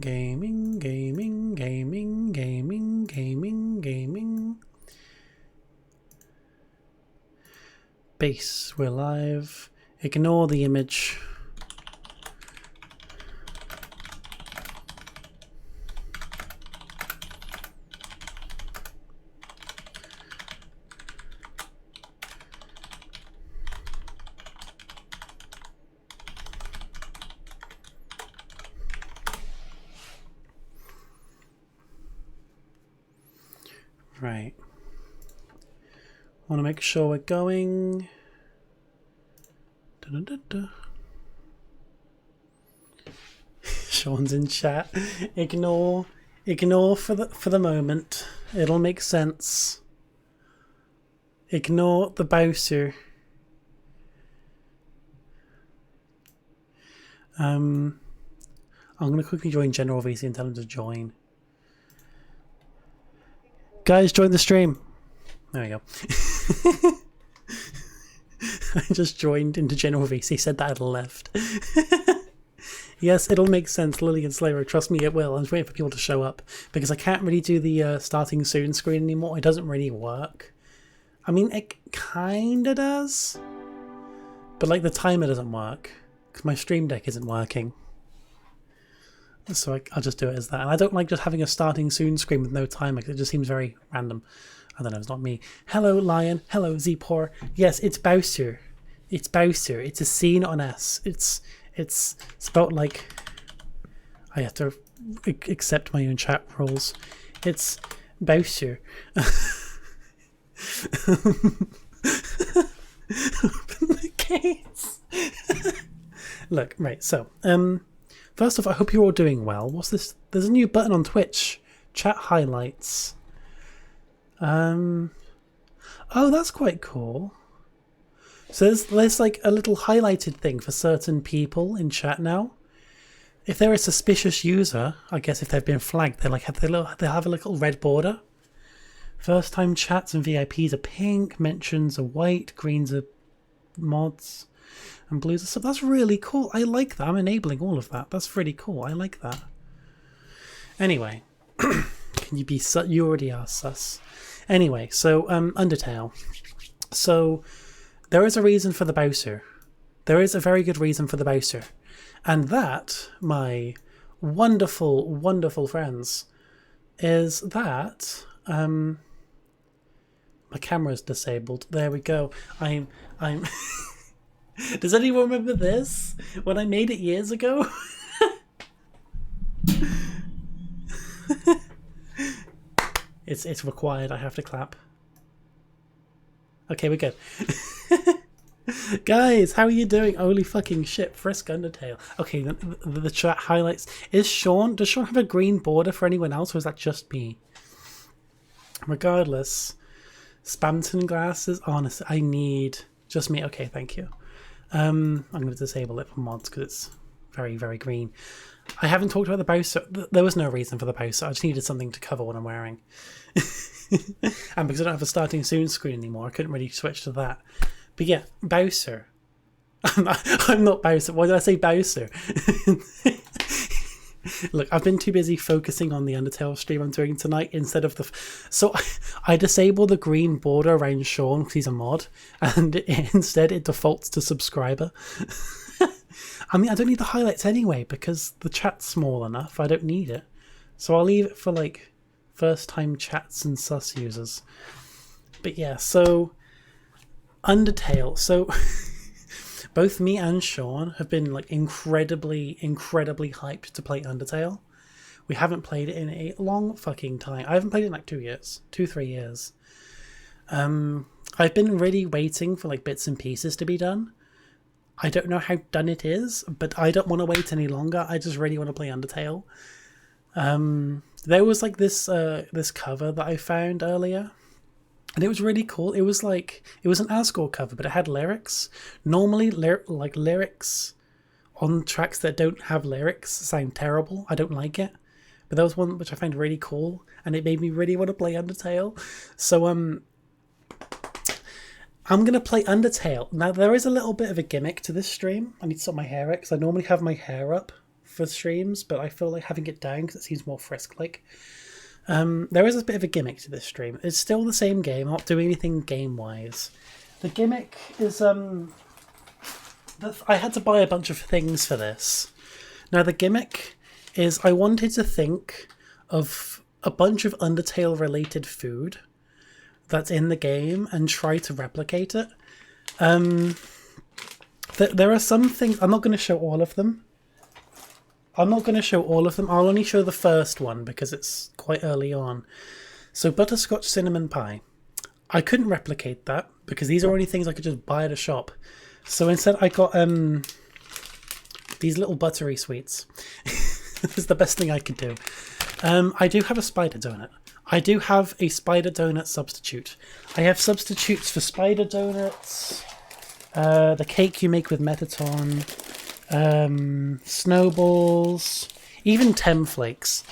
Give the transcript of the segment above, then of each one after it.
gaming, gaming, gaming, gaming, gaming, gaming. Base, we're live. Ignore the image. Right. Want to make sure we're going. Sean's in chat. Ignore for the moment. It'll make sense. Ignore the Bowser. I'm gonna quickly join General VC and tell him to join. Guys, join the stream. There we go. I just joined into General VC, said that I'd left. Yes, it'll make sense, Lily and Slayer. Trust me, it will. I'm just waiting for people to show up because I can't really do the starting soon screen anymore. It doesn't really work. I mean, it kind of does, but like the timer doesn't work because my stream deck isn't working. So I'll just do it as that. And I don't like just having a starting soon screen with no timer because it just seems very random. I don't know, it's not me. Hello, Lion. Hello, Zpor. Yes, it's Bowser. It's Bowser. It's a scene on S. It's about like... I have to accept my own chat rules. It's Bowser. Open the gates. Look, right, so... first off, I hope you're all doing well. What's this? There's a new button on Twitch. Chat highlights. Oh, that's quite cool. So there's like a little highlighted thing for certain people in chat now. If they're a suspicious user, I guess if they've been flagged, they have a little red border. First time chats and VIPs are pink, mentions are white, greens are mods. And blues and stuff. That's really cool. I like that. I'm enabling all of that. That's really cool. I like that. Anyway, can you be you already are sus. Anyway, so Undertale. So there is a reason for the Bowser. There is a very good reason for the Bowser. And that, my wonderful, wonderful friends, is that my camera's disabled. There we go. I'm Does anyone remember this? When I made it years ago? It's required, I have to clap. Okay, we're good. Guys, how are you doing? Holy fucking shit, Frisk Undertale. Okay, the chat highlights. Does Sean have a green border for anyone else, or is that just me? Regardless, Spamton glasses, honestly, I need... Just me, okay, thank you. I'm going to disable it for mods because it's very, very green. I haven't talked about the Bowser. There was no reason for the Bowser. I just needed something to cover what I'm wearing. And because I don't have a starting soon screen anymore, I couldn't really switch to that. But yeah, Bowser. I'm not Bowser. Why did I say Bowser? Look, I've been too busy focusing on the Undertale stream I'm doing tonight instead of the... So I disable the green border around Sean because he's a mod, and instead it defaults to subscriber. I mean, I don't need the highlights anyway because the chat's small enough. I don't need it. So I'll leave it for like first time chats and sus users. But yeah, so Undertale. So... Both me and Sean have been like incredibly, incredibly hyped to play Undertale. We haven't played it in a long fucking time. I haven't played it in like 3 years. I've been really waiting for like bits and pieces to be done. I don't know how done it is, but I don't want to wait any longer. I just really want to play Undertale. There was like this cover that I found earlier. And it was really cool. It was an Asgore cover, but it had lyrics. Normally, lyrics on tracks that don't have lyrics sound terrible. I don't like it. But there was one which I found really cool, and it made me really want to play Undertale. So I'm going to play Undertale. Now, there is a little bit of a gimmick to this stream. I need to sort my hair out, because I normally have my hair up for streams, but I feel like having it down because it seems more frisk-like. There is a bit of a gimmick to this stream. It's still the same game. I'm not doing anything game-wise. The gimmick is I had to buy a bunch of things for this. Now the gimmick is I wanted to think of a bunch of Undertale-related food that's in the game and try to replicate it. There are some things. I'm not going to show all of them. I'll only show the first one because it's quite early on. So butterscotch cinnamon pie. I couldn't replicate that because these are only things I could just buy at a shop. So instead I got these little buttery sweets. It's the best thing I could do. I do have a spider donut. I do have a spider donut substitute. I have substitutes for spider donuts, the cake you make with Metaton, snowballs, even Temflakes.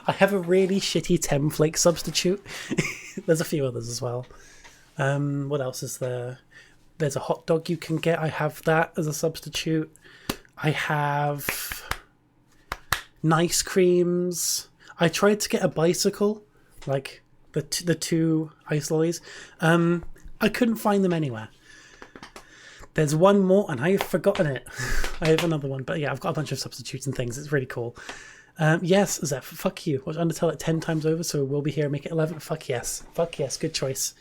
I have a really shitty Temflake substitute. There's a few others as well. What else is there? There's a hot dog you can get. I have that as a substitute. I have nice creams. I tried to get a bicycle, like the two ice lollies. I couldn't find them anywhere. There's one more, and I've forgotten it. I have another one, but yeah, I've got a bunch of substitutes and things. It's really cool. Yes, Zeph, fuck you. Watch Undertale it 10 times over, so we'll be here and make it 11. Fuck yes. Fuck yes, good choice.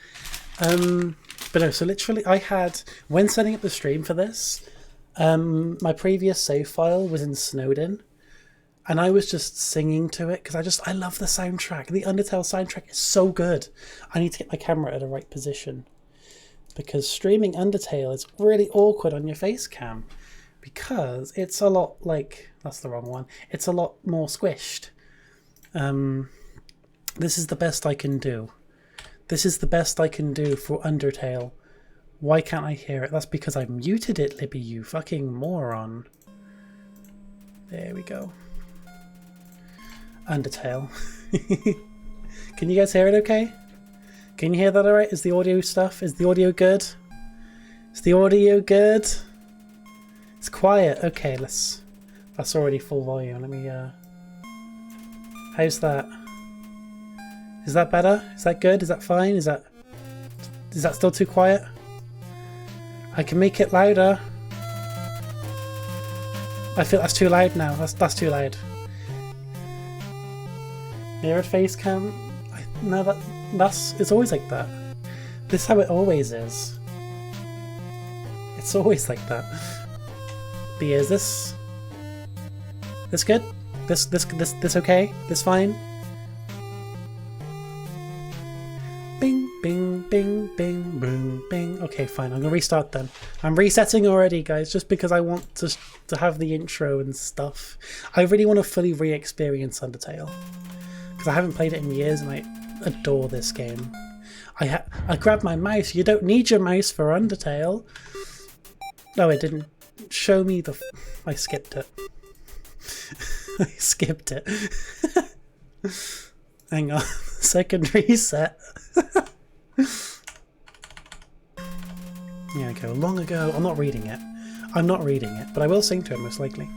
But no, so literally I had, when setting up the stream for this, my previous save file was in Snowden, and I was just singing to it because I love the soundtrack. The Undertale soundtrack is so good. I need to get my camera at the right position because streaming Undertale is really awkward on your face cam because it's a lot like, that's the wrong one, it's a lot more squished. This is the best I can do. This is the best I can do for Undertale. Why can't I hear it? That's because I muted it, Libby, you fucking moron. There we go. Undertale. Can you guys hear it okay? Can you hear that alright? Is the audio stuff? Is the audio good? Is the audio good? It's quiet. Okay, that's already full volume. Let me how's that? Is that better? Is that good? Is that fine? Is that still too quiet? I can make it louder. I feel that's too loud now. That's too loud. Mirrored face cam. No, it's always like that. This is how it always is. It's always like that. But yeah, is this good? This okay? This fine? Bing, bing, bing, bing, bing, bing. Okay, fine. I'm gonna restart then. I'm resetting already, guys, just because I want to have the intro and stuff. I really want to fully re-experience Undertale because I haven't played it in years, and I adore this game. I grabbed my mouse. You don't need your mouse for Undertale. No, it didn't show me the. I skipped it. I skipped it. Hang on. Second reset. Yeah, okay. Long ago. I'm not reading it. But I will sing to it most likely.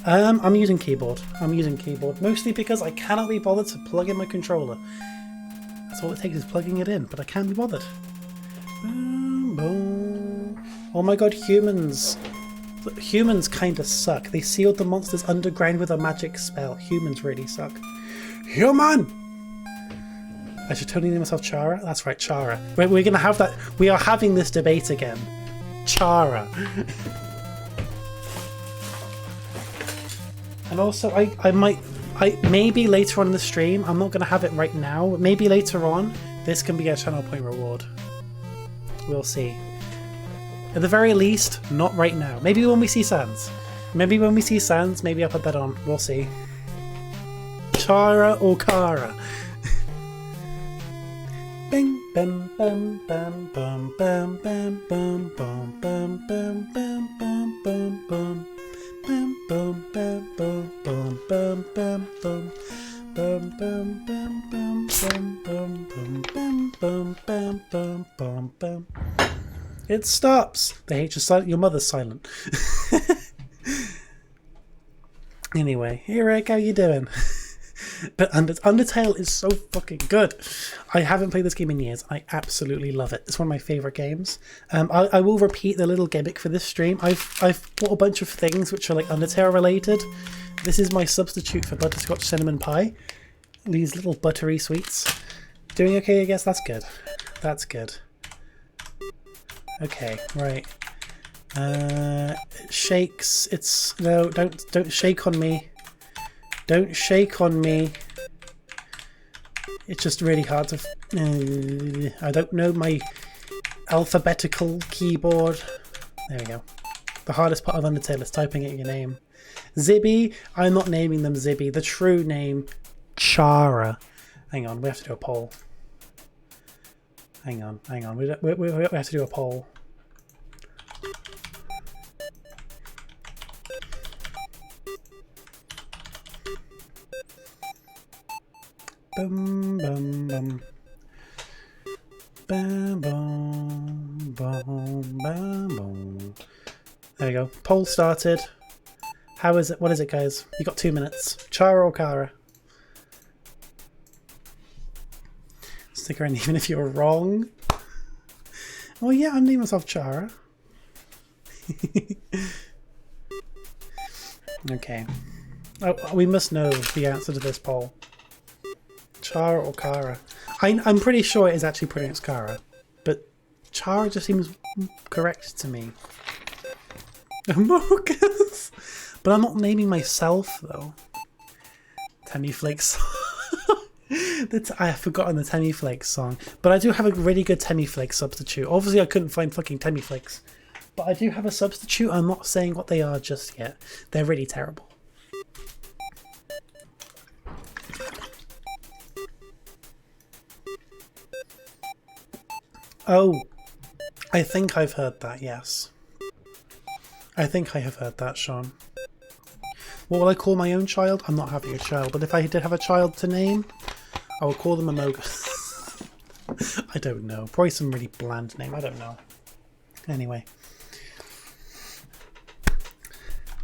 I'm using keyboard. Mostly because I cannot be bothered to plug in my controller. That's all it takes is plugging it in, but I can't be bothered. Boom, boom. Oh my god, humans. Humans kinda suck. They sealed the monsters underground with a magic spell. Humans really suck. Human! I should totally name myself Chara? That's right, Chara. We're gonna have that. We are having this debate again. Chara. And also, maybe later on in the stream, I'm not going to have it right now, but maybe later on, this can be a channel point reward. We'll see. At the very least, not right now. Maybe when we see Sans. Maybe I'll put that on. We'll see. Chara or Kara? Bing, bam, bam, bam, bam, bam, bam, bam, bam, bam, bam, bam, bam, bam, bam. Bum bum bum bum bum bum bum bum bum bum bum bum bum bum bum bum bum bum bum. It stops. The H is silent. Your mother's silent. Anyway, hey Rick, how you doing? But Undertale is so fucking good. I haven't played this game in years. I absolutely love it. It's one of my favourite games. I will repeat the little gimmick for this stream. I've bought a bunch of things which are like Undertale related. This is my substitute for butterscotch cinnamon pie. These little buttery sweets. Doing okay, I guess. That's good. That's good. Okay, right. It shakes. It's no. Don't shake on me. Don't shake on me. It's just really hard to... I don't know my alphabetical keyboard. There we go. The hardest part of Undertale is typing out your name. Zibby. I'm not naming them Zibby. The true name, Chara. Hang on, we have to do a poll. Hang on. We have to do a poll. Bum bum bum. Bum bum bum bum bum. There we go. Poll started. How is it? What is it, guys? You got 2 minutes. Chara or Kara? Stick around even if you're wrong. Oh yeah, I'm naming myself Chara. Okay. Oh, we must know the answer to this poll. Chara or Kara? I'm pretty sure it is actually pronounced Kara, but Chara just seems correct to me. Marcus! But I'm not naming myself though. Tenny Flakes. I have forgotten the Tenny Flakes song, but I do have a really good Tenny Flakes substitute. Obviously I couldn't find fucking Tenny Flakes, but I do have a substitute. I'm not saying what they are just yet. They're really terrible. Oh, I think I've heard that, yes. I think I have heard that, Sean. What will I call my own child? I'm not having a child, but if I did have a child to name, I would call them Amoga. I don't know. Probably some really bland name. I don't know. Anyway.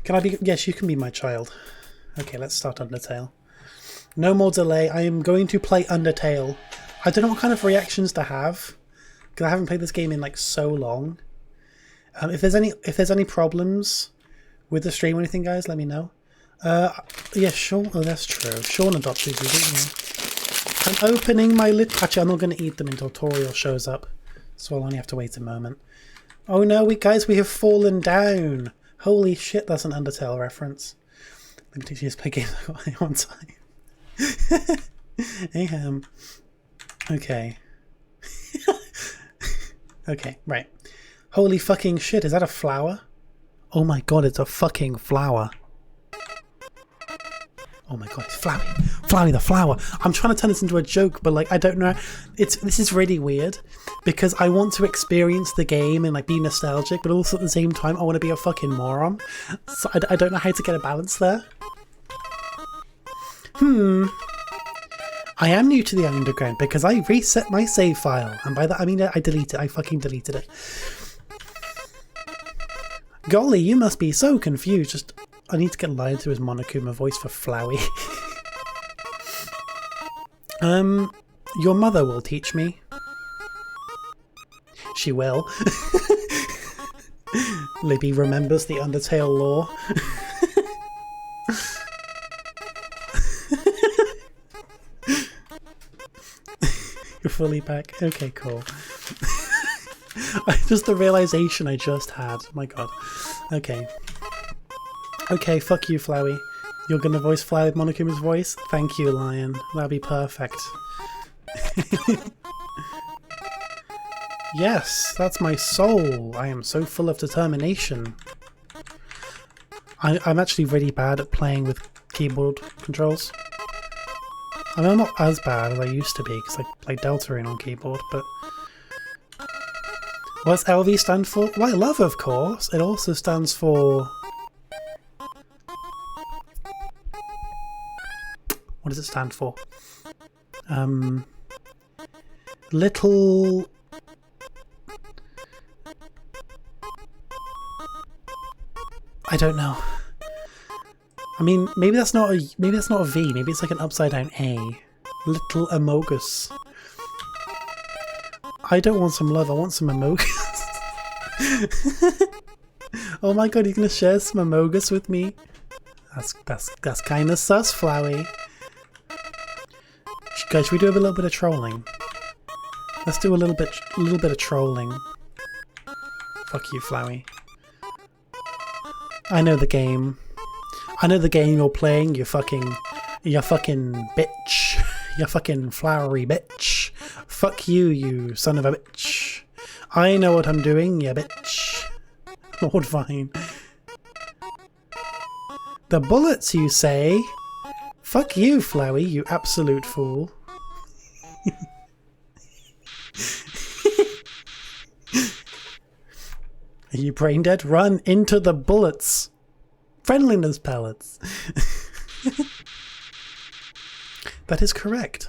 Can I be... Yes, you can be my child. Okay, let's start Undertale. No more delay. I am going to play Undertale. I don't know what kind of reactions to have, because I haven't played this game in like so long. If there's any problems with the stream or anything, guys, let me know. Yeah, Sean. Oh, that's true. Sean adopted you, didn't you? I'm opening my lip. Actually, I'm not going to eat them until Toriel shows up, so I'll only have to wait a moment. Oh no, guys, we have fallen down. Holy shit, that's an Undertale reference. Let me teach you to play games one time. Ahem. Okay. Okay, right. Holy fucking shit, is that a flower? Oh my god, it's a fucking flower. Oh my god, it's Flowey. Flowey the flower. I'm trying to turn this into a joke, but like, I don't know. This is really weird because I want to experience the game and like be nostalgic, but also at the same time, I want to be a fucking moron. So I don't know how to get a balance there. I am new to the underground because I reset my save file. And by that, I mean I deleted it. I fucking deleted it. Golly, you must be so confused. I need to get Lion to his Monokuma voice for Flowey. Your mother will teach me. She will. Libby remembers the Undertale lore. You're fully back. Okay, cool. Just the realization I just had. My god. Okay. Okay, fuck you, Flowey. You're gonna voice Flowey with Monokuma's voice? Thank you, Lion. That'd be perfect. Yes, that's my soul. I am so full of determination. I'm actually really bad at playing with keyboard controls. I mean, I'm not as bad as I used to be because I play Deltarune on keyboard, but... What's LV stand for? Why, love, of course. It also stands for... What does it stand for? Little... I don't know. I mean, maybe that's not a V. Maybe it's like an upside down A. Little Amogus. I don't want some love. I want some Amogus. Oh my god, you're gonna share some Amogus with me? That's kind of sus, Flowey. Guys, should we do a little bit of trolling? Let's do a little bit of trolling. Fuck you, Flowey. I know the game. I know the game you're playing, you fucking bitch. You fucking flowery bitch. Fuck you, you son of a bitch. I know what I'm doing, you bitch. Lord Vine. The bullets, you say? Fuck you, Flowey, you absolute fool. Are you brain dead? Run into the bullets. Friendliness pellets. That is correct.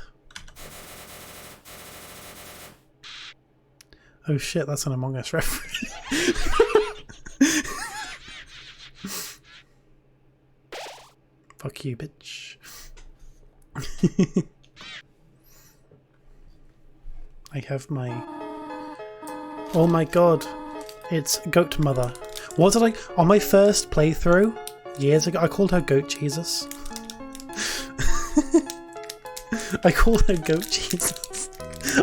Oh shit, that's an Among Us reference. Fuck you, bitch. I have my... Oh my god. It's Goat Mother. What did I... On my first playthrough, years ago, I called her Goat Jesus. I called her Goat Jesus.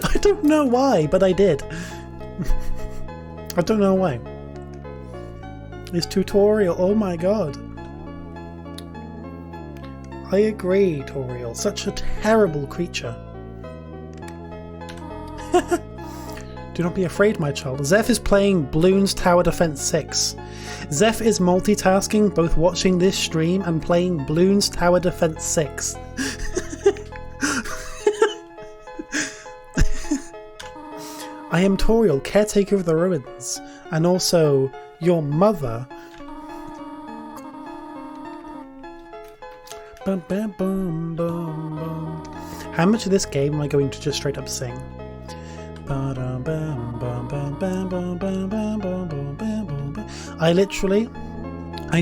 I don't know why, but I did. I don't know why. This tutorial, oh my god. I agree, Toriel. Such a terrible creature. Do not be afraid, my child. Zeph is playing Bloons Tower Defense 6. Zeph is multitasking, both watching this stream and playing Bloons Tower Defense 6. I am Toriel, caretaker of the ruins, and also your mother. Bum, bum, bum, bum, bum. How much of this game am I going to just straight up sing? I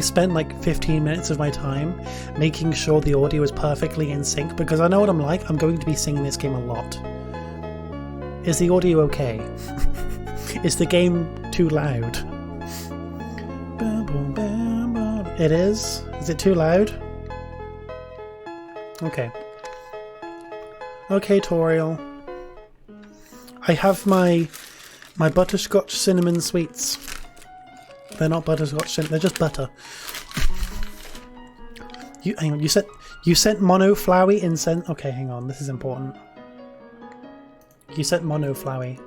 spent like 15 minutes of my time making sure the audio is perfectly in sync because I know what I'm like. I'm going to be singing this game a lot. Is the audio okay? Is the game too loud? It is? Is it too loud? Okay. Okay, Toriel. I have my butterscotch cinnamon sweets. They're not butterscotch cinnamon, they're just butter. Hang on, you sent Mono Flowey incense. Okay, hang on, this is important. You sent Mono Flowey.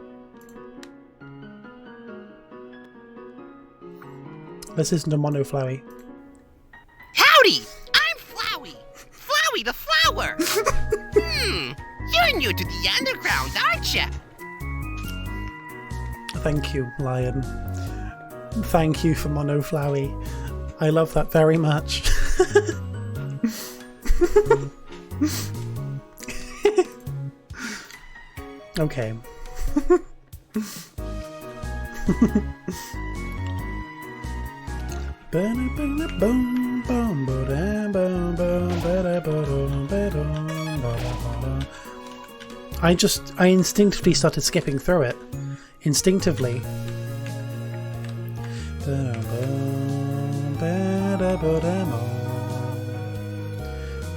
Let's listen to Mono Flowey. Howdy! I'm Flowey! Flowey the flower! You're new to the underground, aren't you? Thank you, Lion. Thank you for Mono Flowey. I love that very much. Okay. I instinctively started skipping through it. Instinctively.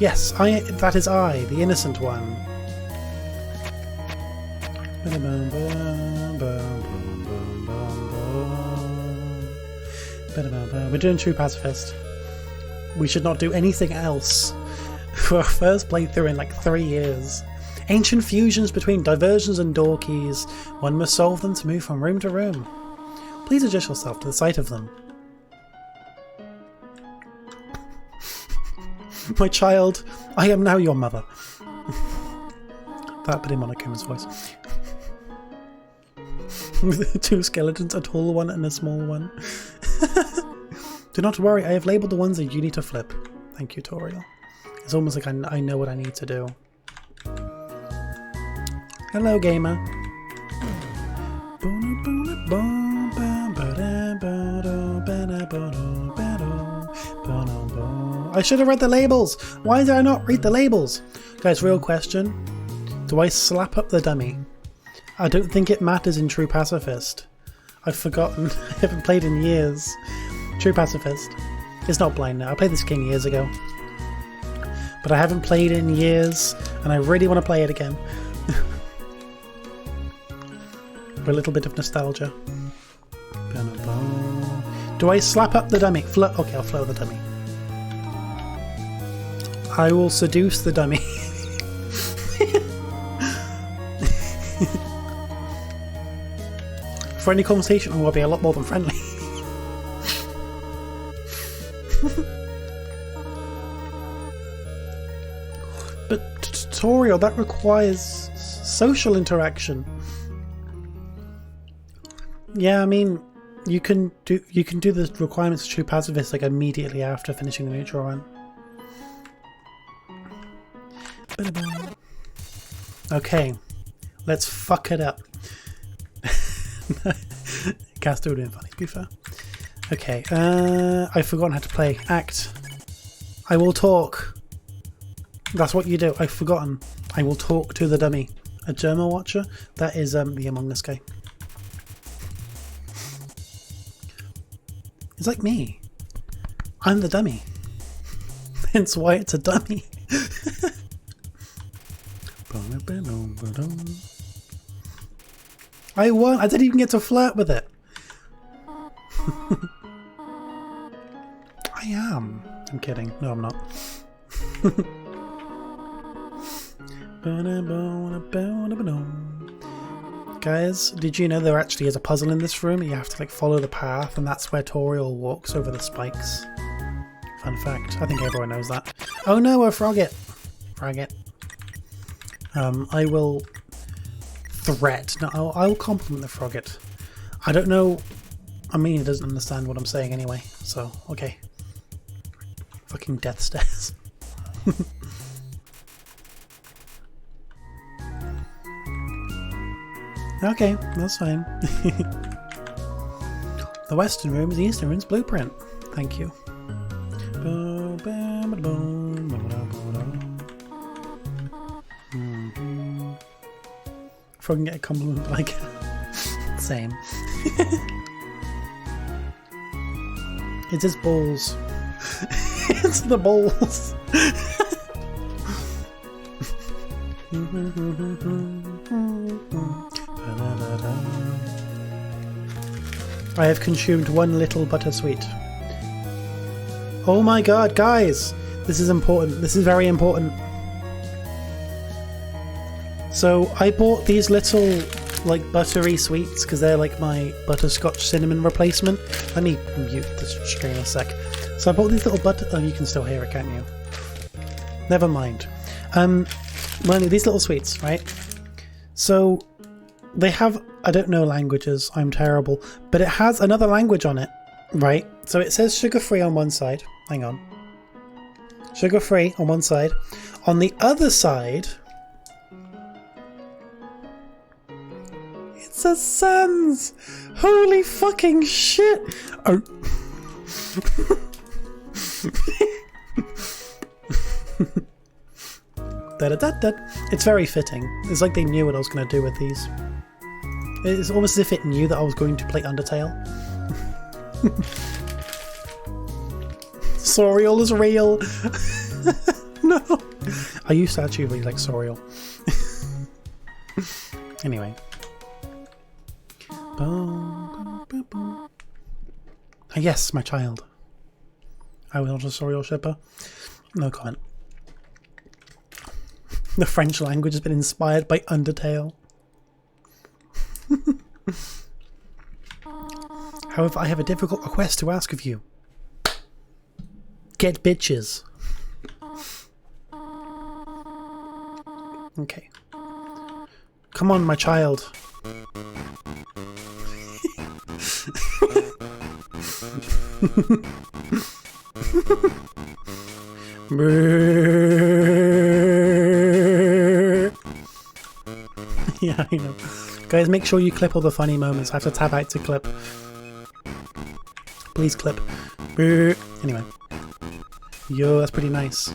Yes, that is I, the innocent one. We're doing True Pacifist. We should not do anything else for our first playthrough in like 3 years. Ancient fusions between diversions and door keys. One must solve them to move from room to room. Please adjust yourself to the sight of them. My child, I am now your mother. That put him on Akuma's voice. With 2 skeletons, a tall one and a small one. Do not worry, I have labelled the ones that you need to flip. Thank you, Toriel. It's almost like I know what I need to do. Hello, gamer. I should have read the labels. Why did I not read the labels? Guys, real question. Do I slap up the dummy? I don't think it matters in True Pacifist. I've forgotten. I haven't played in years. True Pacifist. It's not blind now. I played this game years ago. But I haven't played it in years, and I really want to play it again. For a little bit of nostalgia. Do I slap up the dummy? Okay, I'll float the dummy. I will seduce the dummy. Friendly conversation will be a lot more than friendly. But tutorial, that requires social interaction. Yeah, I mean, you can do the requirements of True Pacifist like immediately after finishing the neutral run. Okay, let's fuck it up. Cat's still doing funny, to be fair. Okay, I've forgotten how to play. Act. I will talk. That's what you do. I've forgotten. I will talk to the dummy. A German watcher? That is the Among Us guy. It's like me. I'm the dummy. Hence why it's a dummy. I won! I didn't even get to flirt with it! I am! I'm kidding. No, I'm not. Guys, did you know there actually is a puzzle in this room? You have to like follow the path, and that's where Toriel walks over the spikes. Fun fact. I think everyone knows that. Oh no, a frogget! Frogget. I will threat. No, I will compliment the frogget. I don't know. I mean, he doesn't understand what I'm saying anyway. So, okay. Fucking death stairs. Okay, that's fine. The Western room is the Eastern room's blueprint. Thank you. If I can get a compliment like same. It's his balls. It's the balls. I have consumed one little buttersweet. Oh my god, guys! This is important. This is very important. So I bought these little like buttery sweets because they're like my butterscotch cinnamon replacement. Let me mute this stream a sec. So I bought these little oh, you can still hear it, can't you? Never mind. These little sweets, right? So they have, I don't know languages, I'm terrible, but it has another language on it, right? So it says sugar-free on one side. Hang on. Sugar-free on one side. On the other side, it says sans. Holy fucking shit. Oh. Da-da-da-da. It's very fitting. It's like they knew what I was going to do with these. It's almost as if it knew that I was going to play Undertale. Sorial is real. No. I used to actually really like Sorial. Anyway. Yes, my child. I was not a Sorial shipper. No comment. The French language has been inspired by Undertale. However, I have a difficult request to ask of you. Get bitches. Okay. Come on, my child. Yeah, I know. Guys, make sure you clip all the funny moments. I have to tab out to clip. Please clip. Anyway. Yo, that's pretty nice.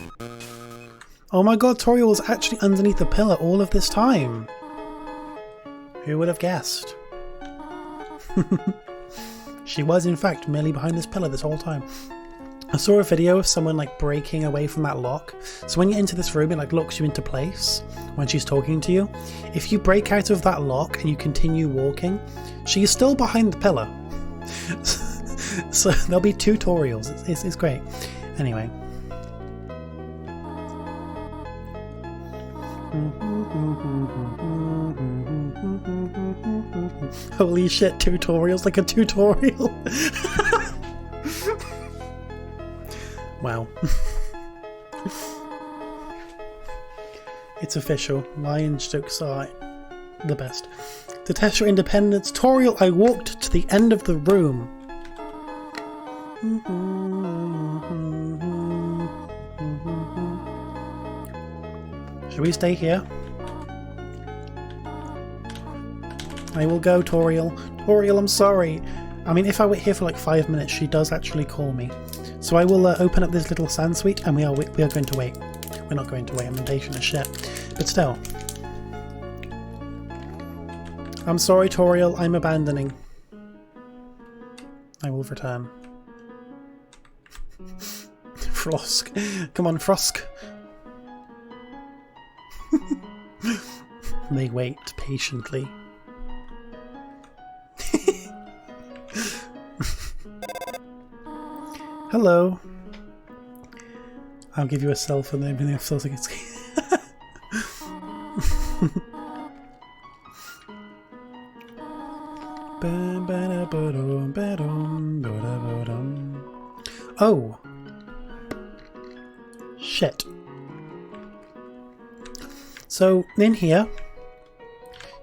Oh my god, Toriel was actually underneath the pillar all of this time. Who would have guessed? She was in fact merely behind this pillar this whole time. I saw a video of someone like breaking away from that lock. So when you enter this room, it like locks you into place when she's talking to you. If you break out of that lock and you continue walking, she is still behind the pillar. So there'll be tutorials. It's great. Anyway. Holy shit, tutorials like a tutorial. Wow. It's official. Lion jokes are the best. To test your independence, Toriel, I walked to the end of the room. Should we stay here? I will go, Toriel. Toriel, I'm sorry. I mean, if I wait here for like 5 minutes, she does actually call me. So I will open up this little sand suite, and we are going to wait. We're not going to wait. I'm impatient as shit. But still. I'm sorry, Toriel. I'm abandoning. I will return. Frosk. Come on, Frosk. They wait patiently. Hello. I'll give you a cell phone and everything else. Oh. Shit. So in here,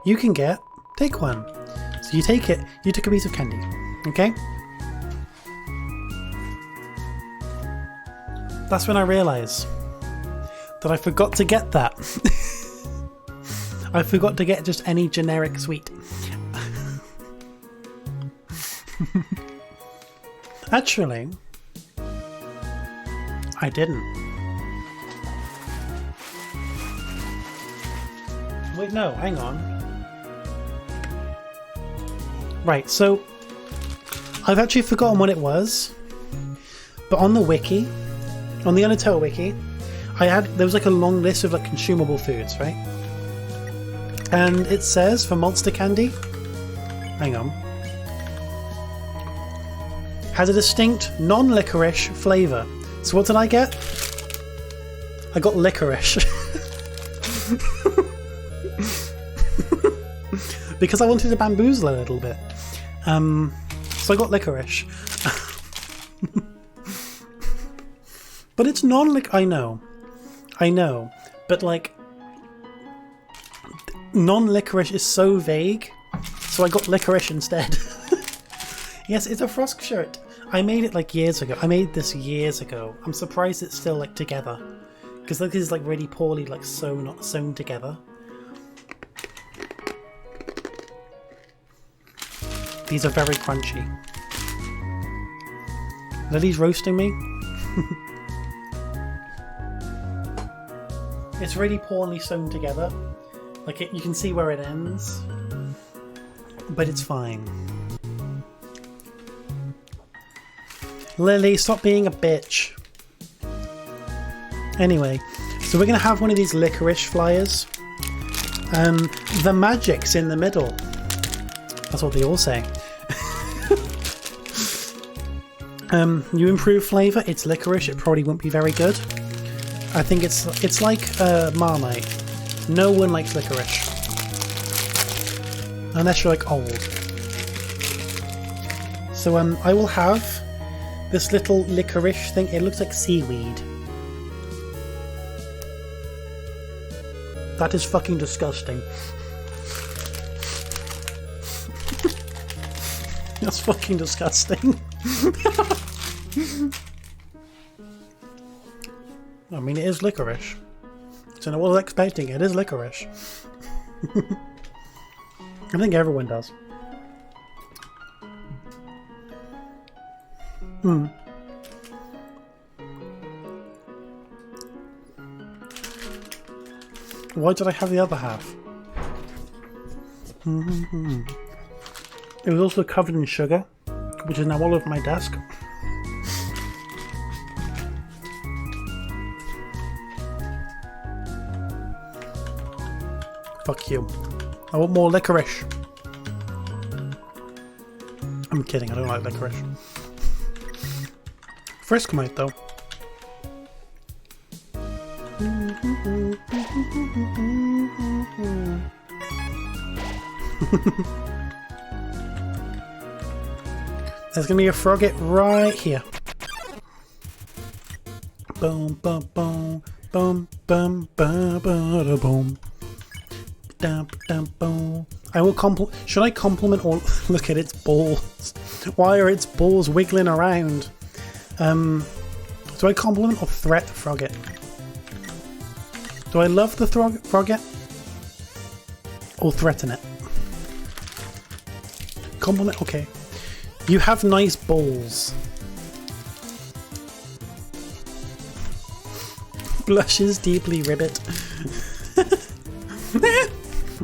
you can take one. So you take it, you took a piece of candy, okay? That's when I realise that I forgot to get that. I forgot to get just any generic sweet. Actually, I didn't. Wait, no, hang on. Right, so I've actually forgotten what it was, but on the wiki, on the Undertale wiki, there was like a long list of like consumable foods, right? And it says for monster candy, hang on, has a distinct non-licorice flavour. So what did I get? I got licorice. Because I wanted to bamboozle a little bit. So I got licorice. But it's I know. But like, non-licorice is so vague, so I got licorice instead. Yes, it's a Frosk shirt. I made it like years ago. I made this years ago. I'm surprised it's still like together. Because like, this is like really poorly like sewn together. These are very crunchy. Lily's roasting me. It's really poorly sewn together. Like you can see where it ends, but it's fine. Lily, stop being a bitch. Anyway, so we're gonna have one of these licorice flyers. The magic's in the middle. That's what they all say. You improve flavour, it's licorice, it probably won't be very good. I think it's like Marmite. No one likes licorice. Unless you're like old. So I will have this little licorice thing. It looks like seaweed. That is fucking disgusting. That's fucking disgusting. I mean, it is licorice. So I wasn't expecting it. It is licorice. I think everyone does. Why did I have the other half? It was also covered in sugar, which is now all over my desk. Fuck you. I want more licorice. I'm kidding, I don't like licorice. First come out though. There's gonna be a frogget right here. Boom, boom, boom, boom, boom, boom, boom, boom. Boom. I will compliment. Should I compliment or look at its balls? Why are its balls wiggling around? Do I compliment or threat the frogget? Do I love the frogget? Or threaten it? Compliment, okay. You have nice balls. Blushes deeply, Ribbit.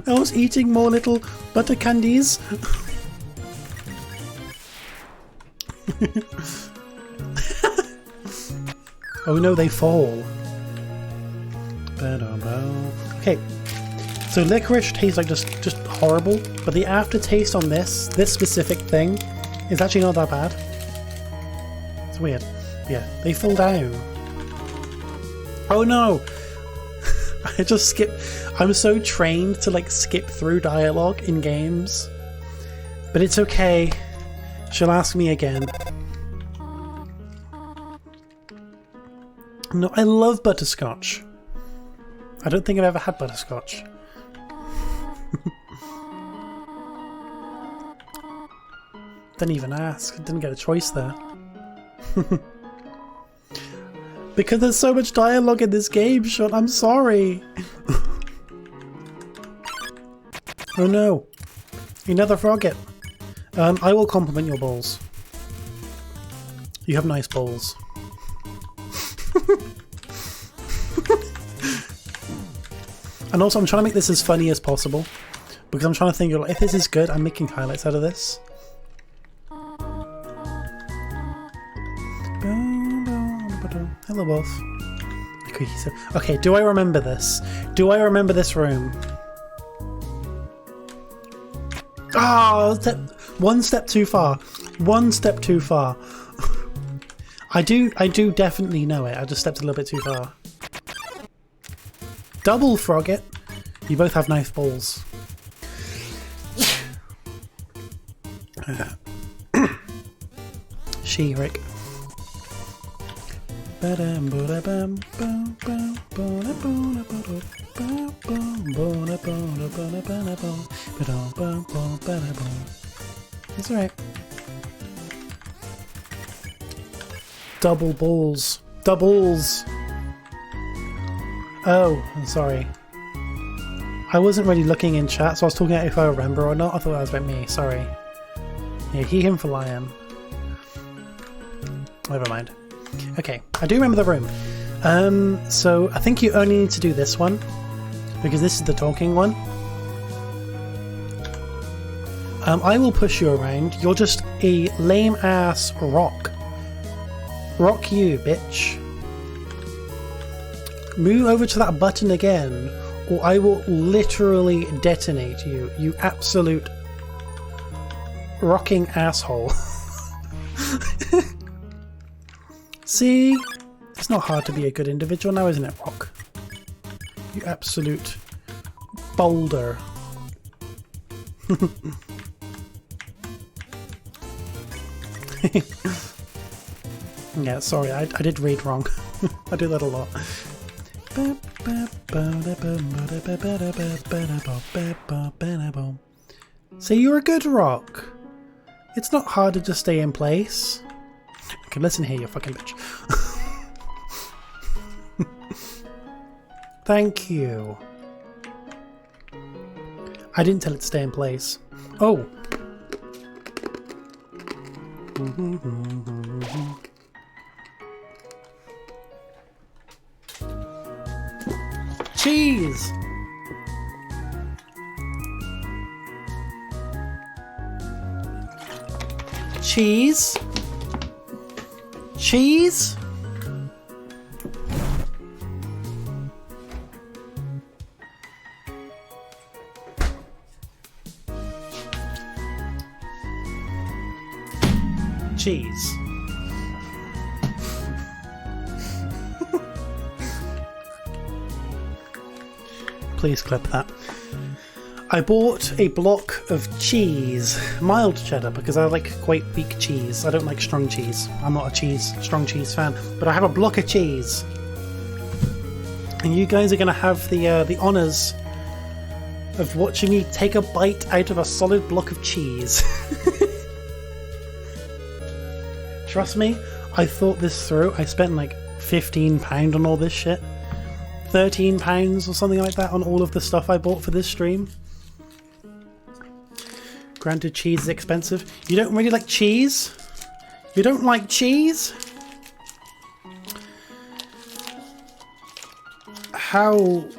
I was eating more little butter candies. Oh no, they fall. Okay, so licorice tastes like just horrible, but the aftertaste on this specific thing is actually not that bad. It's weird. Yeah, they fall down. Oh no! I just skip. I'm so trained to like skip through dialogue in games, but it's okay. She'll ask me again. No, I love butterscotch. I don't think I've ever had butterscotch. Didn't even ask. Didn't get a choice there. Because there's so much dialogue in this game, Sean. I'm sorry. Oh no. Another frogget. I will compliment your balls. You have nice balls. And also I'm trying to make this as funny as possible. Because I'm trying to think, if this is good, I'm making highlights out of this. Hello, Wolf. Okay, do I remember this? Do I remember this room? Oh, one step too far. One step too far. I do definitely know it. I just stepped a little bit too far. Double frogget. You both have nice balls. She-Rick. It's alright. Double balls. Doubles! Oh, I'm sorry. I wasn't really looking in chat, so I was talking about if I remember or not. I thought that was about me. Sorry. Yeah, he, him for lion. Never mind. Okay, I do remember the room. So I think you only need to do this one, because this is the talking one. I will push you around. You're just a lame-ass rock. Rock you, bitch. Move over to that button again, or I will literally detonate you, you absolute rocking asshole. See? It's not hard to be a good individual now, isn't it, Rock? You absolute boulder. Yeah, sorry, I did read wrong. I do that a lot. So you're a good rock. It's not hard to just stay in place. Okay, listen here, you fucking bitch. Thank you. I didn't tell it to stay in place. Oh. Cheese! cheese. Cheese. Cheese. Please clip that. I bought a block of cheese, mild cheddar, because I like quite weak cheese. I don't like strong cheese. I'm not a strong cheese fan, but I have a block of cheese. And you guys are going to have the honours of watching me take a bite out of a solid block of cheese. Trust me, I thought this through. I spent like £15 on all this shit. £13 or something like that on all of the stuff I bought for this stream. Granted, cheese is expensive. You don't really like cheese? You don't like cheese? Trying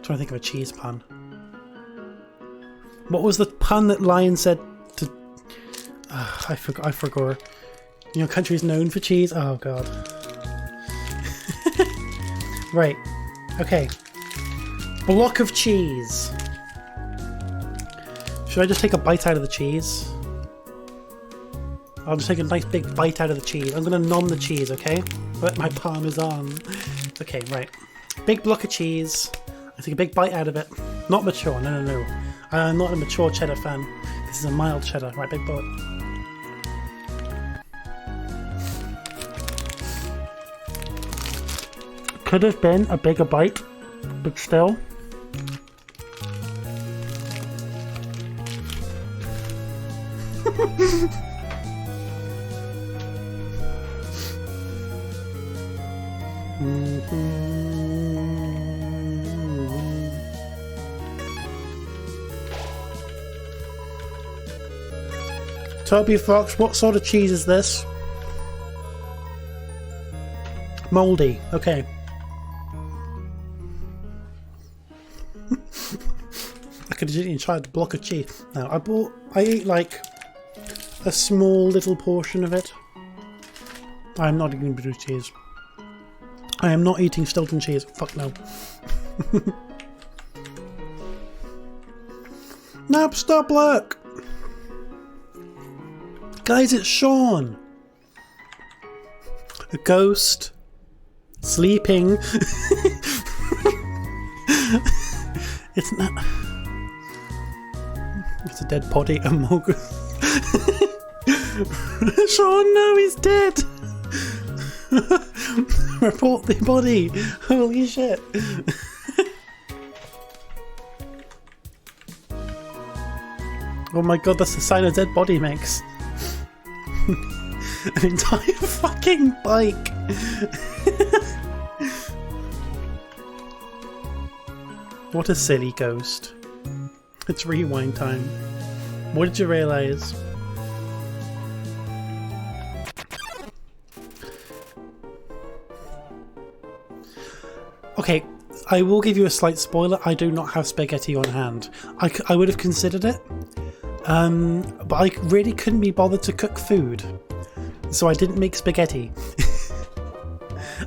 to think of a cheese pun. What was the pun that Lion said to... I forgot. Your country's known for cheese? Oh god. Right. Okay. Block of cheese. Should I just take a bite out of the cheese? I'll just take a nice big bite out of the cheese. I'm gonna nom the cheese, okay? But my parmesan. Okay, right. Big block of cheese. I take a big bite out of it. Not mature, no. I'm not a mature cheddar fan. This is a mild cheddar. Right, big bullet. Could have been a bigger bite, but still. Toby Fox, what sort of cheese is this? Mouldy, okay. I could have just tried the block of cheese. No, I ate like a small little portion of it. I am not eating blue cheese. I am not eating Stilton cheese. Fuck no. Nope, stop, look! Guys, it's Sean! A ghost. Sleeping. It's not... It's a dead body, a mogul. Sean, no, he's dead! Report the body! Holy shit! Oh my god, that's the sign a dead body makes. An entire fucking bike! What a silly ghost. It's rewind time. What did you realise? Okay, I will give you a slight spoiler. I do not have spaghetti on hand. I would have considered it, but I really couldn't be bothered to cook food, so I didn't make spaghetti.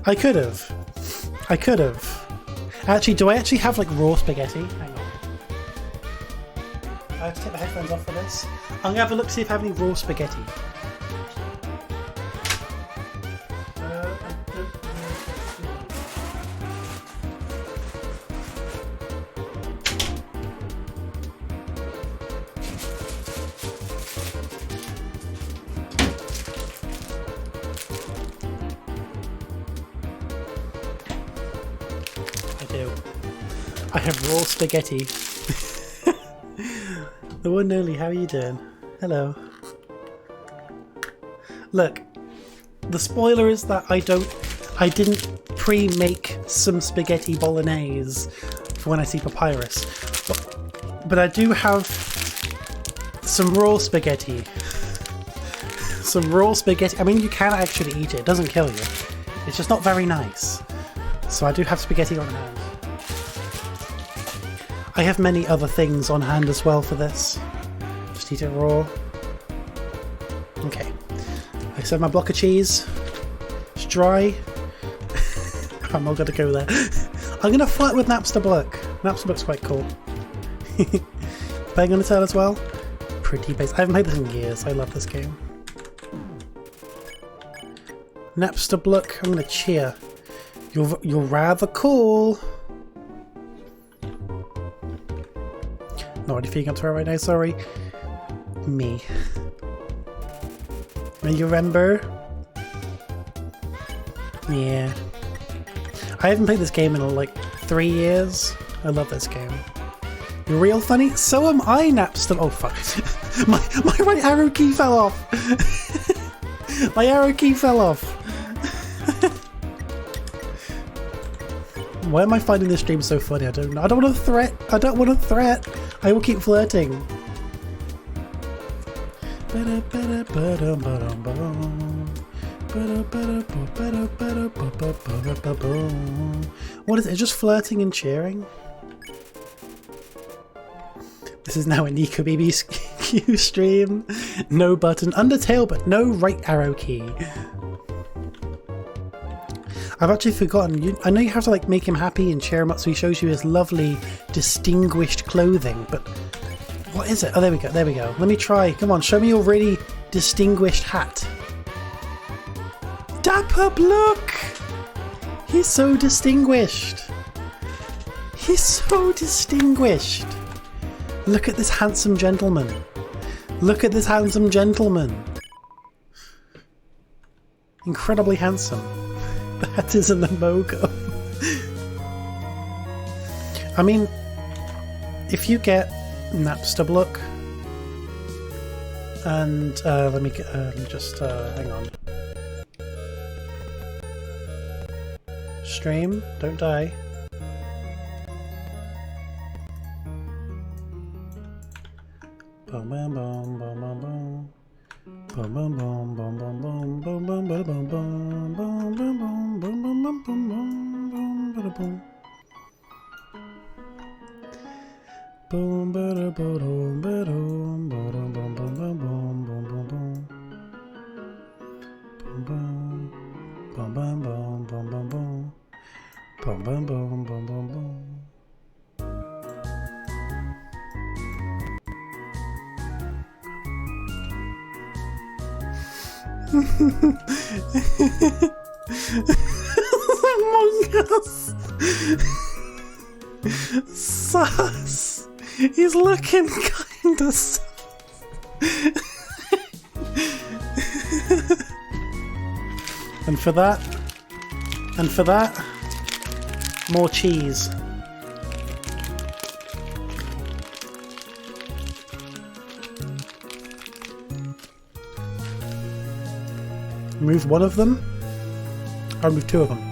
I could have. Actually, do I actually have like raw spaghetti? Hang on. I have to take the headphones off for this. I'm gonna have a look to see if I have any raw spaghetti. I have raw spaghetti. The one and only, how are you doing? Hello. Look, the spoiler is that I didn't pre-make some spaghetti bolognese for when I see Papyrus. But I do have some raw spaghetti. Some raw spaghetti. I mean, you can actually eat it. It doesn't kill you. It's just not very nice. So I do have spaghetti on hand. I have many other things on hand as well for this. Just eat it raw. Okay. I just have my block of cheese. It's dry. I'm not going to go there. I'm going to flirt with Napster Block. Napster Block's quite cool. Playing Undertale as well? Pretty basic. I haven't played this in years. I love this game. Napster Block, I'm going to cheer. You're rather cool. Not really feeling up to her right now, sorry. Me. You remember? Yeah. I haven't played this game in like 3 years. I love this game. You're real funny? So am I, Napster. Oh fuck. my right arrow key fell off. My arrow key fell off. Why am I finding this stream so funny? I don't know. I don't want to threat. I don't want to threat. I will keep flirting. What is it? Just flirting and cheering? This is now a Nico BBQ stream. No button. Undertale, but no right arrow key. I've actually forgotten. I know you have to like make him happy and cheer him up so he shows you his lovely, distinguished clothing, but what is it? Oh, there we go. There we go. Let me try. Come on, show me your really distinguished hat. Dapper, look! He's so distinguished. He's so distinguished. Look at this handsome gentleman. Look at this handsome gentleman. Incredibly handsome. That isn't the logo. I mean, if you get Napster Block and let me just hang on. Stream, don't die. Boom, boom, boom, boom, boom, boom. Boom, boom, boom, boom, boom, boom, boom, boom, boom, boom, boom, boom, boom, boom, boom, boom, boom, boom, boom, boom. Boom, ba-da, ba-dum, ba-dum, ba-dum, bum, bum, bum, bum, bum, bum, bum. Boom, boom, bum, bum, bum, bum, bum, bum. Bum, bum, bum, bum, bum, bum. Among Us. Sus. He's looking kinda sus. And for that, more cheese. Remove one of them. I'll remove two of them.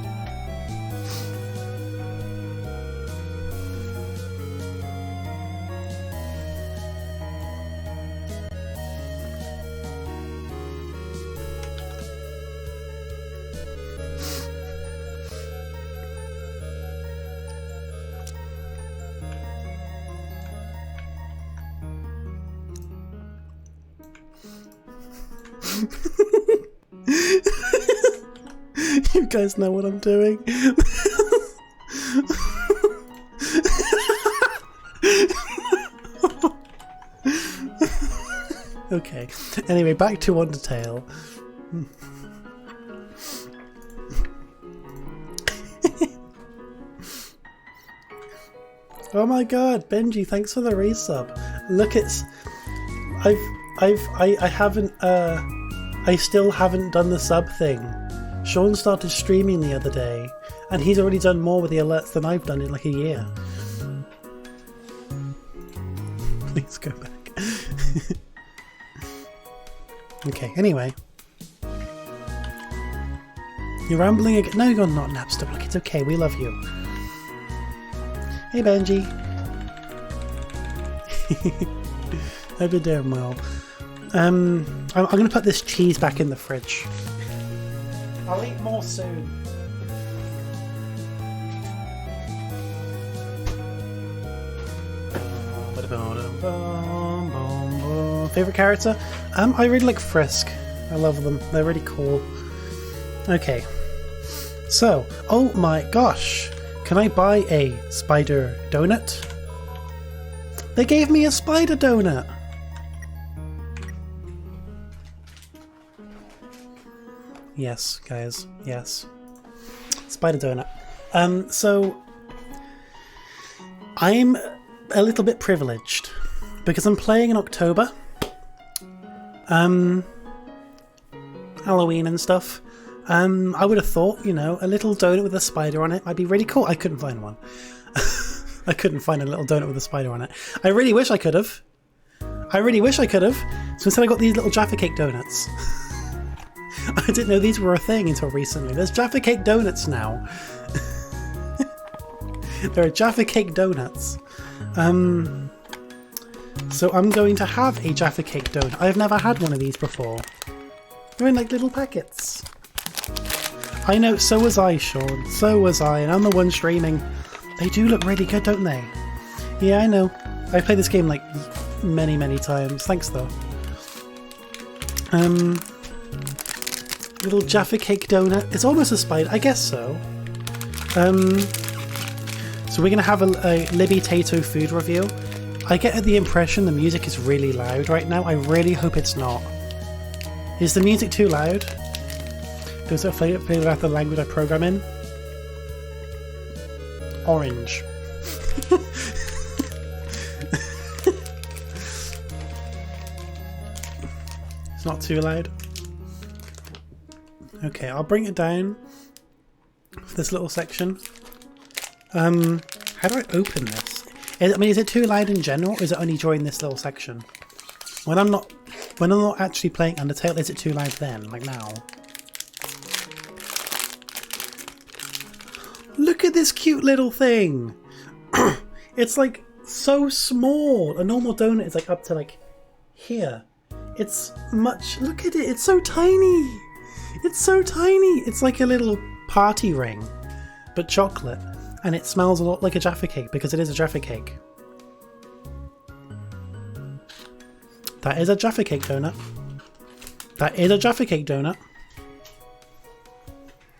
You guys know what I'm doing. Okay, anyway, back to Undertale. Oh my god, Benji, thanks for the resub. Look, it's I haven't I still haven't done the sub thing. Sean started streaming the other day and he's already done more with the alerts than I've done in like a year. Please go back. Okay, anyway. You're rambling again. No, you're not, Napster. Look, it's okay, we love you. Hey, Benji. Hope you're doing well. I'm going to put this cheese back in the fridge. I'll eat more soon. Favorite character? I really like Frisk. I love them. They're really cool. Okay. So, oh my gosh. Can I buy a spider donut? They gave me a spider donut! Yes, guys. Yes. Spider donut. So I'm a little bit privileged because I'm playing in October. Halloween and stuff. I would have thought, you know, a little donut with a spider on it might be really cool. I couldn't find one. I couldn't find a little donut with a spider on it. I really wish I could have. I really wish I could have. So instead I got these little Jaffa Cake donuts. I didn't know these were a thing until recently. There's Jaffa Cake donuts now. There are Jaffa Cake donuts. So I'm going to have a Jaffa Cake donut. I've never had one of these before. They're in like little packets. I know, so was I, Sean. So was I, and I'm the one streaming. They do look really good, don't they? Yeah, I know. I played this game like many, many times. Thanks, though. Little Jaffa Cake donut. It's almost a spider. I guess so. So we're going to have a Libby Tato food review. I get the impression the music is really loud right now. I really hope it's not. Is the music too loud? Does it flavor out the language I program in? Orange. It's not too loud. Okay, I'll bring it down for this little section. How do I open this? Is it too loud in general, or is it only during this little section? When I'm not actually playing Undertale, is it too loud then, like now? Look at this cute little thing! It's like so small. A normal donut is like up to like here. It's much. Look at it. It's so tiny. It's so tiny. It's like a little party ring, but chocolate, and it smells a lot like a Jaffa Cake because it is a Jaffa Cake. That is a Jaffa Cake donut. That is a Jaffa Cake donut.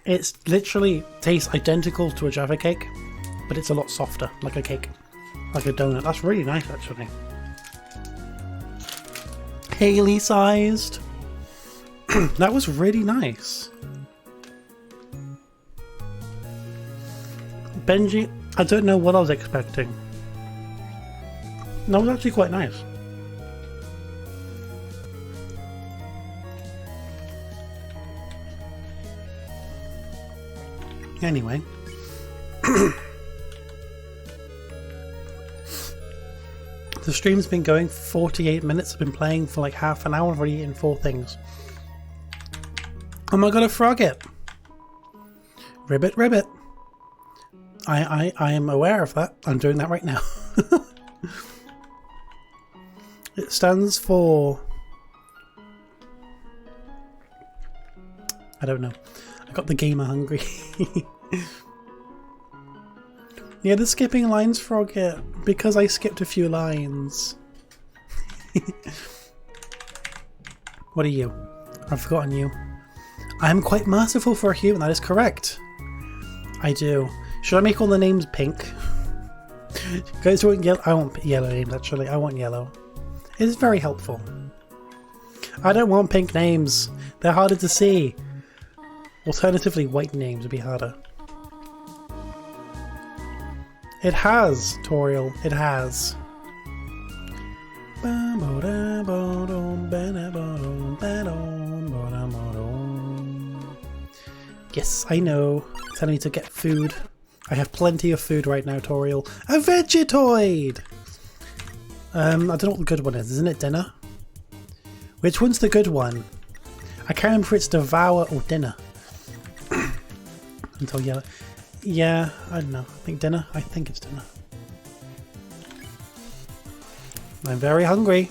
It's literally tastes identical to a Jaffa Cake, but it's a lot softer, like a cake, like a donut. That's really nice, actually. Haley sized. That was really nice. Benji, I don't know what I was expecting. That was actually quite nice. Anyway. The stream's been going for 48 minutes. I've been playing for like half an hour. I've already eaten 4 things. Oh my god, a frogget! Ribbit, ribbit. I am aware of that. I'm doing that right now. It stands for... I don't know. I got the gamer hungry. Yeah, the skipping lines frogget because I skipped a few lines. What are you? I've forgotten you. I am quite merciful for a human, that is correct. I do. Should I make all the names pink? Guys want yellow? I want yellow names actually. I want yellow. It is very helpful. I don't want pink names. They're harder to see. Alternatively, white names would be harder. It has, Toriel. It has. Yes, I know. I need to get food. I have plenty of food right now, Toriel. A Vegetoid! I don't know what the good one is. Isn't it dinner? Which one's the good one? I can't remember if it's Devour or Dinner. Until yellow. Yeah, I don't know. I think dinner. I think it's dinner. I'm very hungry.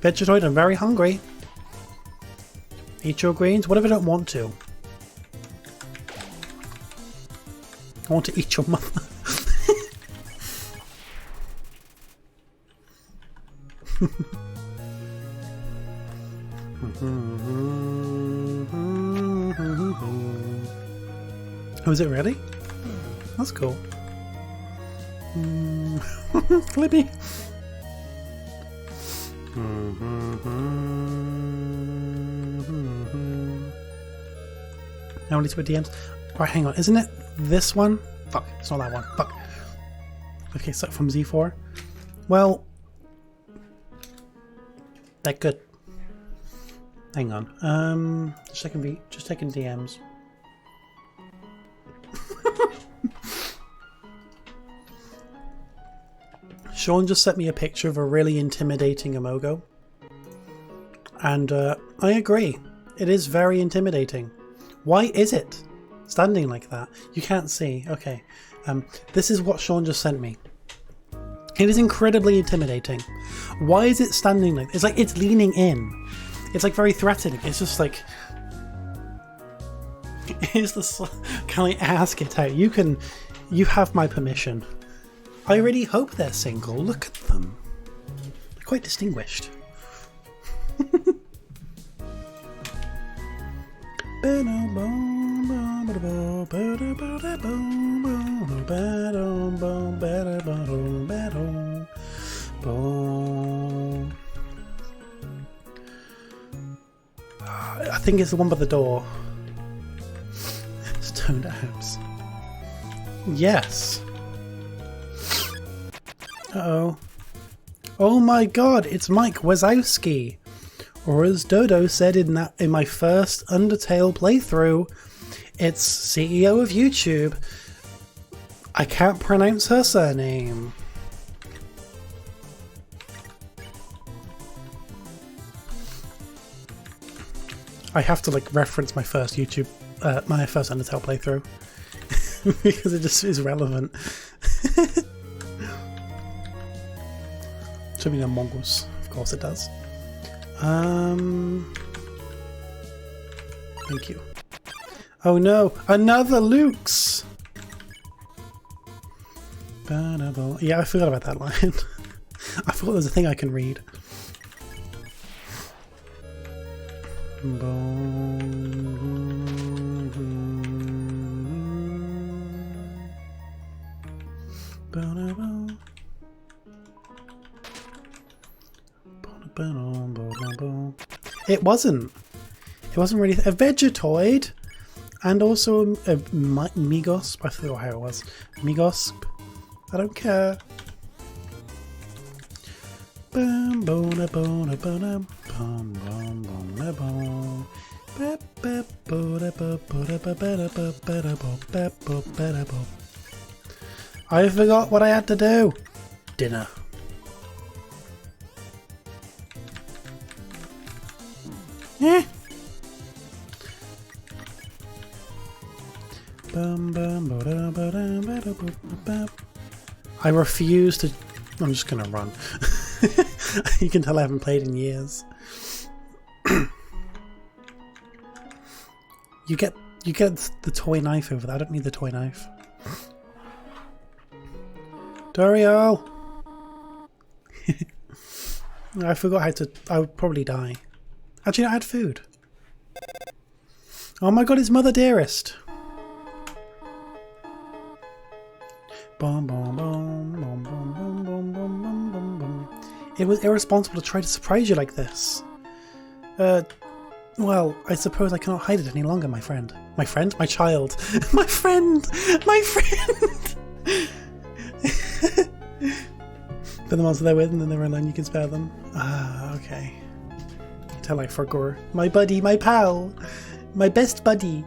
Vegetoid, I'm very hungry. Eat your greens. What if I don't want to? I want to eat your mother. Oh, is it really? That's cool. Libby. Now we need to put DMs. Right, hang on. Isn't it this one? Fuck, it's not that one. Fuck. Okay, so from Z4. Well, that good. Hang on. Just taking DMs. Sean just sent me a picture of a really intimidating Emogo. And I agree. It is very intimidating. Why is it standing like that? You can't see. Okay. This is what Sean just sent me. It is incredibly intimidating. Why is it standing like... It's like it's leaning in. It's like very threatening. It's just like... Is this... Can I ask it out? You have my permission. I really hope they're single. Look at them. They're quite distinguished. I think it's the one by the door. Stoned house. Yes. Uh-oh. Oh my god, it's Mike Wazowski. Or as Dodo said in my first Undertale playthrough, it's CEO of YouTube. I can't pronounce her surname. I have to like reference my first my first Undertale playthrough because it just is relevant. Should be no Mongols, of course it does. Thank you. Oh no, another Luke's! Yeah, I forgot about that line. I forgot there's a thing I can read. It wasn't really a Vegetoid, and also a Migosp. I forgot how it was. Migosp. I don't care. I forgot what I had to do. Dinner. Yeah. I refuse to... I'm just gonna run. You can tell I haven't played in years. You get the toy knife over there. I don't need the toy knife. Dorial! I forgot how to... I would probably die. Actually, I had food. Oh my god, it's Mother Dearest. It was irresponsible to try to surprise you like this. Well, I suppose I cannot hide it any longer, my friend. My friend? My child. My friend! My friend! Put them onto there with, and then they're alone, you can spare them. Ah, okay. Tell I forgot. My buddy, my pal! My best buddy!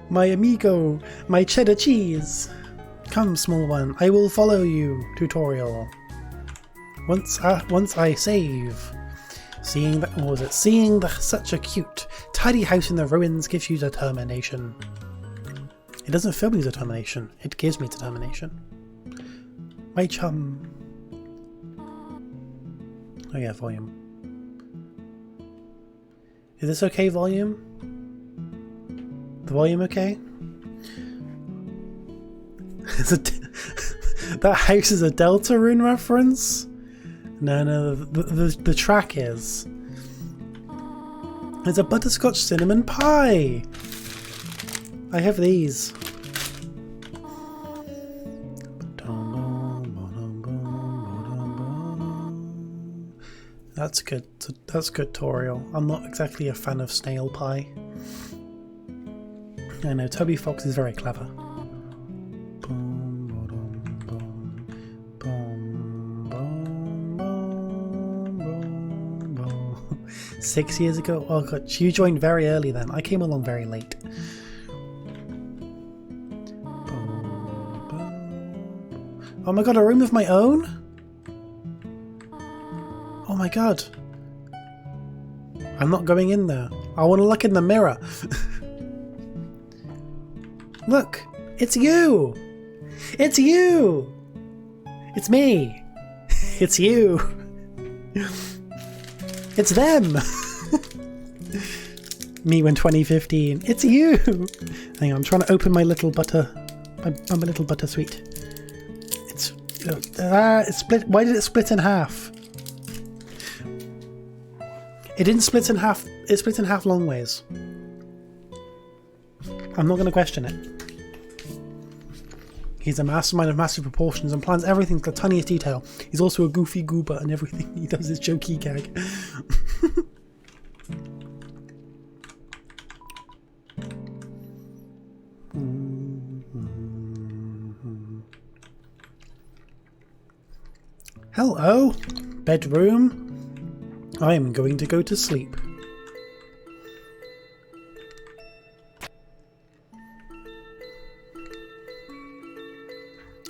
My amigo! My cheddar cheese! Come, small one, I will follow you, tutorial. Once I save. Seeing that, what was it? Seeing such a cute, tidy house in the ruins gives you determination. It doesn't fill me with determination, it gives me determination. My chum. Oh yeah, volume. Is this okay, volume? The volume okay? That house is a Deltarune reference? No, the track is. There's a butterscotch cinnamon pie. I have these. That's good. That's good, Toriel. I'm not exactly a fan of snail pie. I know, Toby Fox is very clever. 6 years ago? Oh god, you joined very early then. I came along very late. Oh my god, a room of my own? Oh my god. I'm not going in there. I want to look in the mirror. Look, it's you! It's you! It's me! It's you! It's them! Me when 2015. It's you! Hang on, I'm trying to open my little butter. My little butter sweet. It's split. Why did it split in half? It didn't split in half. It split in half long ways. I'm not going to question it. He's a mastermind of massive proportions and plans everything to the tiniest detail. He's also a goofy goober and everything he does is jokey gag. Hello, bedroom. I am going to go to sleep.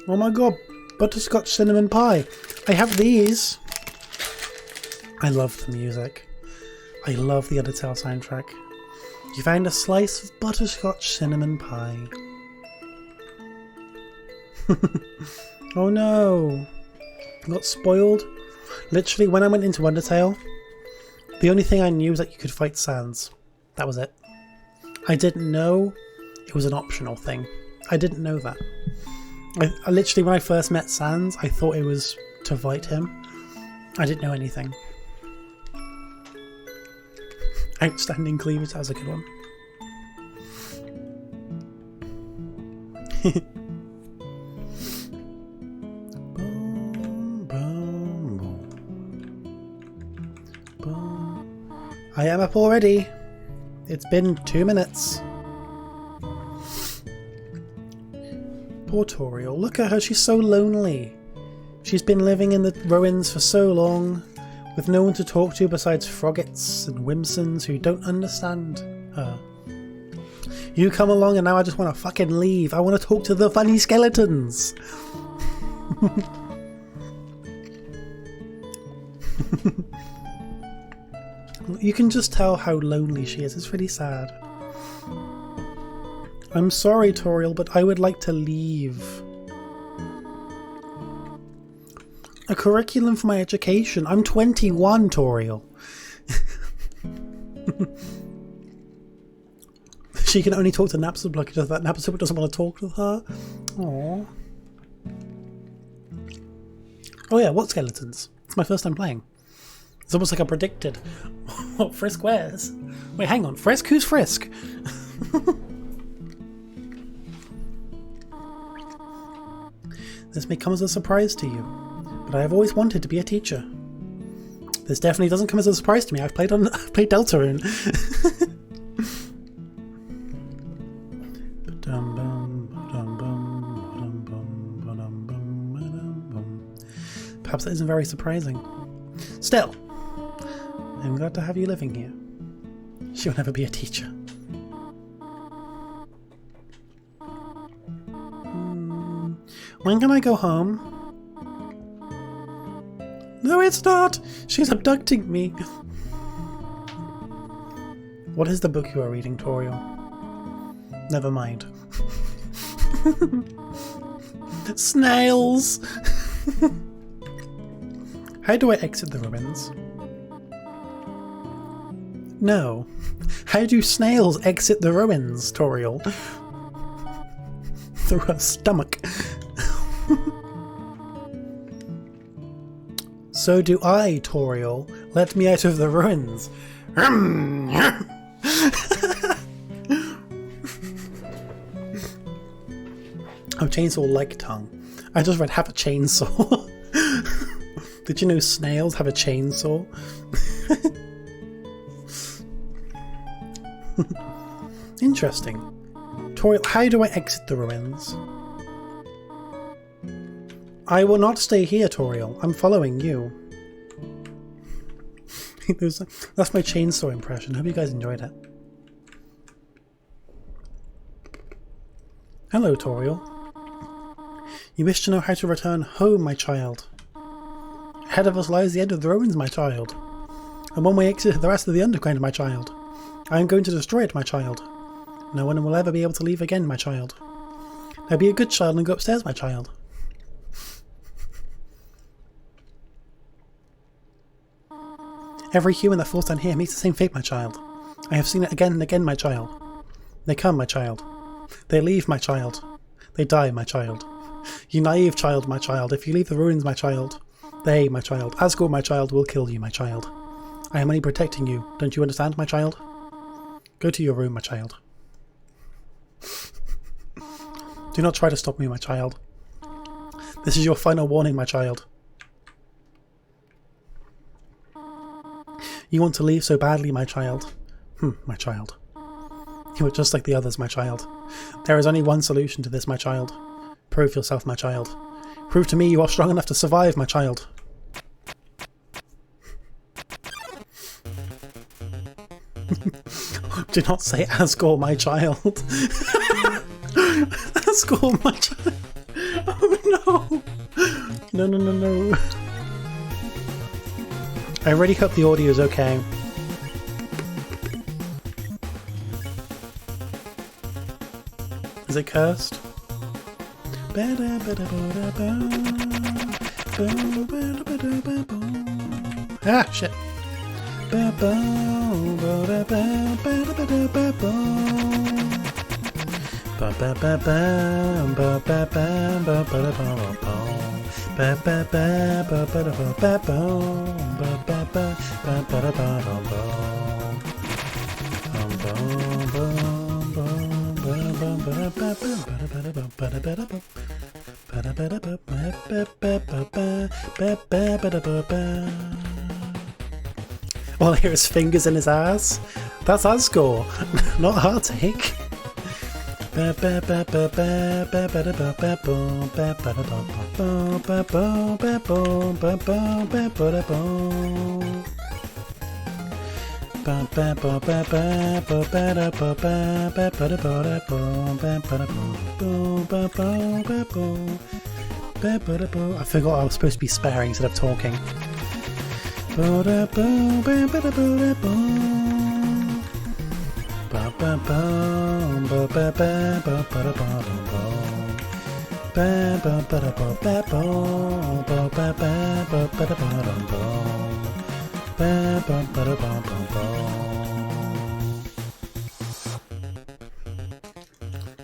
Oh my god, butterscotch cinnamon pie. I have these. I love the music. I love the Undertale soundtrack. You found a slice of butterscotch cinnamon pie. Oh no. I got spoiled. Literally, when I went into Undertale, the only thing I knew was that you could fight Sans. That was it. I didn't know it was an optional thing. I didn't know that. I literally, when I first met Sans, I thought it was to fight him. I didn't know anything. Outstanding cleavage, that was a good one. I am up already. It's been 2 minutes. Poor Toriel, look at her, she's so lonely. She's been living in the ruins for so long, with no one to talk to besides Froggets and Whimsons who don't understand her. You come along and now I just want to fucking leave. I want to talk to the funny skeletons. You can just tell how lonely she is, it's really sad. I'm sorry, Toriel, but I would like to leave. A curriculum for my education. I'm 21, Toriel. She can only talk to Napsub because that Napsub doesn't want to talk with her. Aww. Oh yeah, what skeletons? It's my first time playing. It's almost like I predicted what Frisk wears. Wait, hang on. Frisk? Who's Frisk? This may come as a surprise to you, but I have always wanted to be a teacher. This definitely doesn't come as a surprise to me. I've played Deltarune. Perhaps that isn't very surprising. Still, I'm glad to have you living here. She'll never be a teacher. When can I go home? No, it's not! She's abducting me! What is the book you are reading, Toriel? Never mind. Snails! How do I exit the ruins? No. How do snails exit the ruins, Toriel? Through her stomach. So do I, Toriel. Let me out of the ruins. Oh, chainsaw like tongue. I just read have a chainsaw. Did you know snails have a chainsaw? Interesting. Toriel, how do I exit the ruins? I will not stay here, Toriel. I'm following you. That's my chainsaw impression. Hope you guys enjoyed it. Hello, Toriel. You wish to know how to return home, my child. Ahead of us lies the end of the ruins, my child. And when we exit the rest of the underground, my child. I am going to destroy it, my child. No one will ever be able to leave again, my child. Now be a good child and go upstairs, my child. Every human that falls down here meets the same fate, my child. I have seen it again and again, my child. They come, my child. They leave, my child. They die, my child. You naive child, my child. If you leave the ruins, my child. They, my child. Asgore, my child, will kill you, my child. I am only protecting you. Don't you understand, my child? Go to your room, my child. Do not try to stop me, my child. This is your final warning, my child. You want to leave so badly, my child. My child. You are just like the others, my child. There is only one solution to this, my child. Prove yourself, my child. Prove to me you are strong enough to survive, my child. Do not say Asgore, my child. Asgore, my child. Oh no. No. I really hope the audio is okay. Is it cursed? Ah, shit. Well, I hear his fingers in his ass. That's Asgore, not Heartache. I forgot I was supposed to be sparing instead of talking.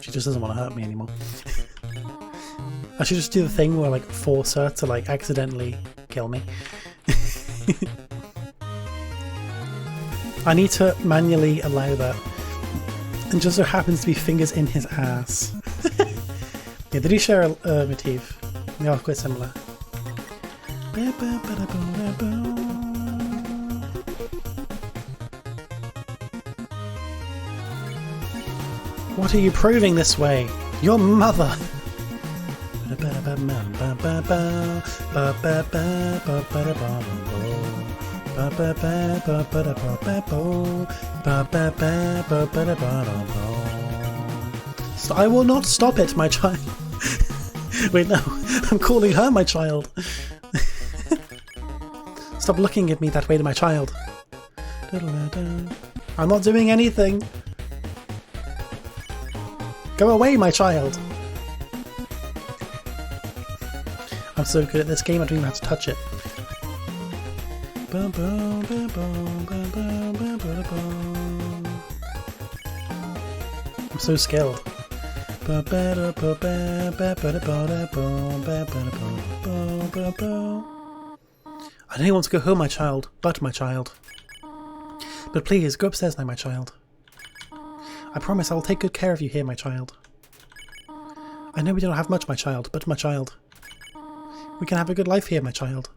She just doesn't want to hurt me anymore. I should just do the thing where I like force her to like accidentally kill me. I need to manually allow that. And just so happens to be fingers in his ass. Yeah, they do share a motif. They are quite similar. What are you proving this way? Your mother! So I will not stop it, my child. Wait, no. I'm calling her my child. Stop looking at me that way to my child. I'm not doing anything. Go away, my child. I'm so good at this game, I don't even have to touch it. I'm so skilled. I don't want to go home, my child, but my child. But please, go upstairs now, my child. I promise I will take good care of you here, my child. I know we don't have much, my child, but my child. We can have a good life here, my child.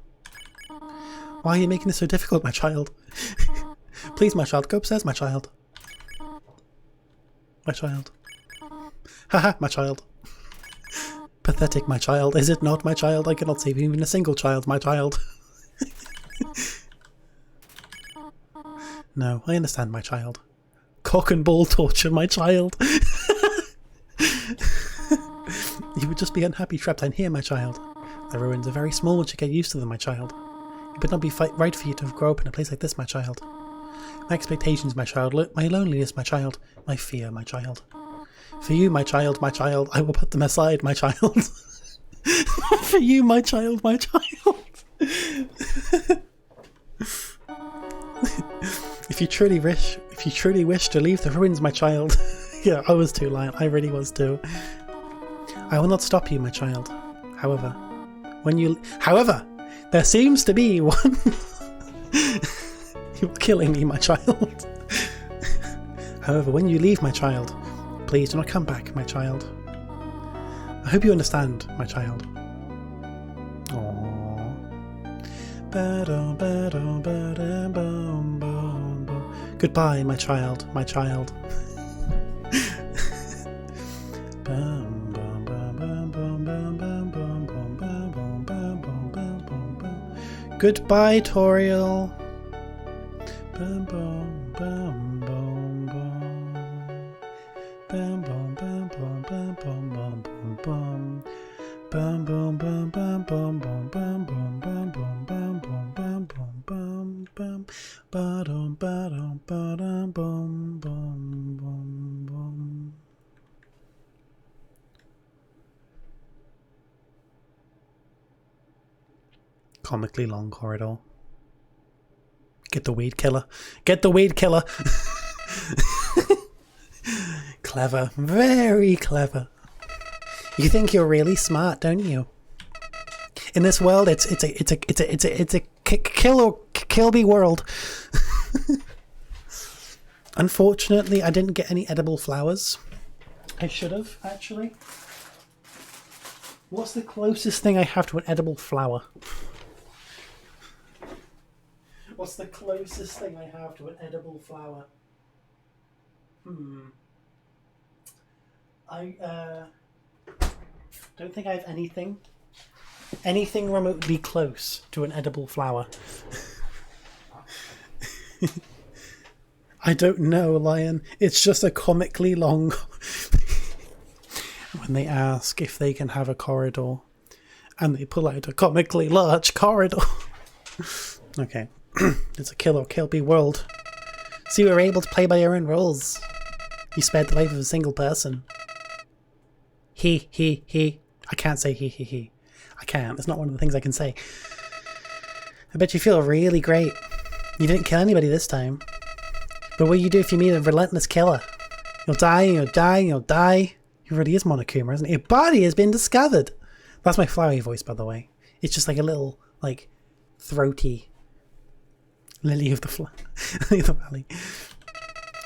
Why are you making this so difficult, my child? Please, my child, go upstairs, my child. My child. Haha, my child. Pathetic, my child. Is it not, my child? I cannot save even a single child, my child. No, I understand, my child. Cock and ball torture, my child. You would just be unhappy trapped down here, my child. The ruins are very small once you get used to them, my child. It would not be right for you to grow up in a place like this, my child. My expectations, my child. My loneliness, my child. My fear, my child. For you, my child, I will put them aside, my child. For you, my child, my child. If you truly wish to leave the ruins, my child. Yeah, I was too, Lion. I really was too. I will not stop you, my child. However, there seems to be one. You're killing me, my child. However, when you leave, my child, please do not come back, my child. I hope you understand, my child. Aww. Goodbye, my child, my child. Goodbye, Toriel. Comically long corridor. Get the weed killer. Get the weed killer. Clever. Very clever. You think you're really smart, don't you? In this world, it's a kill me world. Unfortunately, I didn't get any edible flowers. I should have, actually. What's the closest thing I have to an edible flower? What's the closest thing I have to an edible flower? I don't think I have anything remotely close to an edible flower. I don't know, Lion. It's just a comically long... When they ask if they can have a corridor, and they pull out a comically large corridor. Okay. It's a kill or kill be world. So you were able to play by your own rules. You spared the life of a single person. He. I can't say he. I can't. It's not one of the things I can say. I bet you feel really great. You didn't kill anybody this time. But what do you do if you meet a relentless killer? You'll die, and you'll die, and you'll die. He really is Monokuma, isn't he? Your body has been discovered. That's my flowery voice, by the way. It's just like a little, like, throaty lily of the lily of the valley.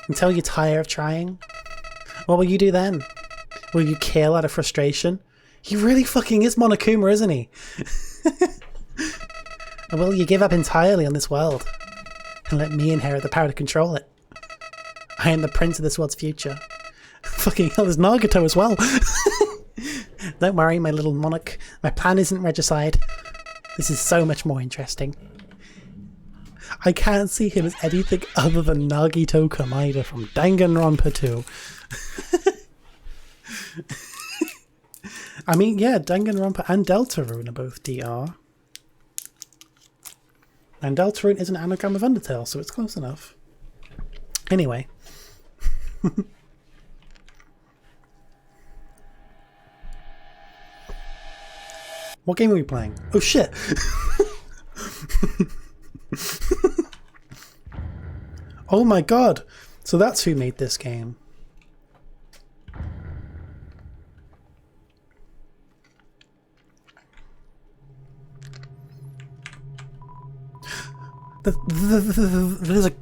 Until you tire of trying. What will you do then? Will you kill out of frustration? He really fucking is Monokuma, isn't he? Or will you give up entirely on this world and let me inherit the power to control it? I am the prince of this world's future. Fucking hell, there's Nagato as well. Don't worry, my little monarch. My plan isn't regicide. This is so much more interesting. I can't see him as anything other than Nagito Komaeda from Danganronpa 2. I mean, yeah, Danganronpa and Deltarune are both DR. And Deltarune is an anagram of Undertale, so it's close enough. Anyway. What game are we playing? Oh shit! Oh my god! So that's who made this game. There's a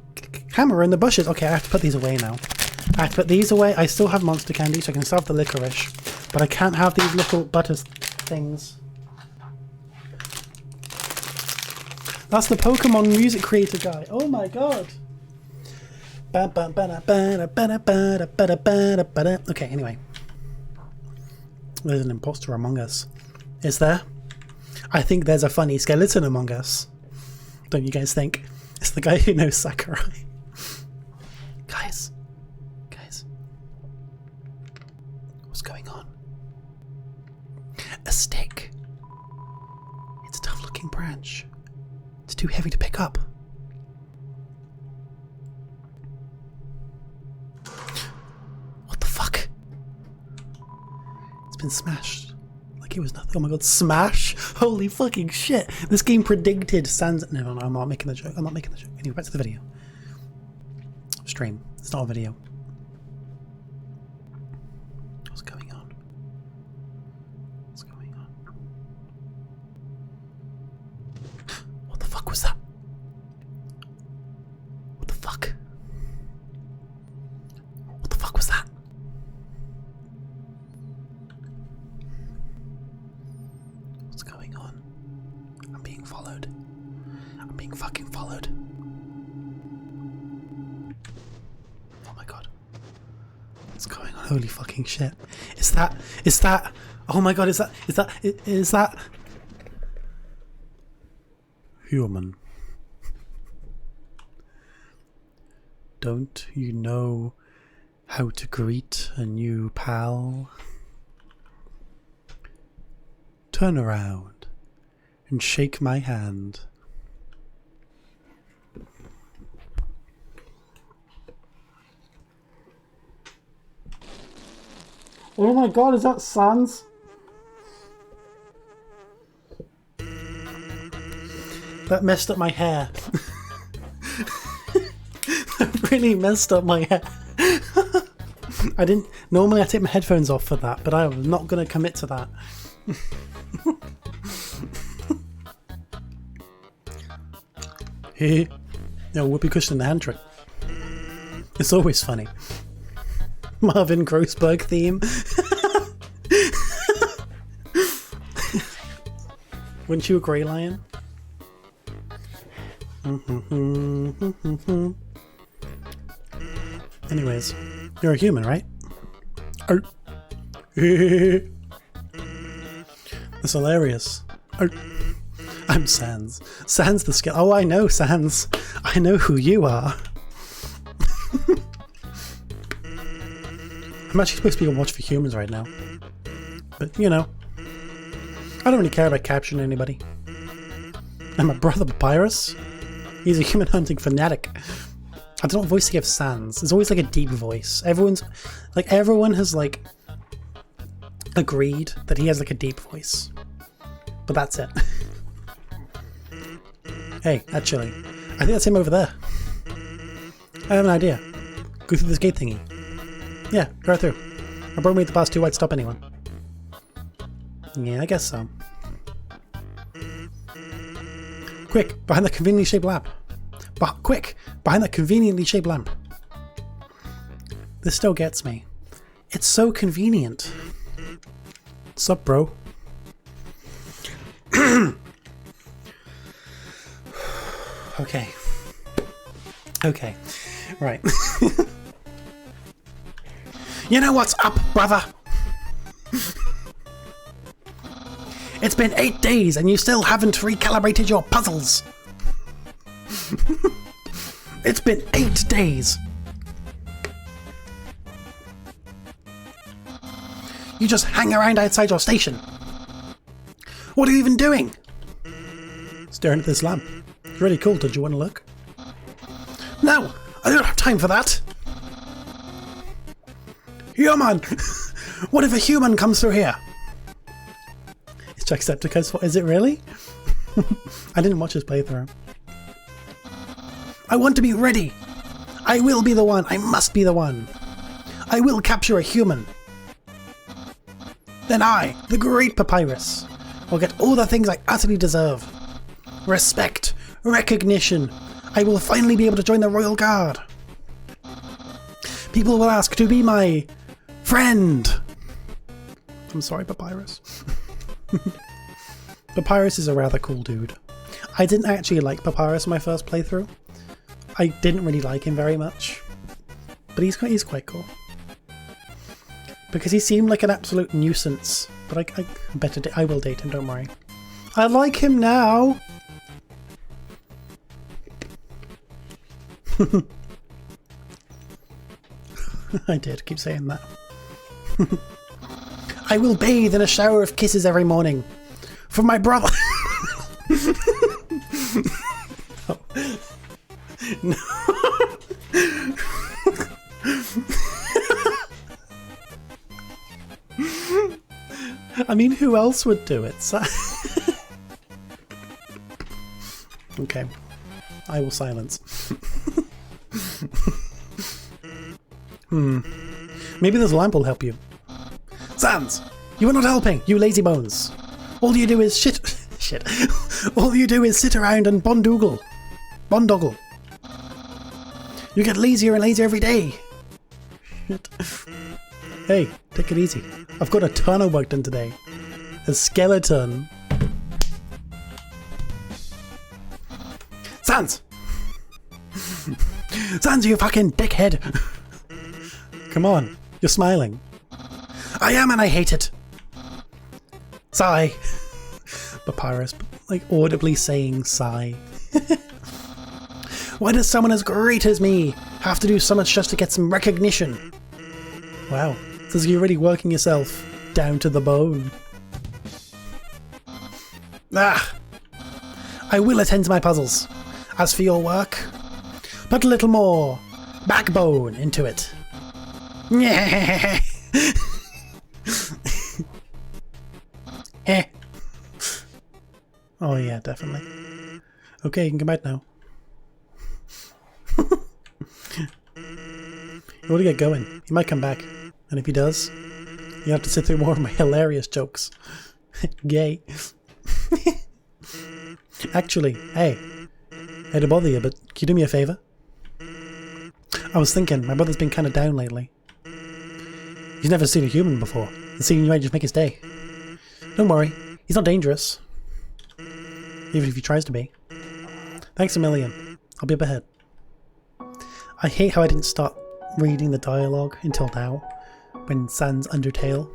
Hammer in the bushes. Okay, I have to put these away now. I have to put these away. I still have monster candy, so I can still have the licorice. But I can't have these little butter things. That's the Pokemon music creator guy. Oh my god. Okay, anyway. There's an imposter among us. Is there? I think there's a funny skeleton among us. Don't you guys think? It's the guy who knows Sakurai. Guys. What's going on? A stick. It's a tough looking branch. It's too heavy to pick up. What the fuck? It's been smashed. Like it was nothing. Oh my god, smash! Holy fucking shit! This game predicted Sans. No, I'm not making the joke. Anyway, back to the video. Stream. It's not a video. What's going on? What the fuck was that? What the fuck? What the fuck was that? What's going on? I'm being followed. I'm being fucking followed. Oh my god. What's going on? Holy fucking shit. Is that, oh my god, is that human? Don't you know how to greet a new pal? Turn around and shake my hand. Oh my god, is that Sans? That messed up my hair. That really messed up my hair. I didn't... Normally I take my headphones off for that, but I was not going to commit to that. No, whoopee cushion in the hand trick. It's always funny. Marvin Grossberg theme. Weren't you a grey lion? Anyways, you're a human, right? Oh. That's hilarious. Oh. I'm Sans. Sans the skill. Oh, I know Sans. I know who you are. I'm actually supposed to be on watch for humans right now. But, you know, I don't really care about capturing anybody. And my brother Papyrus, he's a human hunting fanatic. I don't know what voice to give Sans. There's always like a deep voice. Everyone has like agreed that he has like a deep voice. But that's it. Hey, actually, I think that's him over there. I have an idea. Go through this gate thingy. Yeah, go right through. I probably made the past too wide to stop anyone. Yeah, I guess so. Quick, behind that conveniently shaped lamp. Quick, behind that conveniently shaped lamp. This still gets me. It's so convenient. What's up, bro? Okay. Right. You know what's up, brother? It's been 8 days and you still haven't recalibrated your puzzles. It's been 8 days. You just hang around outside your station. What are you even doing? Staring at this lamp. It's really cool. Did you want to look? No, I don't have time for that. Human! What if a human comes through here? Is Jacksepticeye's fault? Is it really? I didn't watch his playthrough. I want to be ready. I will be the one. I must be the one. I will capture a human. Then I, the great Papyrus, will get all the things I utterly deserve. Respect, recognition, I will finally be able to join the Royal Guard. People will ask to be my friend. I'm sorry, Papyrus. Papyrus is a rather cool dude. I didn't actually like Papyrus in my first playthrough. I didn't really like him very much. But he's quite cool. Because he seemed like an absolute nuisance. But I will date him, don't worry. I like him now! I did keep saying that. I will bathe in a shower of kisses every morning. For my brother! Oh. No. I mean, who else would do it? Okay. I will silence. Maybe this lamp will help you. Sans! You are not helping, you lazy bones. All you do is shit. All you do is sit around and bondoggle. You get lazier and lazier every day. Shit. Hey, take it easy. I've got a ton of work done today. A skeleton. Sans! Sans, you fucking dickhead! Come on, you're smiling. I am, and I hate it. Sigh. Papyrus, like audibly saying sigh. Why does someone as great as me have to do so much just to get some recognition? Wow, so you're really working yourself down to the bone. Ah! I will attend to my puzzles. As for your work, put a little more backbone into it. Oh yeah, definitely. Okay, you can come out now. You want to get going. He might come back. And if he does, you have to sit through more of my hilarious jokes. Gay. Actually, hey. I hate to bother you, but can you do me a favour? I was thinking, my brother's been kind of down lately. He's never seen a human before, and seeing you might just make his day. Don't worry, he's not dangerous. Even if he tries to be. Thanks a million. I'll be up ahead. I hate how I didn't start reading the dialogue until now, when Sans Undertale.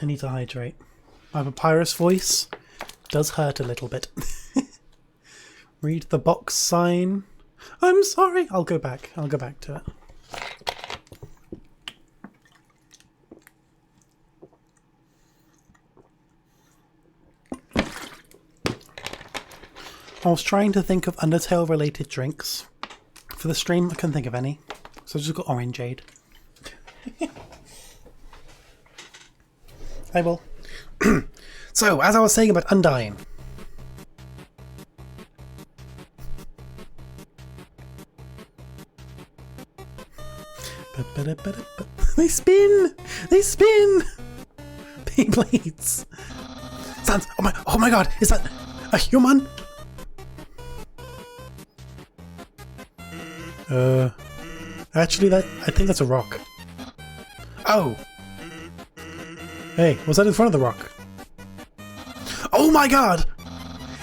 I need to hydrate. My Papyrus voice does hurt a little bit. Read the box sign. I'm sorry. I'll go back to it. I was trying to think of Undertale related drinks. For the stream, I couldn't think of any. So I just got orangeade. I will. So, as I was saying about Undying. They spin! They spin! Beyblades! Sans! Oh my god! Is that a human? Actually, I think that's a rock. Oh! Hey, what's that in front of the rock? Oh my god!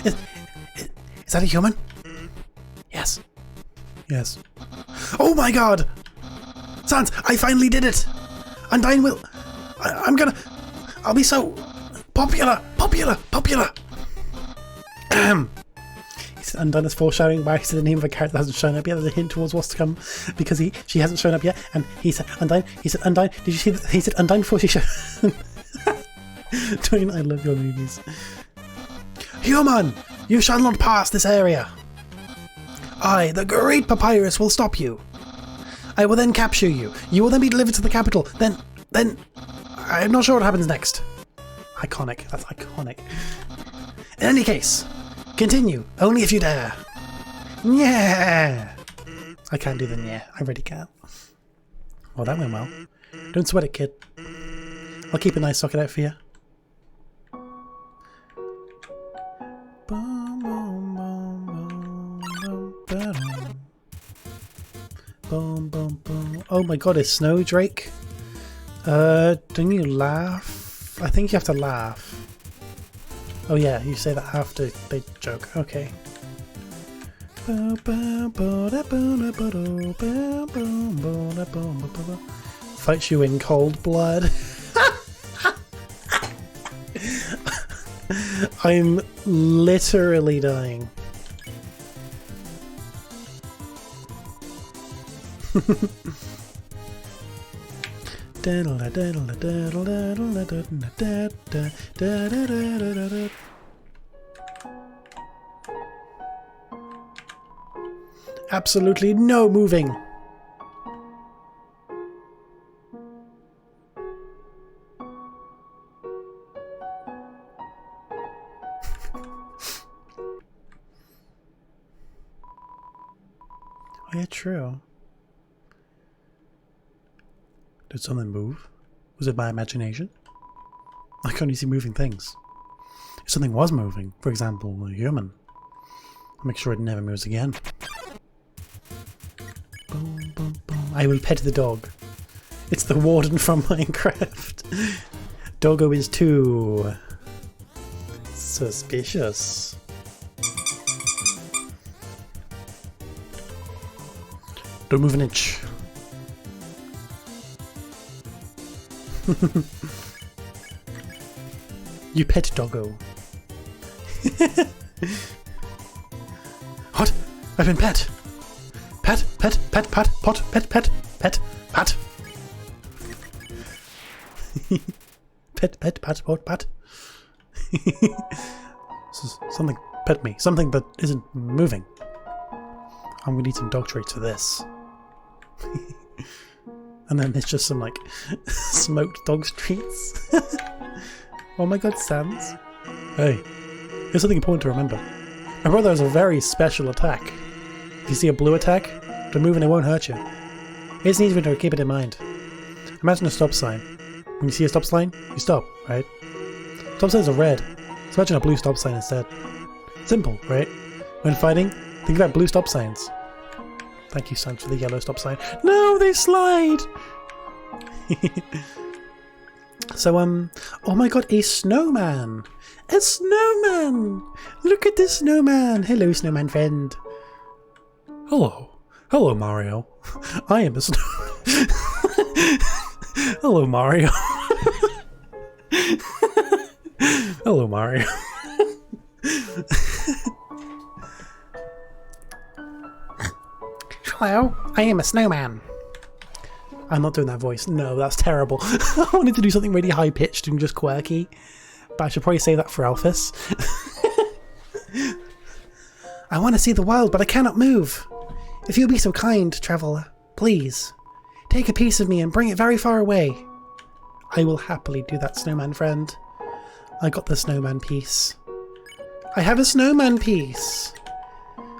Is that a human? Yes. Yes. Oh my god! Sans, I finally did it! Undyne will... I'll be so... Popular! Undyne is foreshadowing by the name of a character that hasn't shown up yet. There's a hint towards what's to come because she hasn't shown up yet. And he said Undyne. Did you see that? He said Undyne before she showed. Dwayne, I love your movies. Human, you shall not pass this area. I, the great Papyrus, will stop you. I will then capture you. You will then be delivered to the capital. Then I'm not sure what happens next. Iconic. That's iconic. In any case, Continue, only if you dare. Yeah. I can't do the yeah. I really can't. Well, that went well. Don't sweat it, kid. I'll keep a nice socket out for you. Oh my god, it's Snowdrake. Don't you laugh? I think you have to laugh. Oh yeah, you say that after they joke. Okay. Fights you in cold blood. I'm literally dying. Absolutely no moving. Oh yeah, true. Did something move? Was it my imagination? I can only see moving things. If something was moving, for example, a human, I'll make sure it never moves again. Boom, boom, boom. I will pet the dog. It's the warden from Minecraft. Doggo is too suspicious. Don't move an inch. You pet doggo. What? I've been pet. Pet, pet, pet, pat, pot, pet, pet, pet, pat. Pet, pet, pat, pot, pat. Something pet me. Something that isn't moving. I'm gonna need some dog treats for this. And then there's just some like smoked dog treats. Oh my god, Sans. Hey, here's something important to remember. My brother has a very special attack. If you see a blue attack, don't move and it won't hurt you. It's easy to keep it in mind. Imagine a stop sign. When you see a stop sign, you stop, right? Stop signs are red, so imagine a blue stop sign instead. Simple, right? When fighting, think about blue stop signs. Thank you, Sans, for the yellow stop sign. No, they slide! So, oh my god, a snowman! A snowman! Look at this snowman! Hello, snowman friend. Hello. Hello, Mario. I am a snow... Hello, Mario. Hello, Mario. Hello, I am a snowman. I'm not doing that voice. No, that's terrible. I wanted to do something really high-pitched and just quirky, but I should probably save that for Alphys. I want to see the world, but I cannot move. If you'll be so kind, traveller, please, take a piece of me and bring it very far away. I will happily do that, snowman friend. I got the snowman piece. I have a snowman piece.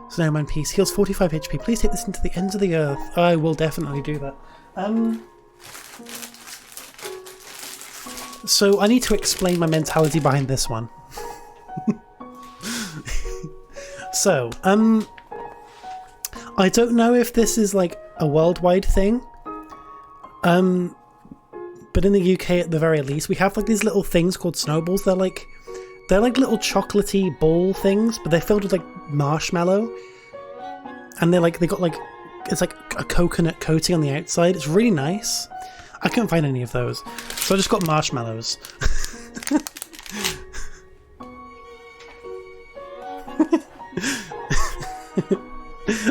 Snowman piece heals 45 HP. Please take this into the ends of the earth. I will definitely do that. So I need to explain my mentality behind this one. So, I don't know if this is like a worldwide thing. But in the UK at the very least, we have like these little things called snowballs. They're like little chocolatey ball things, but they're filled with like marshmallow. And they got like, it's like a coconut coating on the outside. It's really nice. I couldn't find any of those, so I just got marshmallows.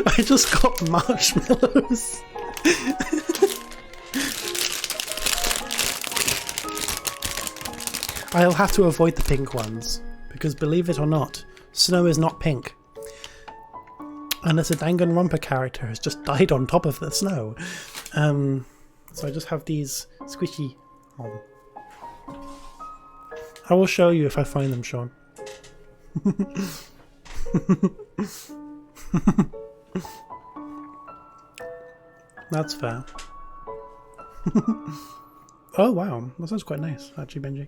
I just got marshmallows. I'll have to avoid the pink ones, because believe it or not, snow is not pink. Unless a Danganronpa character has just died on top of the snow. So I just have these squishy... Oh. I will show you if I find them, Sean. That's fair. Oh wow, that sounds quite nice, actually, Benji.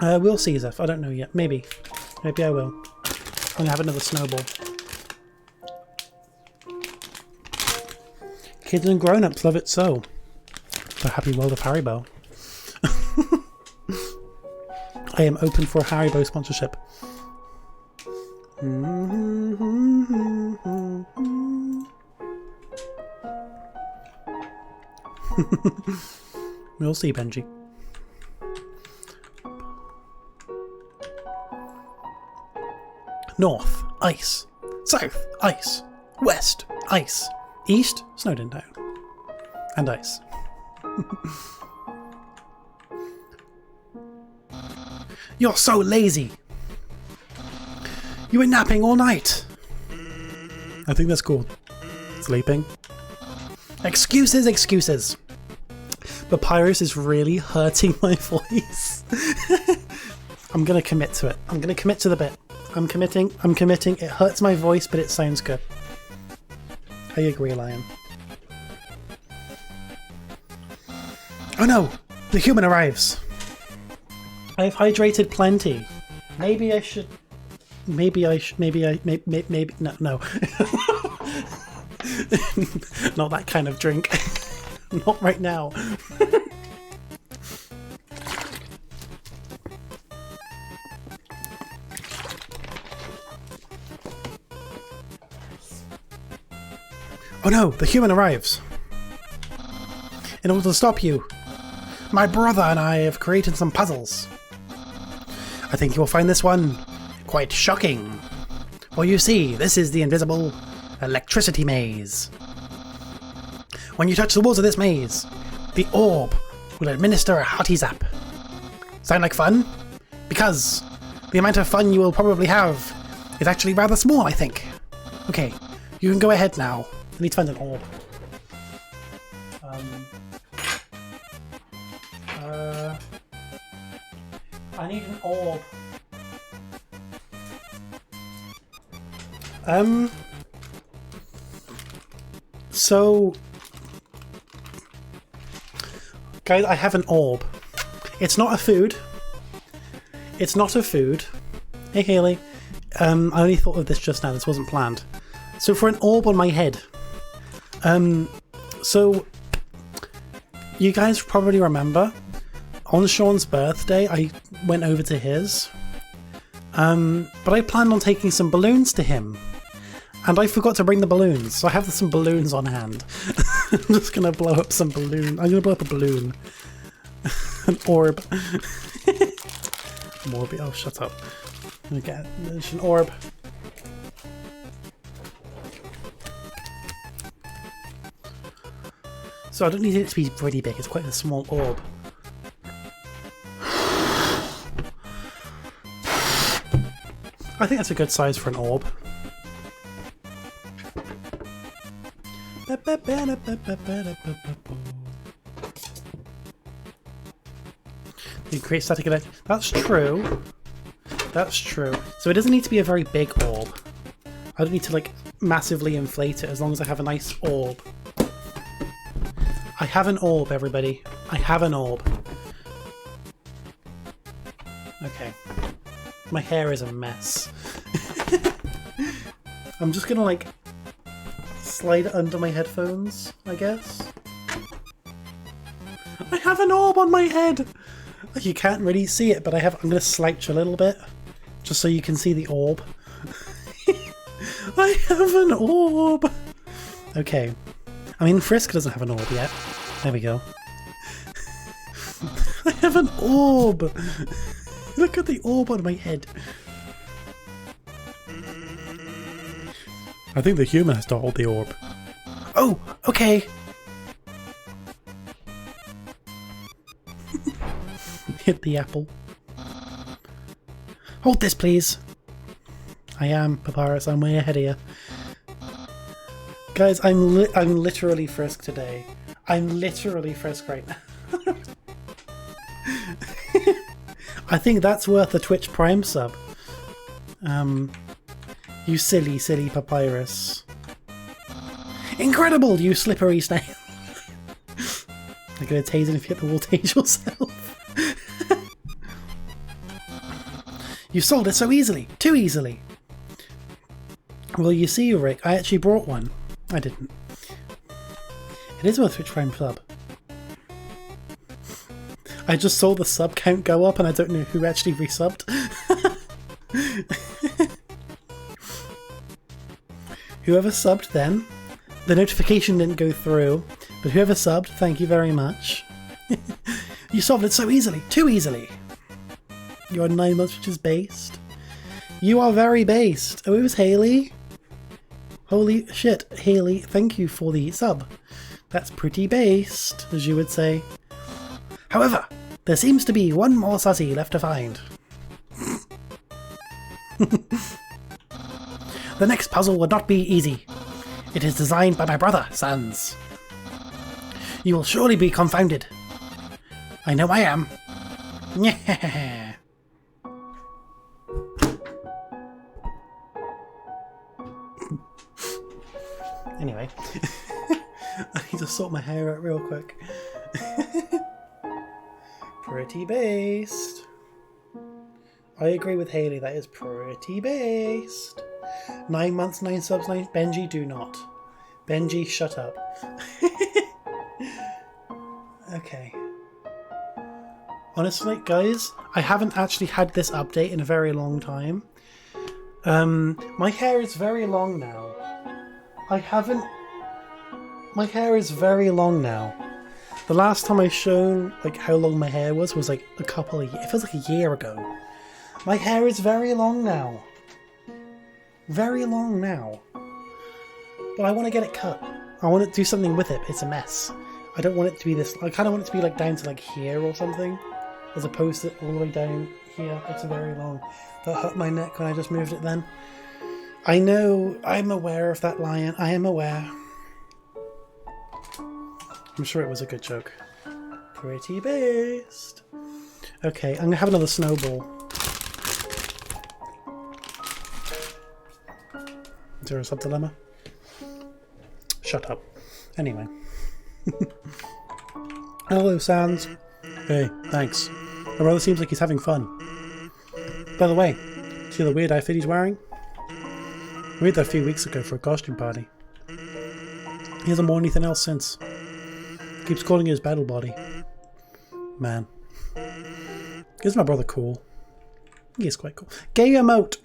We'll see, Zeph. I don't know yet. Maybe. Maybe I will. I'm gonna have another snowball. Kids and grown-ups love it so. The happy world of Haribo. I am open for a Haribo sponsorship. We'll see, Benji. North, ice. South, ice. West, ice. East, Snowdon Town. And ice. You're so lazy. You were napping all night. I think that's called sleeping. Excuses, excuses. Papyrus is really hurting my voice. I'm gonna commit to it. I'm gonna commit to the bit. I'm committing. It hurts my voice, but it sounds good. I agree, Lion. Oh no! The human arrives! I've hydrated plenty. Maybe I should... no. Not that kind of drink. Not right now. Oh no, the human arrives. In order to stop you, my brother and I have created some puzzles. I think you will find this one quite shocking. Well, you see, this is the invisible electricity maze. When you touch the walls of this maze, the orb will administer a hearty zap. Sound like fun? Because the amount of fun you will probably have is actually rather small, I think. Okay, you can go ahead now. I need to find an orb. I need an orb. So... Guys, I have an orb. It's not a food. It's not a food. Hey, Haley. I only thought of this just now. This wasn't planned. So for an orb on my head... So you guys probably remember on Sean's birthday I went over to his, but I planned on taking some balloons to him and I forgot to bring the balloons, so I have some balloons on hand. I'm just gonna blow up some balloon. I'm gonna blow up a balloon. An orb. Morbi, oh shut up. I'm gonna get an orb. So I don't need it to be really big, it's quite a small orb. I think that's a good size for an orb. You create static electric. That's true. That's true. So it doesn't need to be a very big orb. I don't need to like massively inflate it as long as I have a nice orb. I have an orb, everybody. I have an orb. Okay. My hair is a mess. I'm just gonna like slide it under my headphones, I guess. I have an orb on my head! You can't really see it, but I'm gonna slouch a little bit, just so you can see the orb. I have an orb! Okay. I mean, Frisk doesn't have an orb yet. There we go. I have an orb! Look at the orb on my head. I think the human has to hold the orb. Oh, okay. Hit the apple. Hold this, please. I am, Papyrus. I'm way ahead of you. Guys, I'm literally Frisk today. I'm literally Frisk right now. I think that's worth a Twitch Prime sub. You silly, silly papyrus. Incredible, you slippery snail. I'm gonna tase it if you hit the wall, tase yourself. You solved it so easily, too easily. Well, you see, Rick, I actually brought one. I didn't. It is worth Twitch Prime sub. I just saw the sub count go up and I don't know who actually resubbed. Whoever subbed then, the notification didn't go through, but whoever subbed, thank you very much. You solved it so easily, too easily. You are 9 months, which is based. You are very based. Oh, it was Haley. Holy shit, Haley, thank you for the sub. That's pretty based, as you would say. However, there seems to be one more sussy left to find. The next puzzle would not be easy. It is designed by my brother, Sans. You will surely be confounded. I know I am. Anyway, I need to sort my hair out real quick. Pretty based. I agree with Haley, that is pretty based. 9 months, 9 subs, 9... Benji, do not. Benji, shut up. Okay. Honestly, guys, I haven't actually had this update in a very long time. My hair is very long now. My hair is very long now. The last time I shown like how long my hair was like a couple of years. It feels like a year ago. My hair is very long now. Very long now. But I want to get it cut. I want to do something with it. It's a mess. I don't want it to be this. I kind of want it to be like down to like here or something, as opposed to all the way down here. It's very long. That hurt my neck when I just moved it then. I know. I'm aware of that, Lion. I am aware. I'm sure it was a good joke. Pretty based. Okay, I'm gonna have another snowball. Is there a sub-dilemma? Shut up. Anyway. Hello, Sans. Hey, thanks. My brother seems like he's having fun. By the way, see the weird outfit he's wearing? We had that a few weeks ago for a costume party. He hasn't worn anything else since. Keeps calling it his battle body. Man. Is my brother cool? He is quite cool. Gay emote!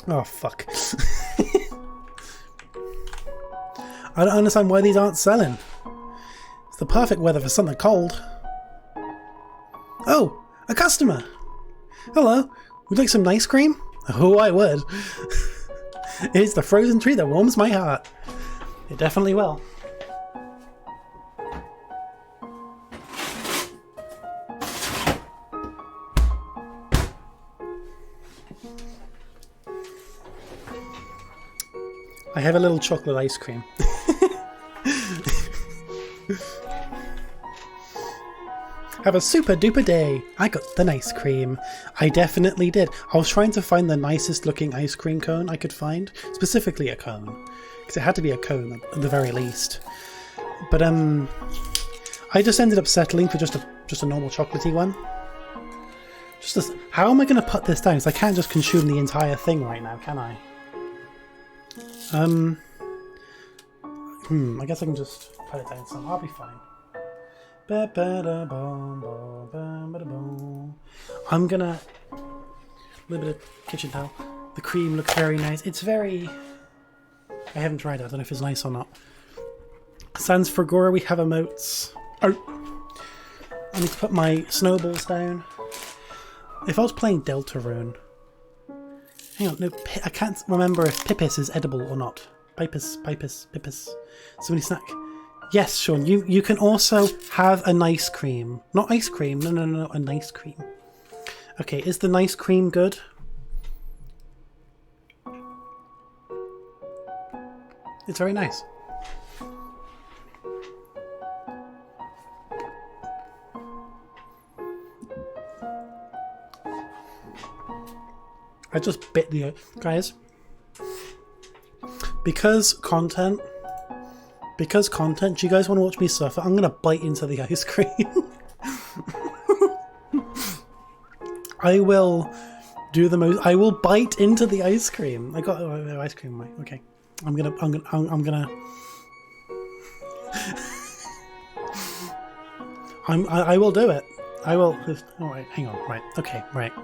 Oh, fuck. I don't understand why these aren't selling. It's the perfect weather for something cold. Oh, a customer! Hello, would you like some ice cream? Oh, I would. It's the frozen treat that warms my heart. It definitely will. I have a little chocolate ice cream. Have a super duper day. I got the ice cream. I definitely did. I was trying to find the nicest looking ice cream cone I could find. Specifically a cone. Because it had to be a cone at the very least. But I just ended up settling for just a normal chocolatey one. How am I going to put this down? Because I can't just consume the entire thing right now, can I? I guess I can just put it down some. I'll be fine. I'm gonna... A little bit of kitchen towel. The cream looks very nice. It's very... I haven't tried it. I don't know if it's nice or not. Sans Fragora, we have emotes. Oh. I need to put my snowballs down. If I was playing Deltarune... Hang on, no, I can't remember if Pipis is edible or not. Pipis. Somebody snack. Yes, Sean, you can also have a nice cream. Not ice cream, no, a nice cream. Okay, is the nice cream good? It's very nice. I just bit the... Guys. Because content, do you guys want to watch me suffer? I'm going to bite into the ice cream. I will do the most... I will bite into the ice cream. I got ice cream, right? Okay. I'm gonna... I will do it. I will... Alright, hang on. Right. Okay, right.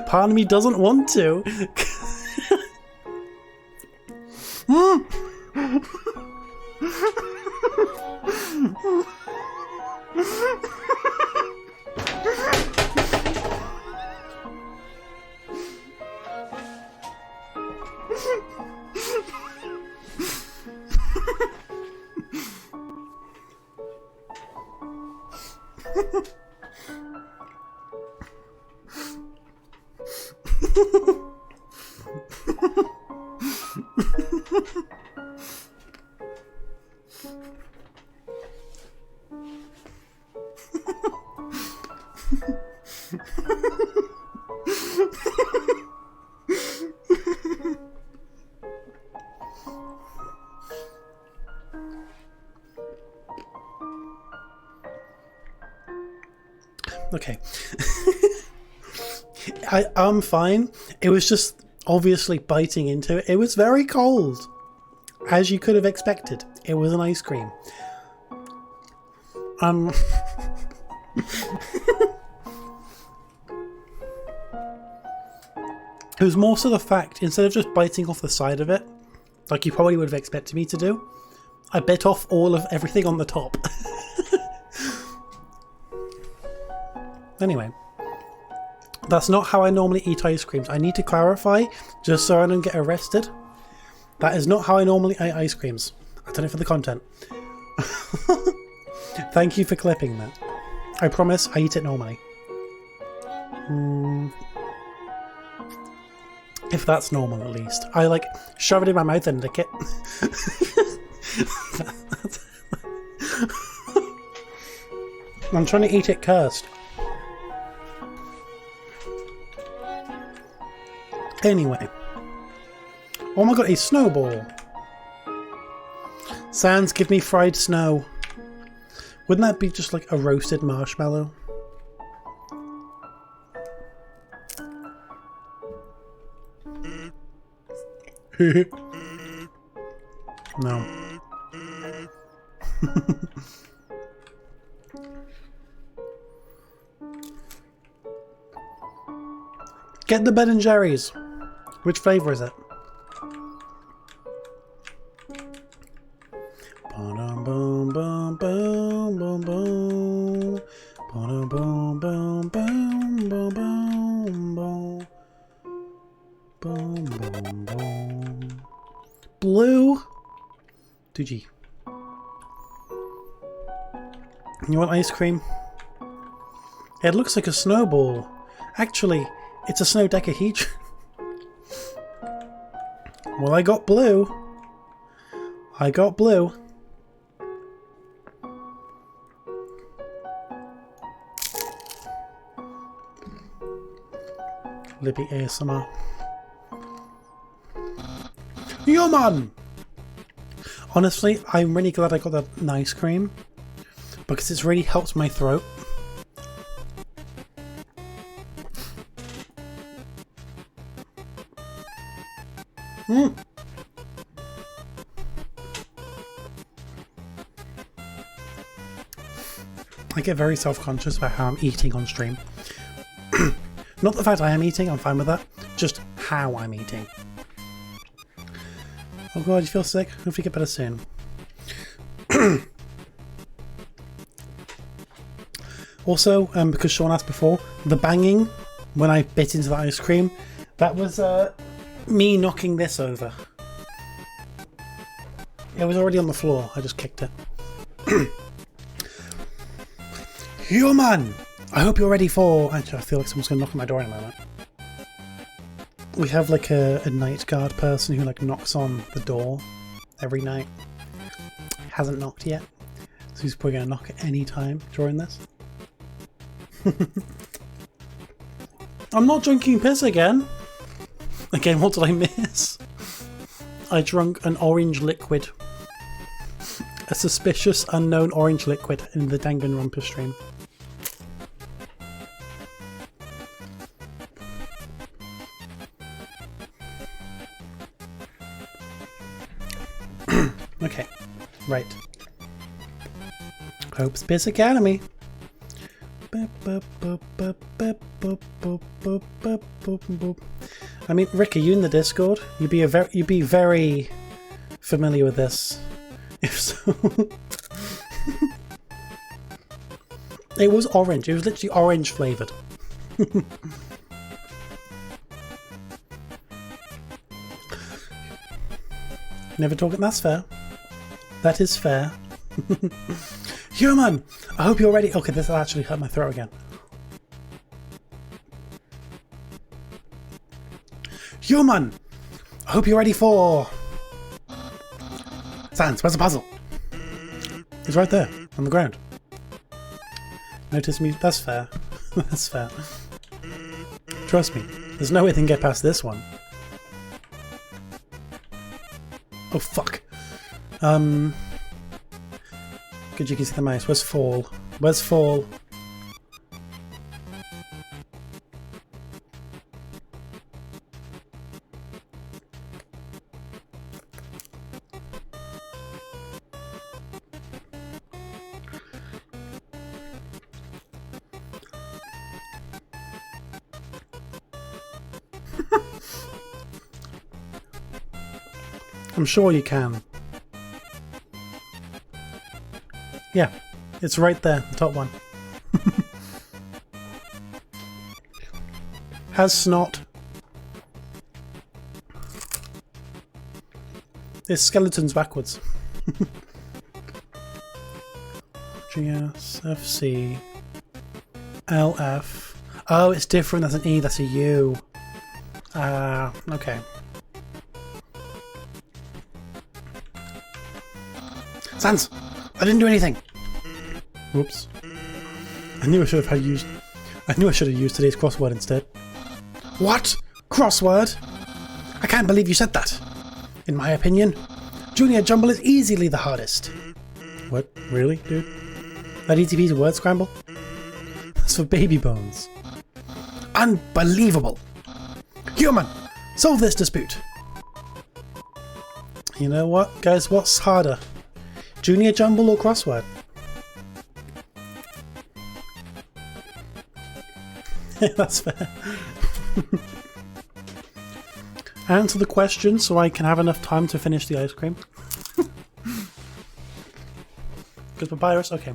Part of me doesn't want to. Okay. I'm fine. It was just obviously biting into it. It was very cold, as you could have expected. It was an ice cream. It was more so the fact, instead of just biting off the side of it, like you probably would have expected me to do, I bit off all of everything on the top. Anyway, that's not how I normally eat ice creams. I need to clarify, just so I don't get arrested. That is not how I normally eat ice creams. I've done it for the content. Thank you for clipping that. I promise I eat it normally. If that's normal, at least. I like shove it in my mouth and lick it. I'm trying to eat it cursed. Anyway. Oh my god, a snowball. Sans, give me fried snow. Wouldn't that be just like a roasted marshmallow? No. Get the Ben and Jerry's. Which flavour is it? Blue. 2G. You want ice cream? It looks like a snowball. Actually, it's a snow decahedron. Well, I got blue. I got blue. Libby ASMR. Yo, man! Honestly, I'm really glad I got that ice cream because it's really helped my throat. I get very self-conscious about how I'm eating on stream. Not the fact I am eating, I'm fine with that. Just how I'm eating. Oh god, you feel sick? Hopefully you get better soon. Also, because Sean asked before, the banging when I bit into the ice cream, that was me knocking this over. It was already on the floor, I just kicked it. Human! I hope you're ready for... Actually, I feel like someone's going to knock on my door in a moment. We have like a night guard person who like knocks on the door every night. Hasn't knocked yet, so he's probably going to knock at any time during this. I'm not drinking piss again. Again, what did I miss? I drank an orange liquid. A suspicious, unknown orange liquid in the Danganronpa stream. Okay, right. Hope's Piss Academy. I mean, Rick, are you in the Discord? You'd be very familiar with this. If so, it was orange. It was literally orange flavored. Never talking. That's fair. That is fair. Human, I hope you're ready. Okay, this will actually hurt my throat again. Human, I hope you're ready for... Sans, where's the puzzle? It's right there, on the ground. Notice me. That's fair. That's fair. Trust me, there's no way they can get past this one. Oh, fuck. Good, you can see the mouse. Where's Fall? Where's Fall? I'm sure you can. Yeah, it's right there, the top one. Has snot. There's skeletons backwards. GSFC LF. Oh, it's different. That's an E, that's a U. Okay. Sans! I didn't do anything! Whoops. I knew I should have used today's crossword instead. What? Crossword? I can't believe you said that. In my opinion, Junior Jumble is easily the hardest. What? Really, dude? That easy peasy word scramble? That's for baby bones. Unbelievable! Human! Solve this dispute! You know what, guys? What's harder? Junior Jumble or crossword? That's fair. Answer the question so I can have enough time to finish the ice cream. Good papyrus? Okay.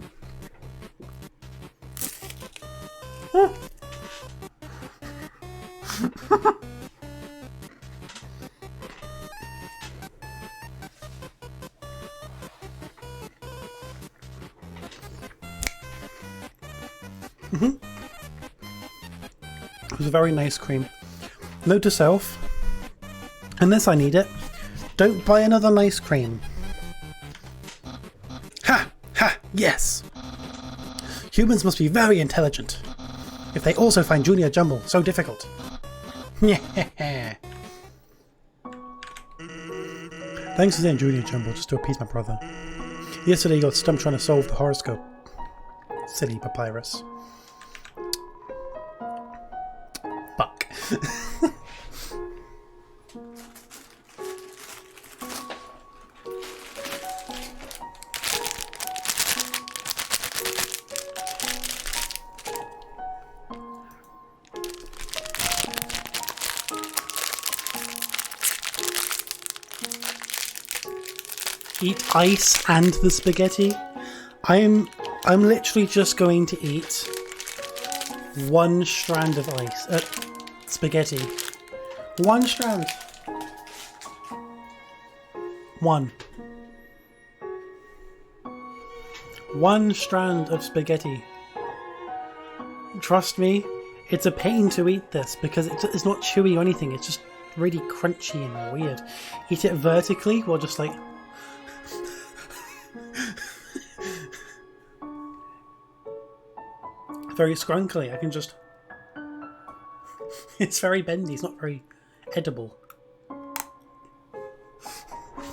It was a very nice cream. Note to self, unless I need it, don't buy another nice cream. Ha! Ha! Yes! Humans must be very intelligent, if they also find Junior Jumble so difficult. Thanks for saying Junior Jumble just to appease my brother. Yesterday he got stumped trying to solve the horoscope. Silly papyrus. Fuck. Eat ice and the spaghetti. I'm literally just going to eat one strand of ice. Spaghetti. One strand. One strand of spaghetti. Trust me, it's a pain to eat this because it's not chewy or anything. It's just really crunchy and weird. Eat it vertically or just like... very scrunkly. I can just... It's very bendy, it's not very edible.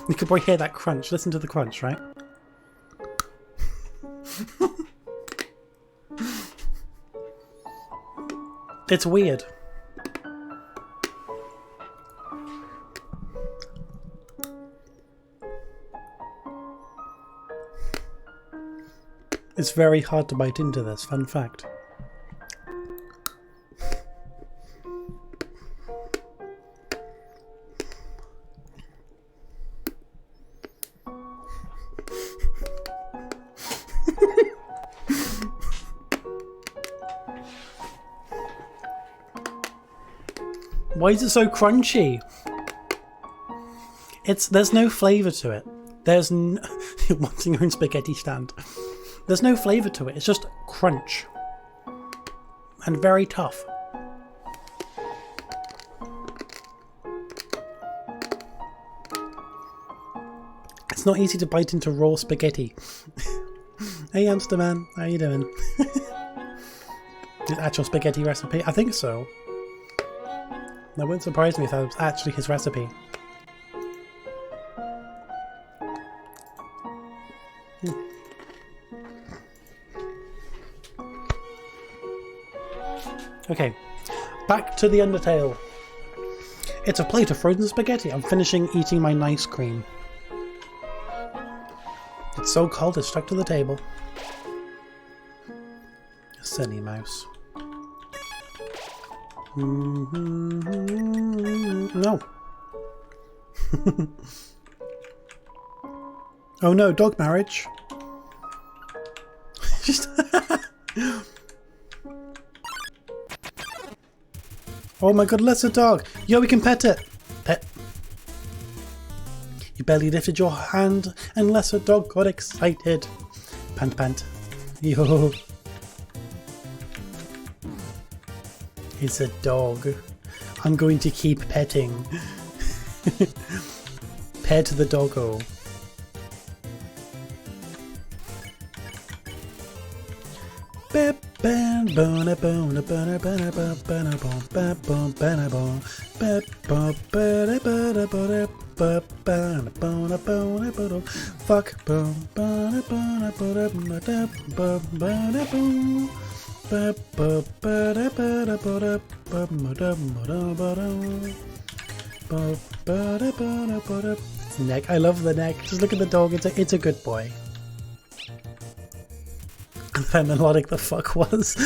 You could probably hear that crunch. Listen to the crunch, right? It's weird. It's very hard to bite into this, fun fact. Why is it so crunchy? There's no flavour to it. There's you're wanting your own spaghetti stand. There's no flavour to it. It's just crunch. And very tough. It's not easy to bite into raw spaghetti. Hey Amsterman, how you doing? Actual spaghetti recipe? I think so. That wouldn't surprise me if that was actually his recipe. Okay, back to the Undertale. It's a plate of frozen spaghetti. I'm finishing eating my nice cream. It's so cold it's stuck to the table. Silly mouse. No. Oh no, dog marriage. Just oh my god, let's a dog. Yo, we can pet it. Pet. You barely lifted your hand and lesser dog got excited. Pant pant. Yo. It's a dog. I'm going to keep petting. Pet the doggo. Fuck. Neck. I love the neck. Just look at the dog. It's a good boy. And how melodic the fuck was.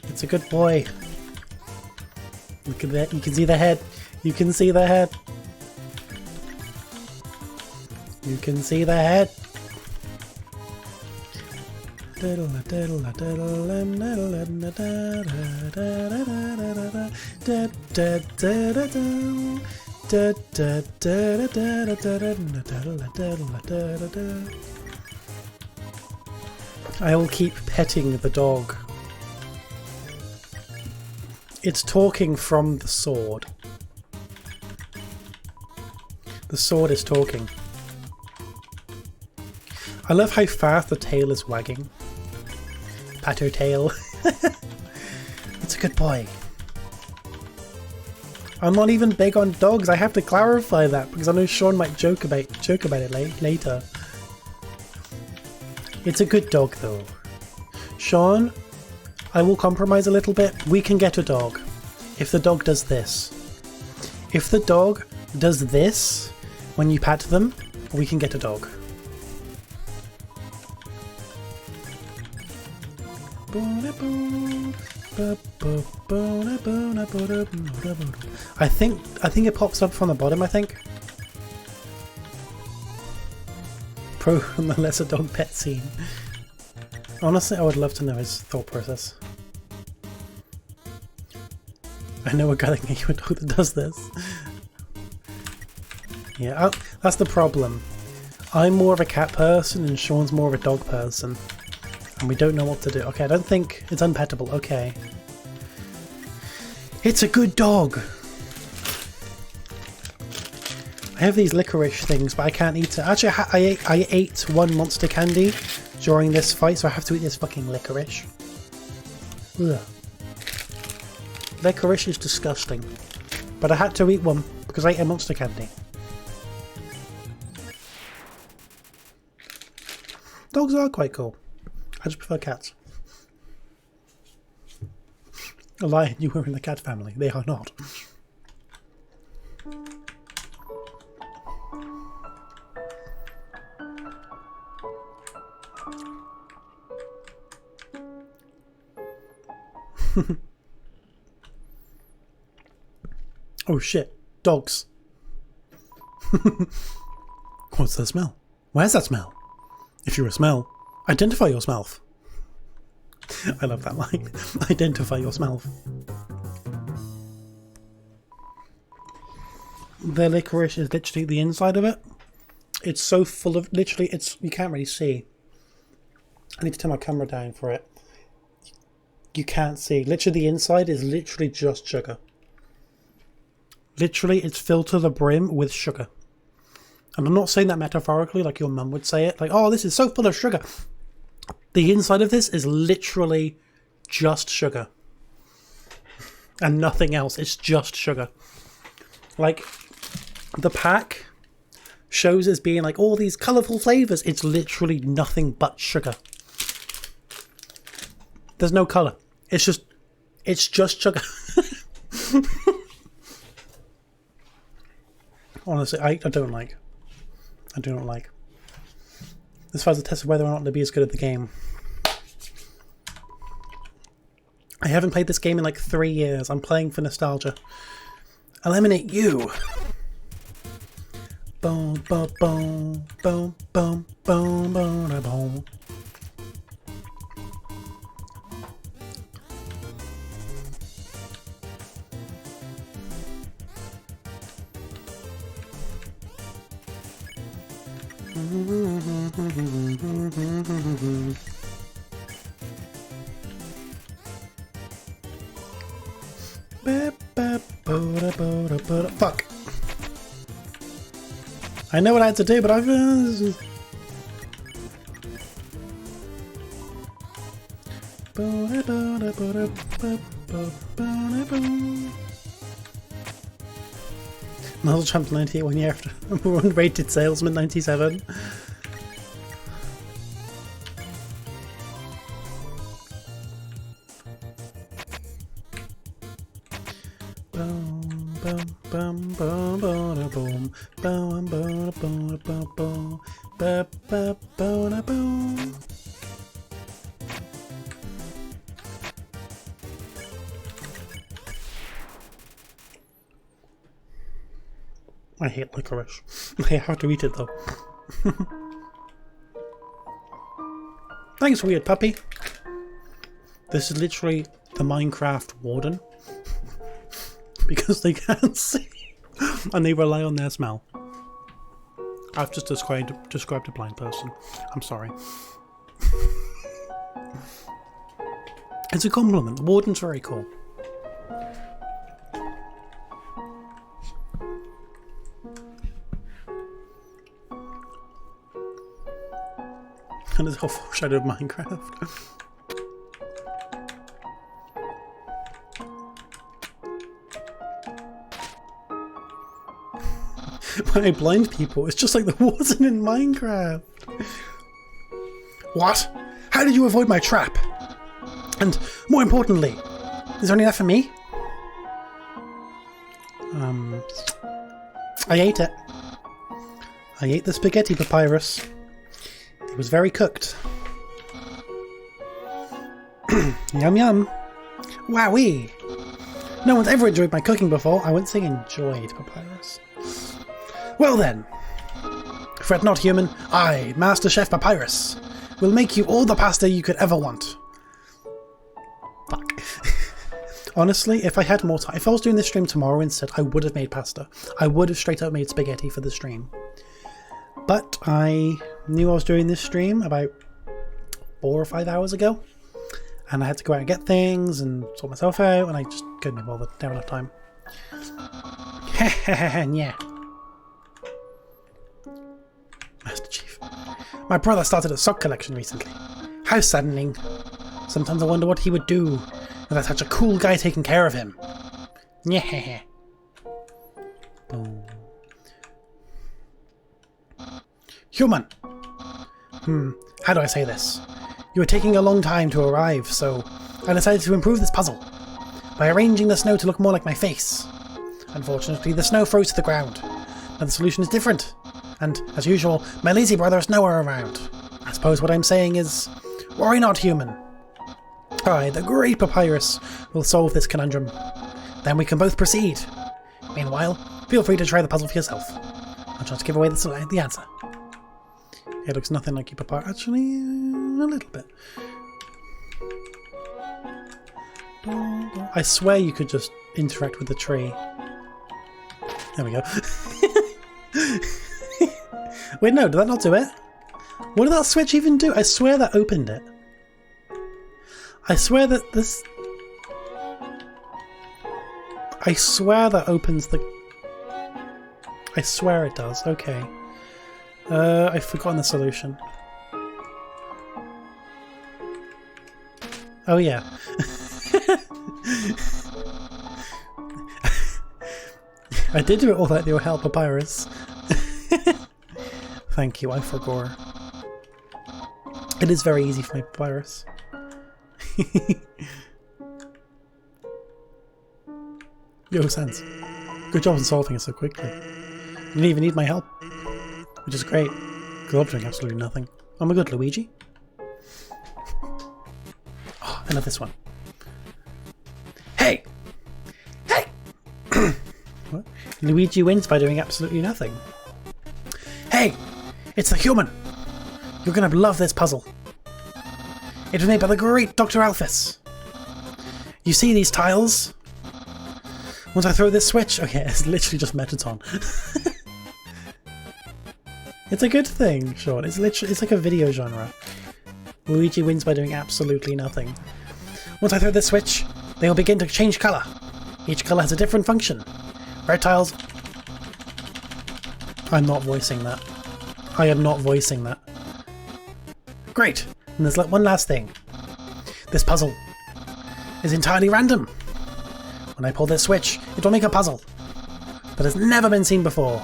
It's a good boy. Look at that. You can see the head. You can see the head. You can see the head. I will keep petting the dog. It's talking from the sword. The sword is talking. I love how fast the tail is wagging. Pat her tail. It's a good boy. I'm not even big on dogs. I have to clarify that because I know Sean might joke about it later. It's a good dog though. Sean, I will compromise a little bit. We can get a dog if the dog does this. If the dog does this when you pat them, we can get a dog. I think it pops up from the bottom, I think. Pro from the lesser dog pet scene. Honestly, I would love to know his thought process. I know a guy that can get you a dog that does this. Yeah, that's the problem. I'm more of a cat person and Sean's more of a dog person. And we don't know what to do. Okay, I don't think it's unpettable. Okay. It's a good dog. I have these licorice things, but I can't eat it. Actually, I ate one monster candy during this fight, so I have to eat this fucking licorice. Ugh. Licorice is disgusting. But I had to eat one because I ate a monster candy. Dogs are quite cool. I just prefer cats. A lie, you were in the cat family. They are not. Oh shit, dogs. What's that smell? Where's that smell? If you're a smell, identify your smell. I love that line. Identify your smell. The licorice is literally the inside of it. It's so full of, literally, you can't really see. I need to turn my camera down for it. You can't see. Literally the inside is literally just sugar. Literally, it's filled to the brim with sugar. And I'm not saying that metaphorically like your mum would say it. Like, oh, this is so full of sugar. The inside of this is literally just sugar. And nothing else. It's just sugar. Like, the pack shows as being like all these colourful flavours. It's literally nothing but sugar. There's no colour. It's just sugar. Honestly, I don't like. I do not like. As far as the test of whether or not Libby is good at the game. I haven't played this game in like 3 years. I'm playing for nostalgia. Eliminate you! Boom, boom, boom, boom, boom, boom, boom, boom. Fuck. I know what I had to do, but I've... Muzzle Champ 98 1 year after Unrated Salesman 97. I hate licorice. I have to eat it though. Thanks, weird puppy. This is literally the Minecraft warden. Because they can't see. And they rely on their smell. I've just described a blind person. I'm sorry. It's a compliment. The warden's very cool. And it's all foreshadow of Minecraft. When I blind people, it's just like the warden in Minecraft. What? How did you avoid my trap? And more importantly, is there any left for me? I ate it. I ate the spaghetti papyrus. It was very cooked. Yum yum. Wowee. No one's ever enjoyed my cooking before. I wouldn't say enjoyed papyrus. Well then. Fret not, human. I, Master Chef Papyrus, will make you all the pasta you could ever want. Fuck. Honestly, if I had more time, if I was doing this stream tomorrow instead, I would have made pasta. I would have straight up made spaghetti for the stream. But I knew I was doing this stream about 4 or 5 hours ago. And I had to go out and get things and sort myself out, and I just couldn't be bothered. Never enough time. Yeah. Master Chief. My brother started a sock collection recently. How saddening. Sometimes I wonder what he would do if there's such a cool guy taking care of him. Yeah. Boom. Human! How do I say this? You were taking a long time to arrive, so I decided to improve this puzzle by arranging the snow to look more like my face. Unfortunately, the snow froze to the ground. Now the solution is different, and, as usual, my lazy brother is nowhere around. I suppose what I'm saying is, worry not, human. I, the great Papyrus, will solve this conundrum. Then we can both proceed. Meanwhile, feel free to try the puzzle for yourself. I'll try to give away the answer. It looks nothing like your Papyrus. Actually, a little bit. I swear you could just interact with the tree. There we go. Wait, no, did that not do it? What did that switch even do? I swear that opened it. I swear that this... I swear that opens the... I swear it does. Okay. I've forgotten the solution. Oh yeah. I did do it all that your help, Papyrus. Thank you, I forgot. It is very easy for me, Papyrus. Yo, Sans. Good job in solving it so quickly. You didn't even need my help. Which is great, because I'm doing absolutely nothing. Oh my god, Luigi. Oh, I love this one. Hey! Hey! What? Luigi wins by doing absolutely nothing. Hey! It's the human! You're gonna love this puzzle. It was made by the great Dr. Alphys. You see these tiles? Once I throw this switch... Okay, it's literally just Metaton. It's a good thing, Sean. It's like a video genre. Luigi wins by doing absolutely nothing. Once I throw this switch, they will begin to change colour. Each colour has a different function. Red tiles... I'm not voicing that. I am not voicing that. Great! And there's one last thing. This puzzle is entirely random. When I pull this switch, it will make a puzzle that has never been seen before.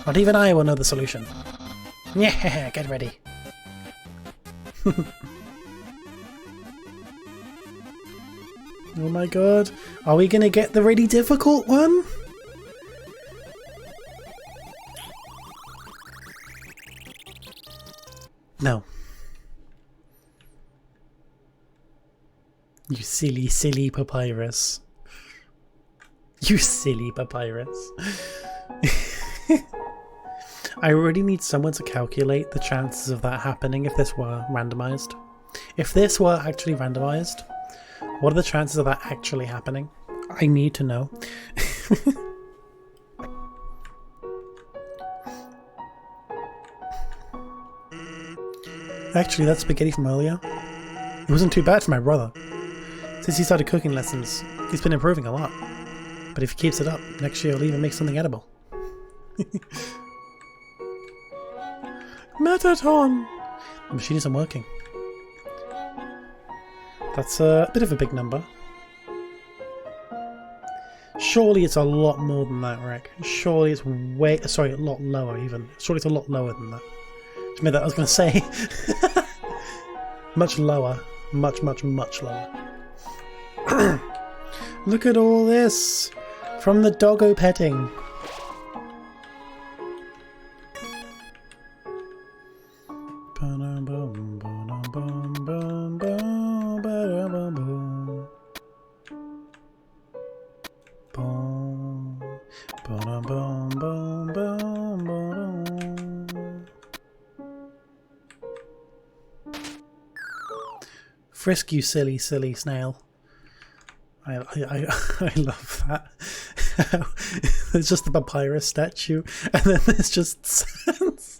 Not even I will know the solution. Yeah, get ready. Oh my god. Are we gonna get the really difficult one? No. You silly, silly Papyrus. You silly Papyrus. I really need someone to calculate the chances of that happening if this were randomized. If this were actually randomized, what are the chances of that actually happening? I need to know. Actually, that spaghetti from earlier, it wasn't too bad for my brother. Since he started cooking lessons, he's been improving a lot. But if he keeps it up, next year he'll even make something edible. Metaton! The machine isn't working. That's a bit of a big number. Surely it's a lot more than that, Rick. Surely it's way... Sorry, a lot lower even. Surely it's a lot lower than that. I mean, that I was going to say. Much lower. Much, much, much lower. Look at all this! From the doggo petting. Frisk, you silly, silly snail. I love that. There's just the papyrus statue, and then there's just Sans.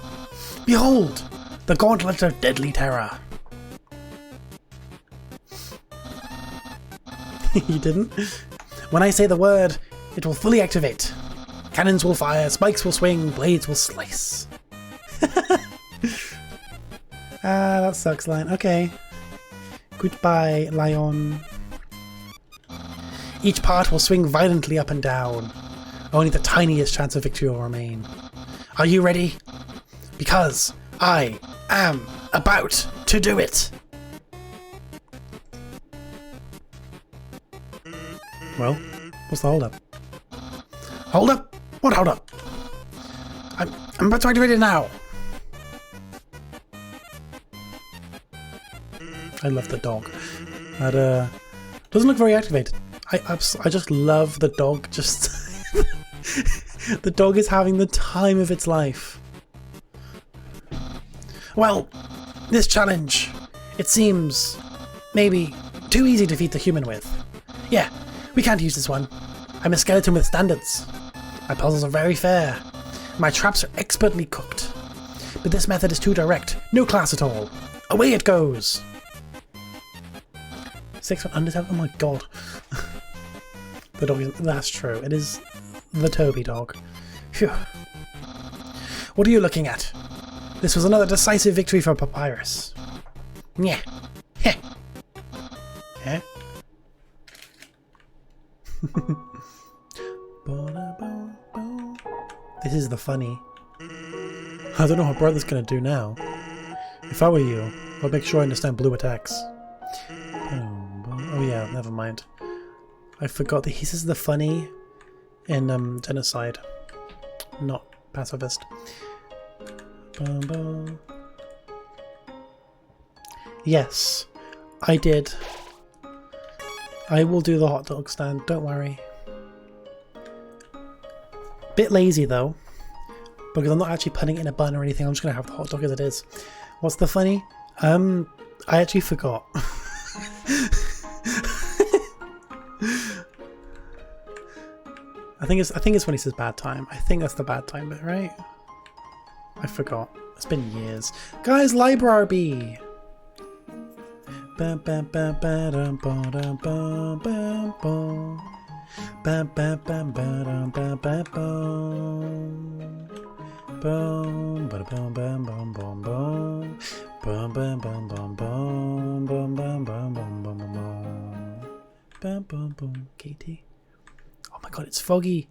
Behold! The Gauntlet of Deadly Terror. You didn't? When I say the word, it will fully activate. Cannons will fire, spikes will swing, blades will slice. That sucks, Lion. Okay. Goodbye, Lion. Each part will swing violently up and down. Only the tiniest chance of victory will remain. Are you ready? Because I am about to do it! Well, what's the hold up? Hold up? What hold up? I'm about to activate it now! I love the dog. That doesn't look very activated. I just love the dog. Just the dog is having the time of its life. Well, this challenge, it seems maybe too easy to defeat the human with. Yeah, we can't use this one. I'm a skeleton with standards. My puzzles are very fair. My traps are expertly cooked. But this method is too direct. No class at all. Away it goes. 6 on Undertale? Oh my god. The dog is... That's true. It is the Toby dog. Phew. What are you looking at? This was another decisive victory for Papyrus. Yeah. Heh. Heh. This is the funny. I don't know what brother's gonna do now. If I were you, I'd make sure I understand blue attacks. Oh yeah, never mind. I forgot that he says the funny in Genocide, not Pacifist. Yes, I did. I will do the hot dog stand, don't worry. Bit lazy though, because I'm not actually putting it in a bun or anything, I'm just going to have the hot dog as it is. What's the funny? I actually forgot. I think it's when he says bad time. I think that's the bad time bit, right? I forgot. It's been years. Guys, library! Katie. Oh my god, it's foggy.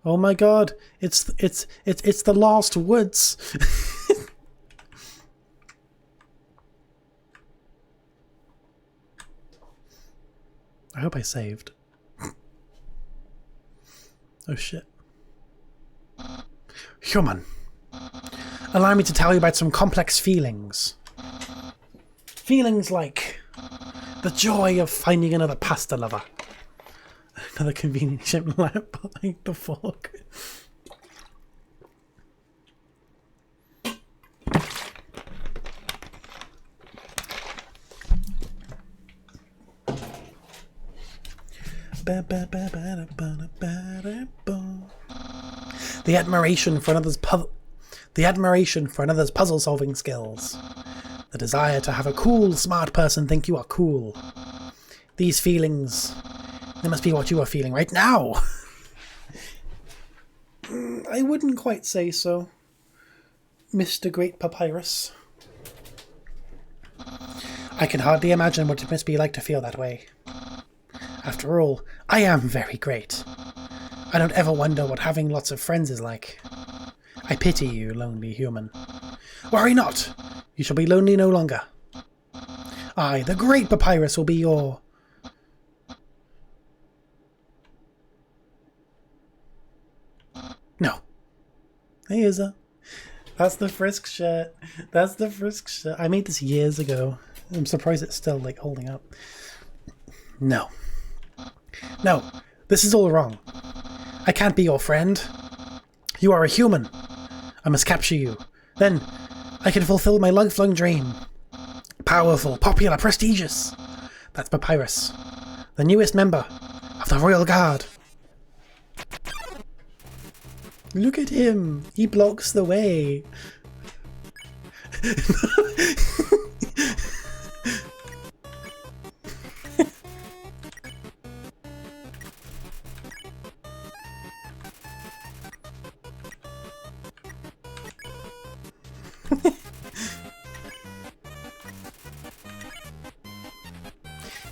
Oh my god, it's the Lost Woods. I hope I saved. Oh shit. Human. Allow me to tell you about some complex feelings. Feelings like the joy of finding another pasta lover. Another convenient shaped lamp behind the fork. The admiration for another's puzzle-solving skills. The desire to have a cool, smart person think you are cool. These feelings, they must be what you are feeling right now. I wouldn't quite say so, Mr. Great Papyrus. I can hardly imagine what it must be like to feel that way. After all, I am very great. I don't ever wonder what having lots of friends is like. I pity you, lonely human. Worry not! You shall be lonely no longer. I, the Great Papyrus, will be your... No. Hey, Izza. That's the Frisk shirt. That's the Frisk shirt. I made this years ago. I'm surprised it's still, like, holding up. No. No, this is all wrong. I can't be your friend. You are a human. I must capture you. Then I can fulfill my lifelong dream. Powerful, popular, prestigious. That's Papyrus, the newest member of the Royal Guard. Look at him. He blocks the way.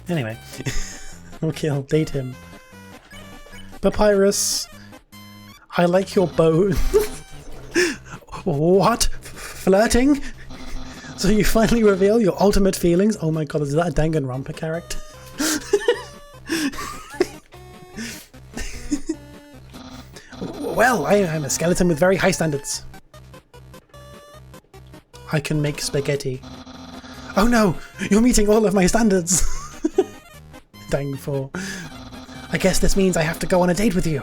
Anyway, okay, I'll date him. Papyrus, I like your bow. What? Flirting? So you finally reveal your ultimate feelings? Oh my god, is that a Danganronpa character? Well, I'm a skeleton with very high standards. I can make spaghetti. Oh no! You're meeting all of my standards! Dang for. I guess this means I have to go on a date with you.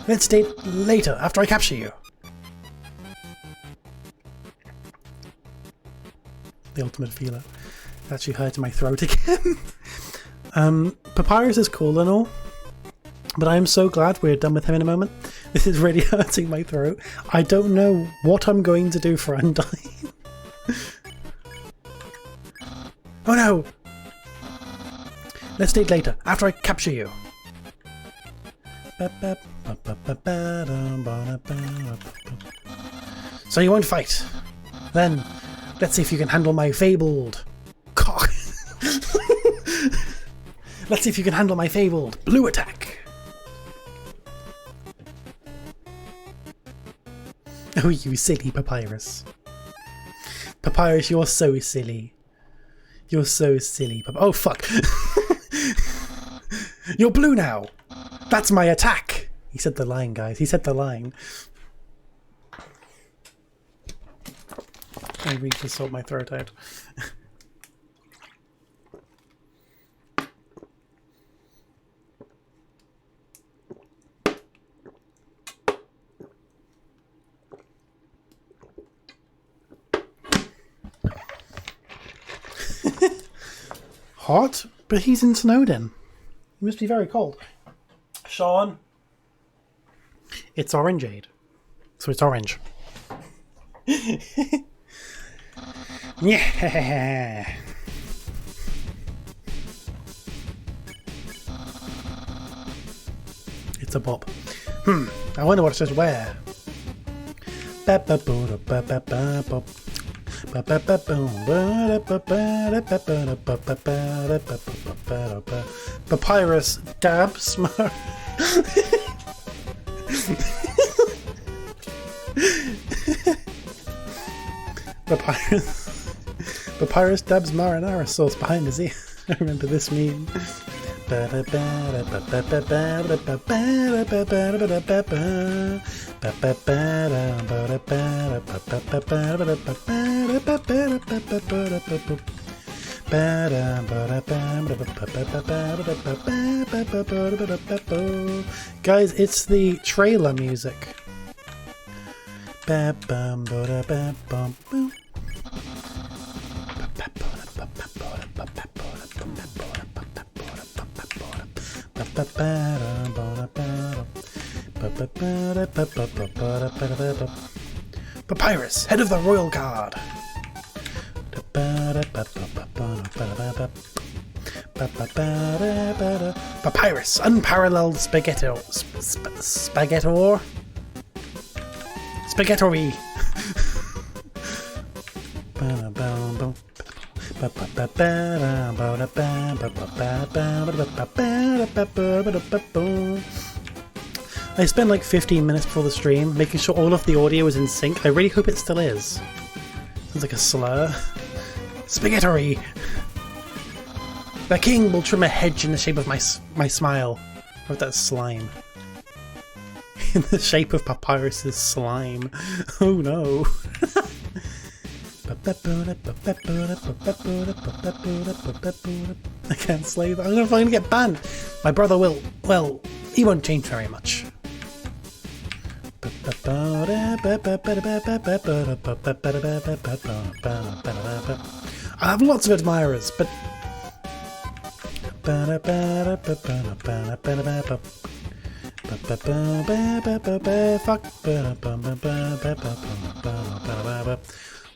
Let's date later, after I capture you. The ultimate feeler. It actually hurt my throat again. Papyrus is cool and all, but I am so glad we're done with him in a moment. This is really hurting my throat. I don't know what I'm going to do for Undyne. Oh no! Let's date later, after I capture you. So you won't fight? Then, let's see if you can handle my fabled cock. Let's see if you can handle my fabled blue attack. Oh, you silly Papyrus. Papyrus, you're so silly. You're so silly. Oh, fuck. You're blue now. That's my attack. He said the line, guys. He said the line. I really just sort my throat out. Hot? But he's in Snowden. He must be very cold. Sean. It's orangeade. So it's orange. Yeah. It's a bop. I wonder what it says where. Papyrus dab smart. Papyrus dabs marinara sauce behind his ear. I remember this meme. Guys, it's the trailer music. Papyrus, head of the royal guard. Papyrus, unparalleled spaghetto. Spaghettor? Spaghettory. I spent like 15 minutes before the stream making sure all of the audio was in sync. I really hope it still is. Sounds like a slur. Spaghettory! The king will trim a hedge in the shape of my smile. I hope that's slime. In the shape of Papyrus's slime. Oh no. I can't slay that. I'm gonna get banned. My brother will. Well, he won't change very much. I have lots of admirers, but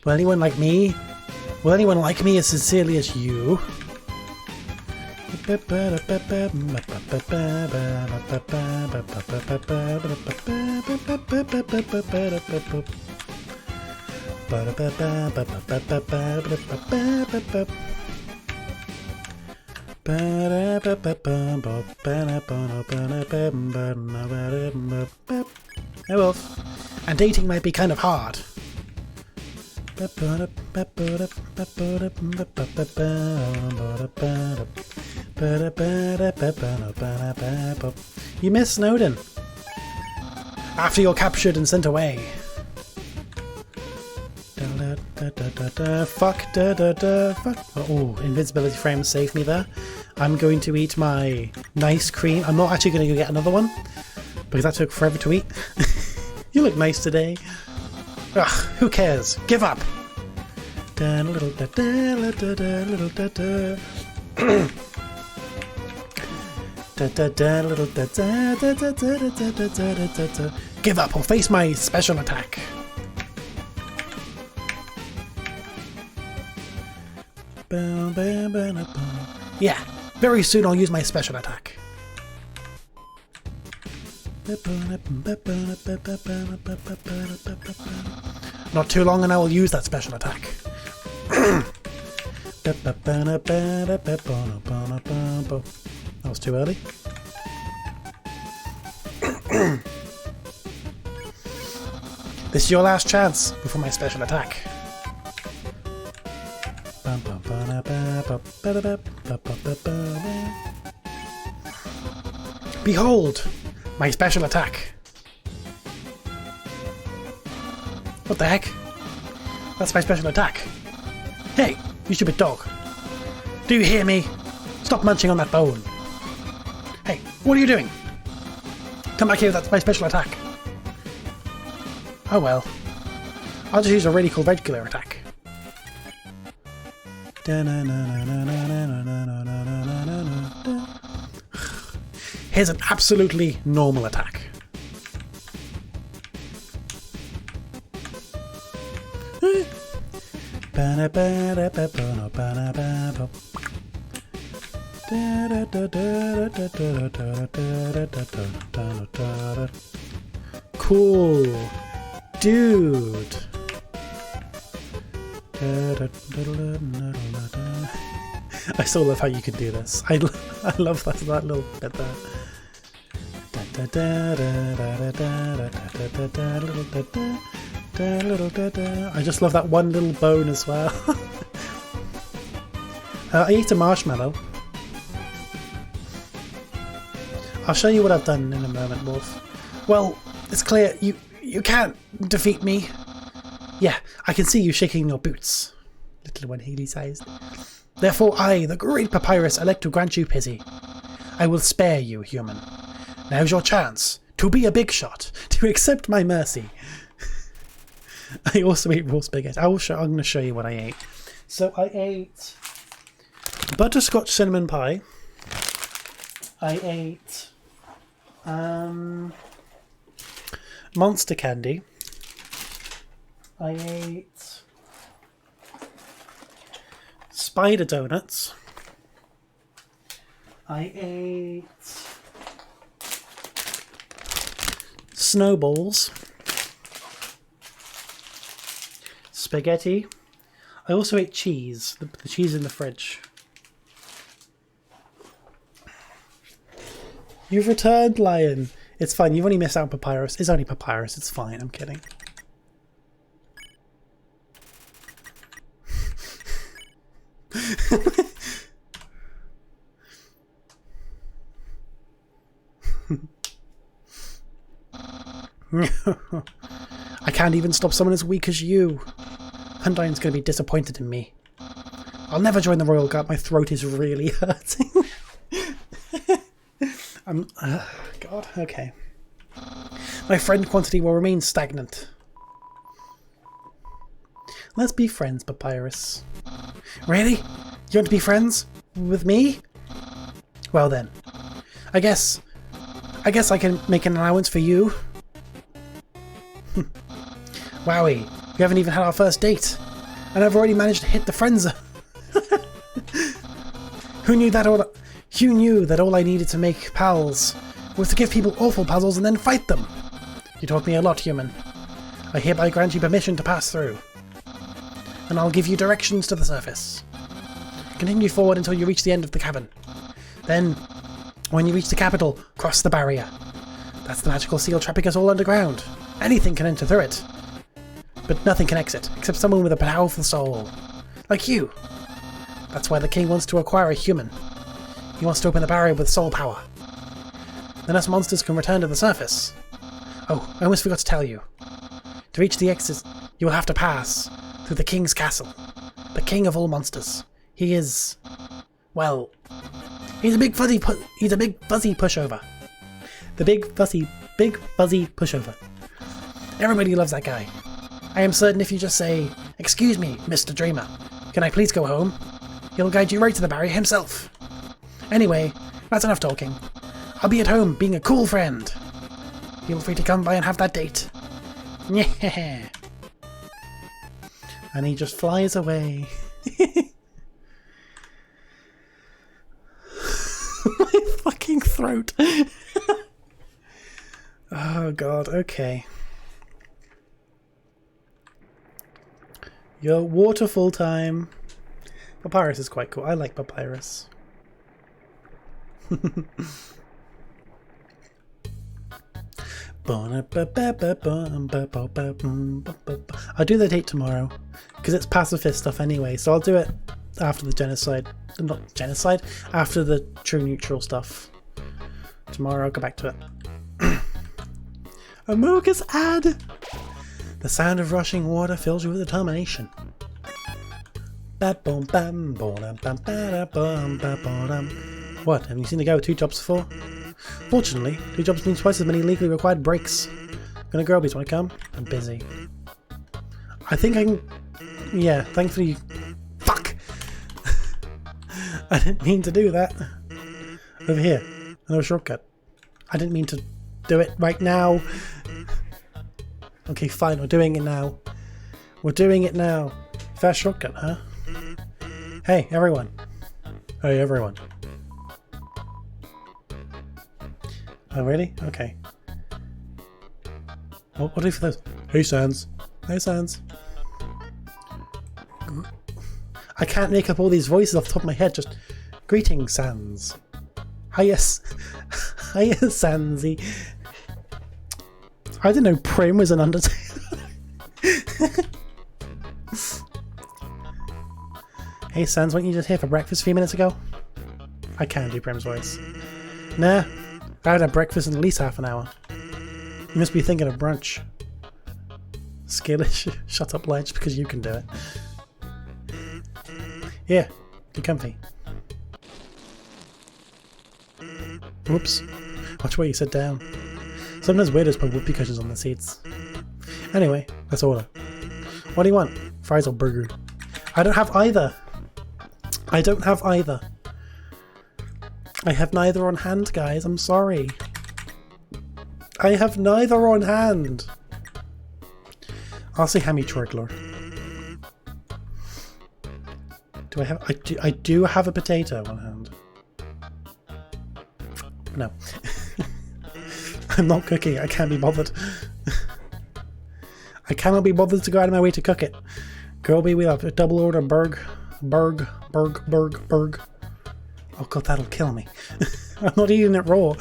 Will anyone like me? Will anyone like me as sincerely as you? Hey Wolf. And dating might be kind of hard. You miss Snowden. After you're captured and sent away. Fuck. Oh, invincibility frame saved me there. I'm going to eat my nice cream. I'm not actually going to go get another one because that took forever to eat. You look nice today. Ugh, who cares? Give up! Give up or face my special attack. Yeah, very soon I'll use my special attack. Not too long and I will use that special attack. That was too early. This is your last chance before my special attack. Behold! My special attack. What the heck? That's my special attack. Hey, you stupid dog. Do you hear me? Stop munching on that bone. Hey, what are you doing? Come back here, that's my special attack. Oh well. I'll just use a really cool regular attack. Here's an absolutely normal attack. Cool. Dude. I still love how you can do this. I love that little bit there. I just love that one little bone as well. I ate a marshmallow. I'll show you what I've done in a moment, Wolf. Well, it's clear you can't defeat me. Yeah, I can see you shaking your boots. Little one Haley-sized. Therefore I, the great Papyrus, elect to grant you pity. I will spare you, human. Now's your chance to be a big shot, to accept my mercy. I also ate raw spaghetti. I'm going to show you what I ate. So I ate butterscotch cinnamon pie. I ate Monster candy. I ate spider donuts. I ate snowballs. Spaghetti. I also ate cheese. The cheese in the fridge. You've returned, Lion. It's fine. You've only missed out on Papyrus. It's only Papyrus. It's fine. I'm kidding. I can't even stop someone as weak as you. Undyne's going to be disappointed in me. I'll never join the Royal Guard. My throat is really hurting. God, okay. My friend quantity will remain stagnant. Let's be friends, Papyrus. Really? You want to be friends? With me? Well then. I guess I can make an allowance for you. Wowie, we haven't even had our first date. And I've already managed to hit the friend zone. Who knew that all I needed to make pals was to give people awful puzzles and then fight them? You taught me a lot, human. I hereby grant you permission to pass through. And I'll give you directions to the surface. Continue forward until you reach the end of the cavern. Then, when you reach the capital, cross the barrier. That's the magical seal trapping us all underground. Anything can enter through it. But nothing can exit, except someone with a powerful soul. Like you. That's why the king wants to acquire a human. He wants to open the barrier with soul power. Then us monsters can return to the surface. Oh, I almost forgot to tell you. To reach the exit, you will have to pass through the king's castle. The king of all monsters. He is... well... he's a big fuzzy pushover. The big fuzzy pushover. Everybody loves that guy. I am certain if you just say, "Excuse me, Mr. Dreamer, can I please go home?" he'll guide you right to the barrier himself. Anyway, that's enough talking. I'll be at home being a cool friend. Feel free to come by and have that date. Yeah. And he just flies away. My fucking throat. Oh god, okay. Your waterfall time. Papyrus is quite cool. I like Papyrus. I'll do the date tomorrow because it's pacifist stuff anyway, so I'll do it after the genocide. Not genocide, after the true neutral stuff. Tomorrow I'll go back to it. Amogus ad! The sound of rushing water fills you with determination. What, haven't you seen the guy with 2 jobs before? Fortunately, 2 jobs means twice as many legally required breaks. Gonna girlbies, wanna come? I'm busy. I think I can... yeah, thankfully... fuck! I didn't mean to do that. Over here. Another shortcut. I didn't mean to do it right now. Okay, fine, we're doing it now. We're doing it now. Fast shortcut, huh? Hey, everyone. Hey, everyone. Oh, really? Okay. What do you do for those? Hey, Sans. Hey, Sans. I can't make up all these voices off the top of my head. Just greetings, Sans. Hiya, hiya, Sansy. I didn't know Prim was an Undertale. Hey, Sans, weren't you just here for breakfast a few minutes ago? I can't do Prim's voice. Nah. I had breakfast in at least half an hour. You must be thinking of brunch. Skillish, shut up, Ledge, because you can do it. Yeah, get comfy. Whoops. Watch where you sit down. Sometimes weirdos put whoopee cushions on the seats. Anyway, let's order. What do you want? Fries or burger? I don't have either. I don't have either. I have neither on hand, guys. I'm sorry. I have neither on hand. I'll say hammy chortler. Do I have... I do have a potato on hand. No. I'm not cooking it. I can't be bothered. I cannot be bothered to go out of my way to cook it. Girlby, we have a double order burg. Oh god, that'll kill me. I'm not eating it raw.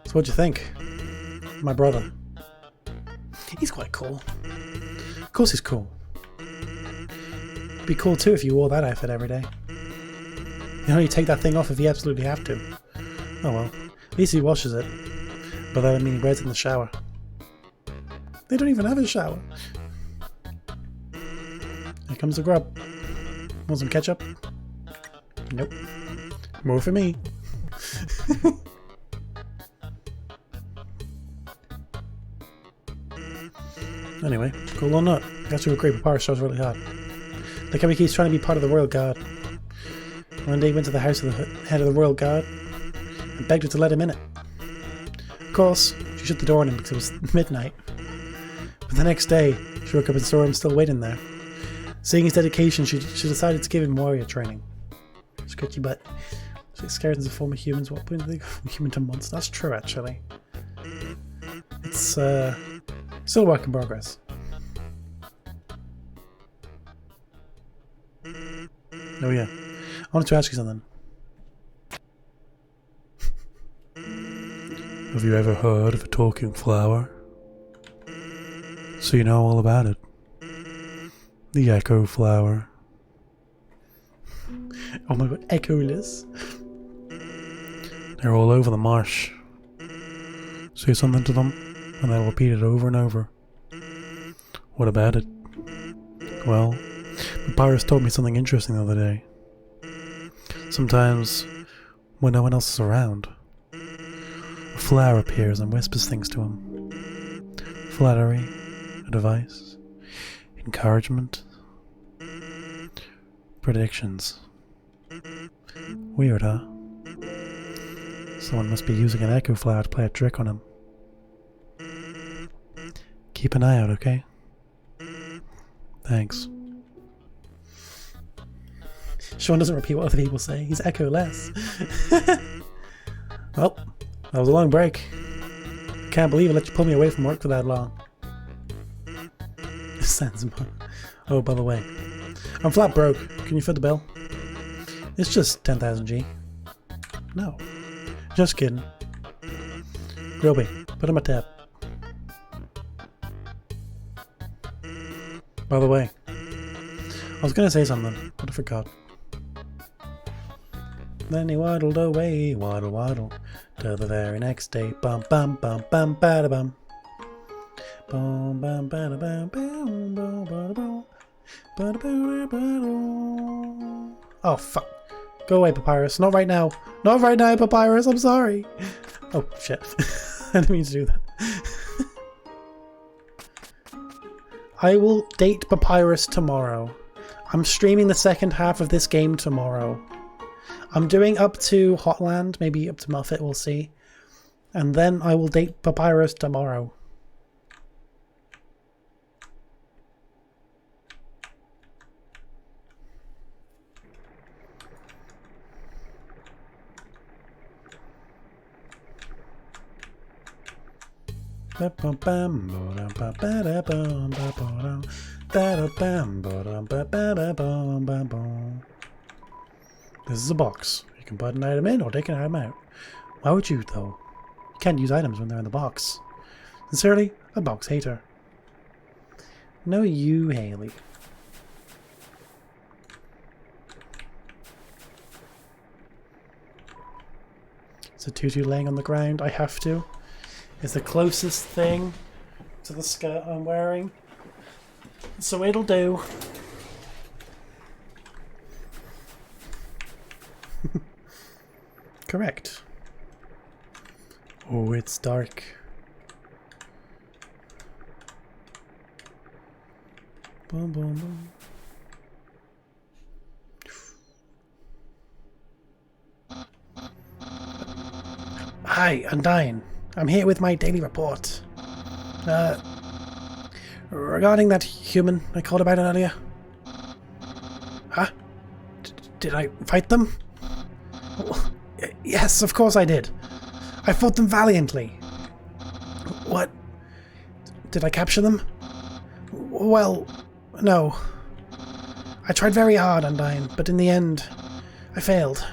So what'd you think? My brother. He's quite cool. Of course he's cool. It'd be cool too if you wore that outfit every day. You only take that thing off if you absolutely have to. Oh well. At least he washes it. But that would mean he wears it in the shower. They don't even have a shower. Here comes the grub. Want some ketchup? Nope. More for me. Anyway, cool or not, guess who agree Papyrus shows really hard. Like how he keeps trying to be part of the royal guard. One day he went to the house of the head of the royal guard and begged her to let him in it. Of course, she She shut the door on him because it was midnight. But the next day, she woke up and saw him still waiting there. Seeing his dedication, she decided to give him warrior training. Sketchy butt. Skeletons are former humans. What point do they go from human to monster? That's true, actually. It's still a work in progress. Oh yeah, I wanted to ask you something. Have you ever heard of a talking flower? So you know all about it. The echo flower. Oh my god, echoless. They're all over the marsh. Say something to them, and they'll repeat it over and over. What about it? Well, Papyrus told me something interesting the other day. Sometimes, when no one else is around, a flower appears and whispers things to him. Flattery, advice, encouragement, predictions. Weird, huh? Someone must be using an echo flower to play a trick on him. Keep an eye out, okay? Thanks. Sean doesn't repeat what other people say. He's echo-less. Well, that was a long break. Can't believe I let you pull me away from work for that long. Sensimo. Oh, by the way, I'm flat broke. Can you foot the bill? It's just 10,000 G. No. Just kidding. Groby, put him a tap. By the way, I was gonna say something, but I forgot. Then he waddled away, waddle waddle, till the very next day. Bum bum bum bum bada bum. Bum bum bada bum bum bum bada bum. Bada bada bada. Oh fuck. Go away, Papyrus. Not right now. Not right now, Papyrus. I'm sorry. Oh, shit. I didn't mean to do that. I will date Papyrus tomorrow. I'm streaming the second half of this game tomorrow. I'm doing up to Hotland, maybe up to Muffet, we'll see. And then I will date Papyrus tomorrow. This is a box. You can put an item in or take an item out. Why would you, though? You can't use items when they're in the box. Sincerely, a box hater. No, you, Haley. It's a tutu laying on the ground. I have to. It's the closest thing to the skirt I'm wearing. So it'll do. Correct. Oh, it's dark. Boom, boom, boom. Hi, Undyne. I'm here with my daily report. Regarding that human I called about earlier. Huh? Did I fight them? Yes, of course I did. I fought them valiantly. What? Did I capture them? Well, no. I tried very hard, Undyne, but in the end, I failed.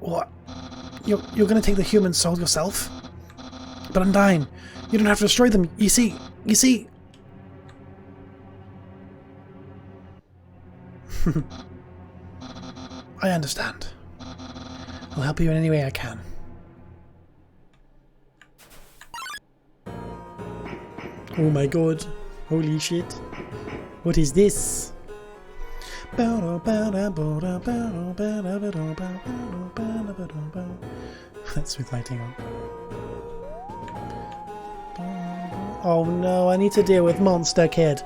What? You're gonna take the human soul yourself? But Undyne, you don't have to destroy them. You see. I understand. I'll help you in any way I can. Oh my god. Holy shit. What is this? That's with lighting on. Oh no, I need to deal with Monster Kid.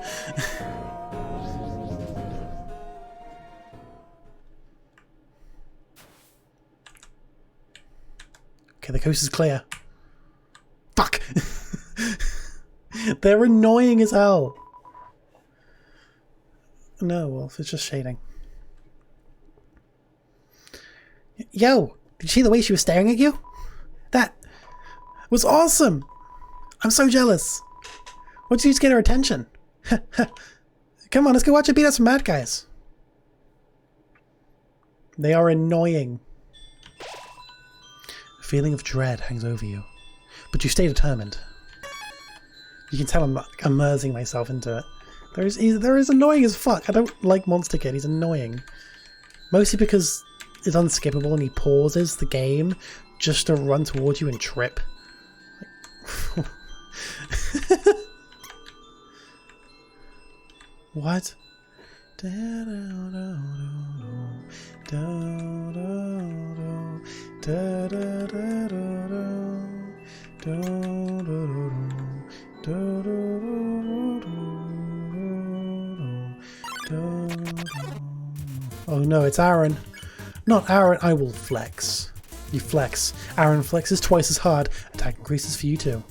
Okay, the coast is clear. Fuck! They're annoying as hell. No, Wolf, it's just shading. Yo, did you see the way she was staring at you? That was awesome! I'm so jealous. What'd you do to get her attention? Come on, let's go watch her beat up some bad guys. They are annoying. A feeling of dread hangs over you, but you stay determined. You can tell I'm immersing myself into it. There is annoying as fuck. I don't like Monster Kid. He's annoying. Mostly because it's unskippable and he pauses the game just to run towards you and trip. What? Oh no, it's Aaron. Not Aaron, I will flex. You flex. Aaron flexes twice as hard. Attack increases for you too.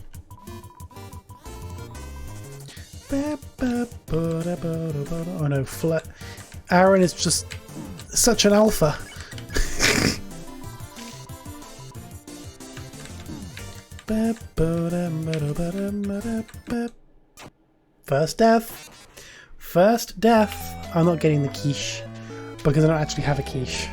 Oh no, Aaron is just such an alpha. First death. First death. I'm not getting the quiche because I don't actually have a quiche.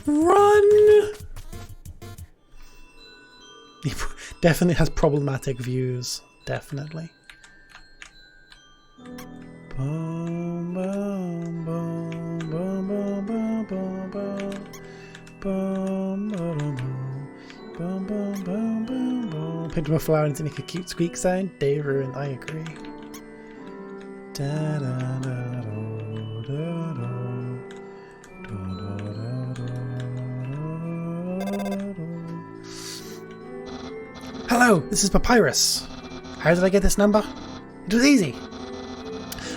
Run! He definitely has problematic views. Definitely. Picked up a flower and to make a cute squeak sound. Day ruined, I agree. Hello, this is Papyrus. How did I get this number? It was easy.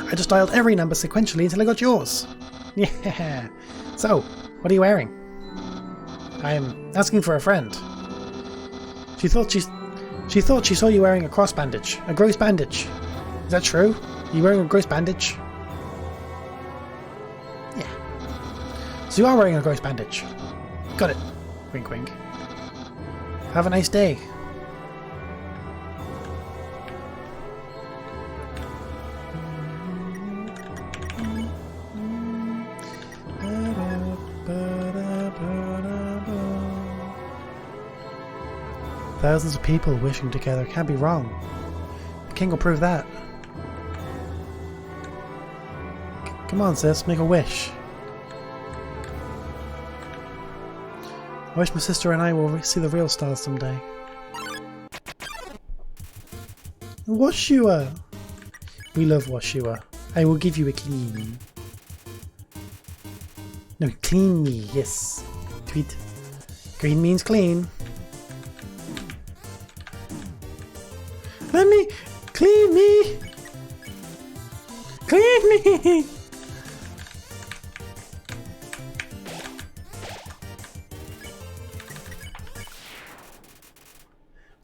I just dialed every number sequentially until I got yours. Yeah. So, what are you wearing? I'm asking for a friend. She thought she saw you wearing a cross bandage, a gross bandage. Is that true? Are you wearing a gross bandage? Yeah. So you are wearing a gross bandage. Got it. Wink wink. Have a nice day. Thousands of people wishing together can't be wrong. The king will prove that. Come on, sis, make a wish. I wish my sister and I will see the real stars someday. Washua! We love Washua. I will give you a clean. No, clean me, yes. Tweet. Green means clean. Let me clean me. Clean me.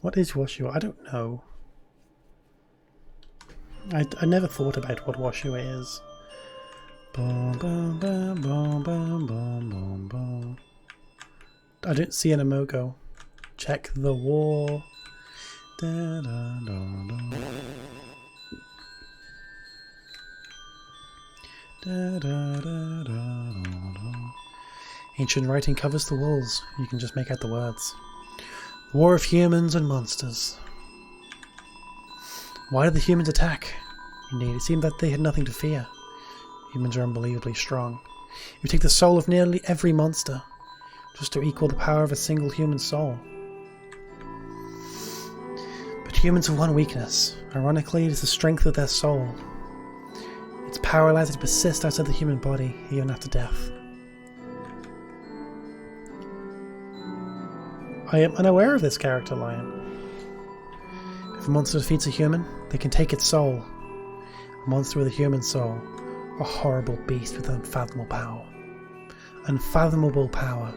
What is Washua? I don't know. I never thought about what Washua is. Boom, boom, boom, boom, boom, boom, boom, boom. I don't see an emogo. Check the wall. Da, da, da, da. Da, da, da, da, da. Ancient writing covers the walls. You can just make out the words. The war of humans and monsters. Why did the humans attack? Indeed, it seemed that they had nothing to fear. Humans are unbelievably strong. It would take the soul of nearly every monster, just to equal the power of a single human soul. But humans have one weakness. Ironically, it is the strength of their soul. Its power allows it to persist outside the human body, even after death. I am unaware of this character, Lion. If a monster defeats a human, they can take its soul. A monster with a human soul. A horrible beast with unfathomable power. Unfathomable power.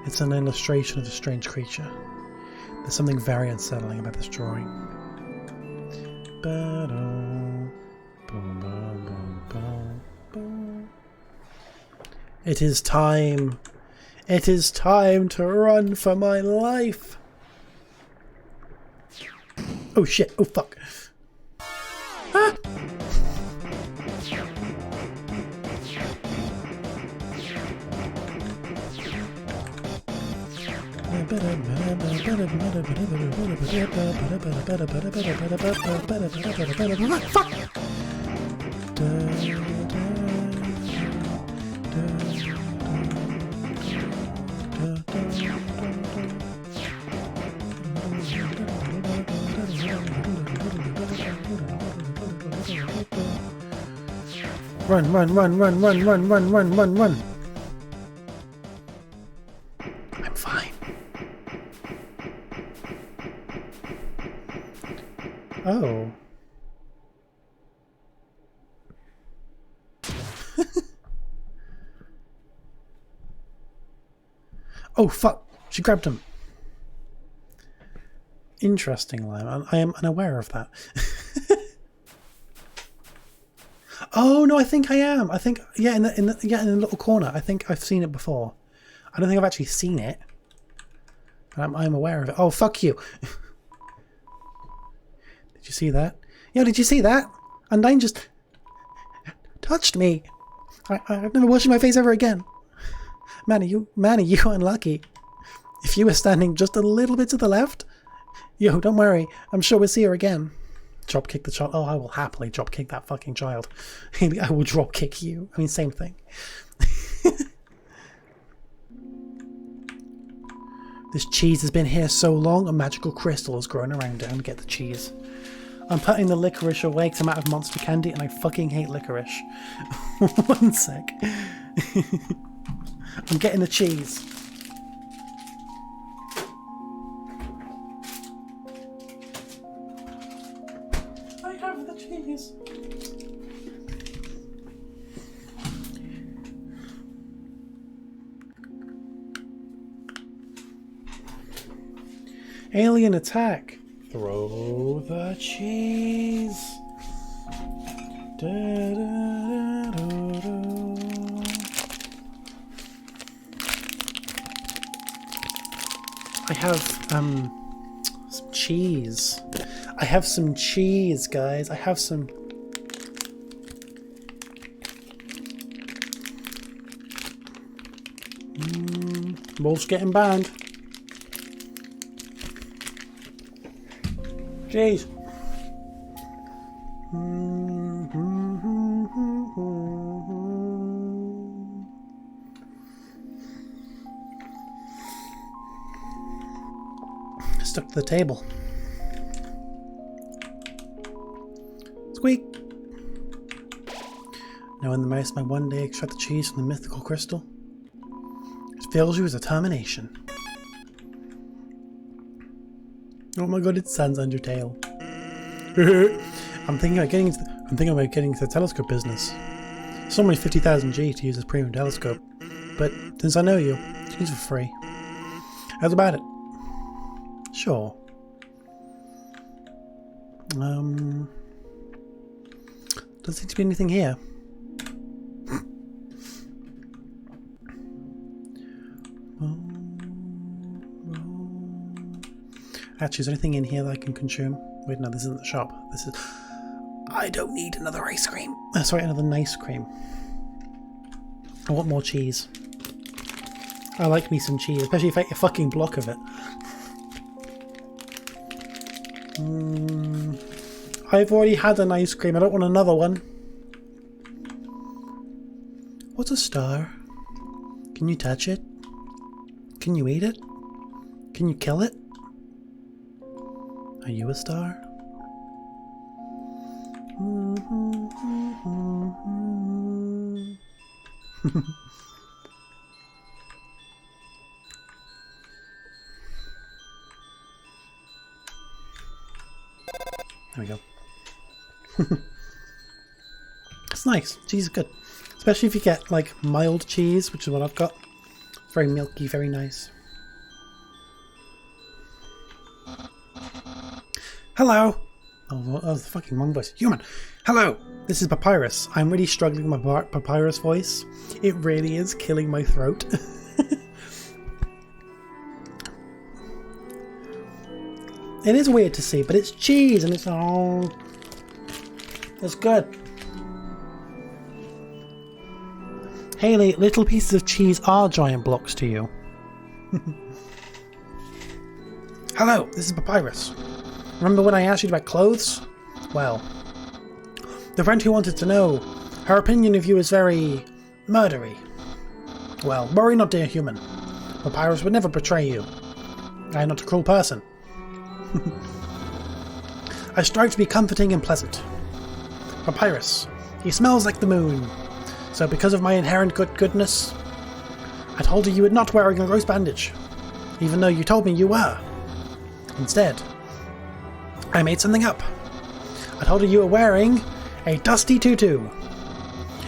It's an illustration of a strange creature. There's something very unsettling about this drawing. It is time. It is time to run for my life. Oh shit, oh fuck. Ah! Fuck! Run, run, run, run, run, run, run, run, run, run. I'm fine. Oh. Oh, fuck. She grabbed him. Interesting, Lime. I am unaware of that. Oh no, I think I am. I think in the little corner. I think I've seen it before. I don't think I've actually seen it. But I'm aware of it. Oh, fuck you. Did you see that? Yeah, did you see that? Undyne just touched me. I've never washed my face ever again. Manny, you unlucky. If you were standing just a little bit to the left, yo, don't worry. I'm sure we'll see her again. Drop kick the child. Oh, I will happily drop kick that fucking child. I will drop kick you. I mean, same thing. This cheese has been here so long, a magical crystal has grown around it. And get the cheese. I'm putting the licorice away because I'm out of monster candy and I fucking hate licorice. One sec. I'm getting the cheese. I have the cheese. Alien attack. Throw the cheese. Da, da, da, da, da. I have some cheese. I have some cheese, guys. I have some. Wolf's getting banned. Cheese. Stuck to the table. Squeak! Now when the mouse might one day extract the cheese from the mythical crystal, it fills you with determination. Oh my god, it sounds Undertale. I'm thinking about getting into the telescope business. It's only 50,000 G to use this premium telescope, but since I know you, it's use it for free. How's about it? Sure. Doesn't seem to be anything here. Actually, is there anything in here that I can consume? Wait, no, this isn't the shop. This is... I don't need another ice cream. Sorry, another nice cream. I want more cheese. I like me some cheese, especially if I eat a fucking block of it. I've already had an ice cream. I don't want another one. What's a star? Can you touch it? Can you eat it? Can you kill it? Are you a star? There we go. It's nice. Cheese is good. Especially if you get like mild cheese, which is what I've got. It's very milky, very nice. Hello! Oh, that was the fucking wrong voice. Human! Hello! This is Papyrus. I'm really struggling with my Papyrus voice. It really is killing my throat. It is weird to see, but it's cheese and it's oh, it's good. Haley, little pieces of cheese are giant blocks to you. Hello, this is Papyrus. Remember when I asked you about clothes? Well, the friend who wanted to know, her opinion of you is very murdery. Well, worry not, dear human. Papyrus would never betray you. I am not a cruel person. I strive to be comforting and pleasant. Papyrus, he smells like the moon. So because of my inherent goodness, I told you were not wearing a gross bandage, even though you told me you were. Instead, I made something up. I told her you were wearing a dusty tutu.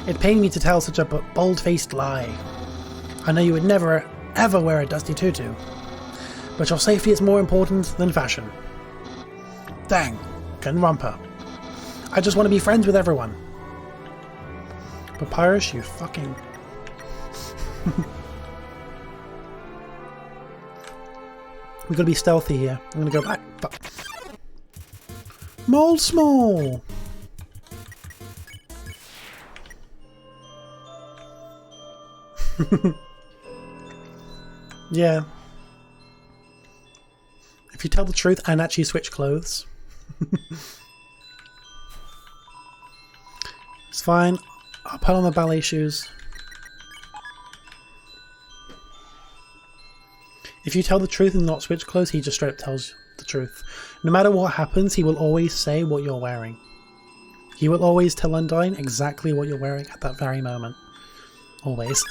It pained me to tell such a bold-faced lie. I know you would never, ever wear a dusty tutu, but your safety is more important than fashion. Dang, can romper. I just want to be friends with everyone. Papyrus, you fucking... We gotta be stealthy here. I'm gonna go back. Fuck. Mold small! Yeah. If you tell the truth and actually switch clothes. It's fine. I'll put on the ballet shoes. If you tell the truth and not switch clothes, he just straight up tells the truth. No matter what happens, he will always say what you're wearing. He will always tell Undyne exactly what you're wearing at that very moment. Always.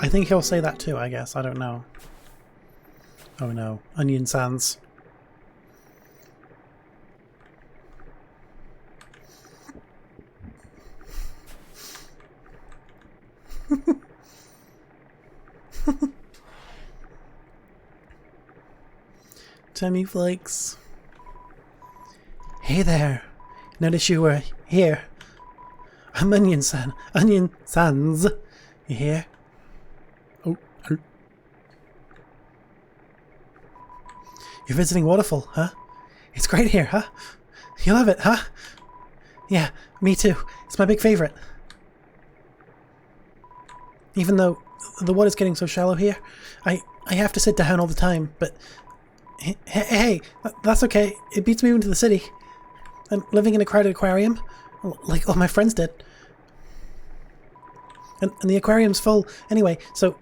I think he'll say that too, I guess. I don't know. Oh no. Onion sands. Tummy flakes. Hey there. Notice you were here. I'm Onion San. Onion Sans. You here? Oh. You're visiting Waterfall, huh? It's great here, huh? You love it, huh? Yeah, me too. It's my big favorite. Even though the water's getting so shallow here, I have to sit down all the time, but hey, that's okay. It beats moving to the city. I'm living in a crowded aquarium, like all my friends did. And the aquarium's full anyway, so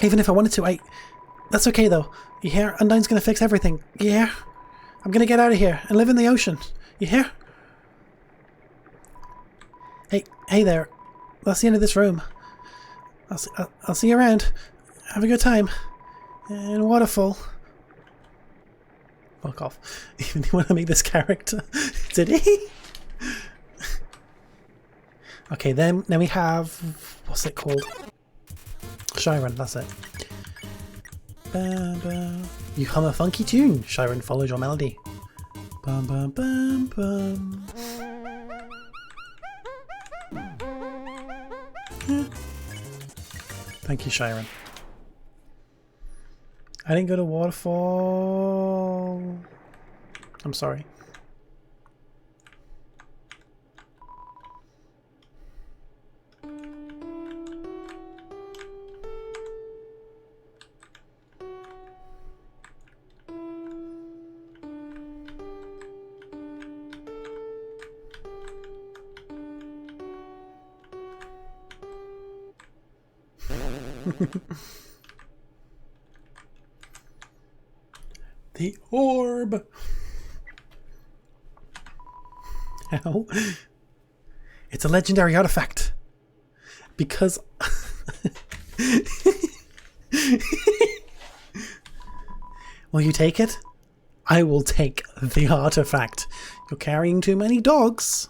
even if I wanted to, that's okay though. You hear? Undyne's gonna fix everything. You hear? I'm gonna get out of here and live in the ocean. You hear? Hey there. That's the end of this room. I'll see you around. Have a good time. And Waterfall. Fuck off. Even you want to make this character? Did he? Okay, then we have... What's it called? Chiron, that's it. Bum, bum. You hum a funky tune. Chiron follows your melody. Bum, bum, bum, bum. Thank you, Chiron. I didn't go to Waterfall. I'm sorry. The orb. How? It's a legendary artifact. Because... Will you take it? I will take the artifact. You're carrying too many dogs.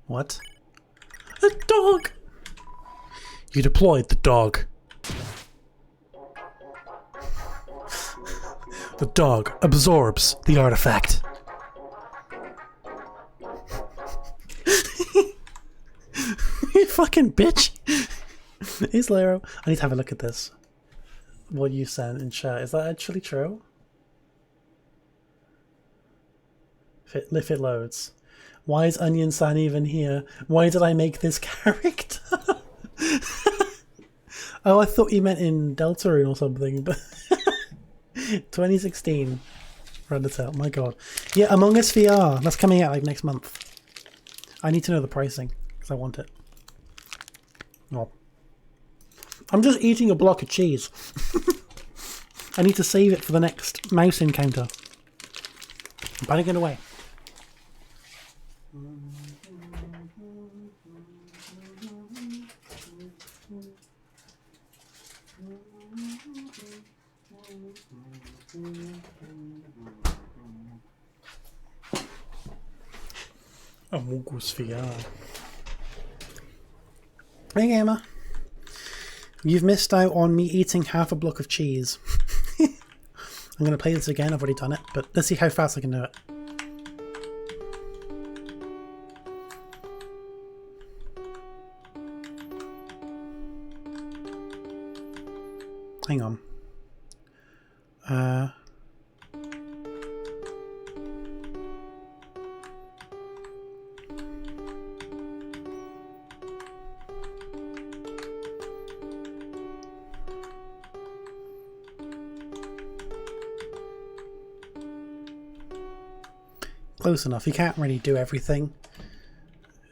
What? A dog! You deployed the dog. The dog absorbs the artifact. You fucking bitch. He's Lero. I need to have a look at this. What you sent in chat. Is that actually true? If it loads. Why is Onion San even here? Why did I make this character? Oh, I thought you meant in Deltarune or something. But 2016. Undertale. My god. Yeah, Among Us VR. That's coming out like next month. I need to know the pricing because I want it. Oh. I'm just eating a block of cheese. I need to save it for the next mouse encounter. I'm putting it away. Among Us VR. Hey gamer. You've missed out on me eating half a block of cheese. I'm going to play this again. I've already done it, but let's see how fast I can do it. Hang on. Close enough. You can't really do everything,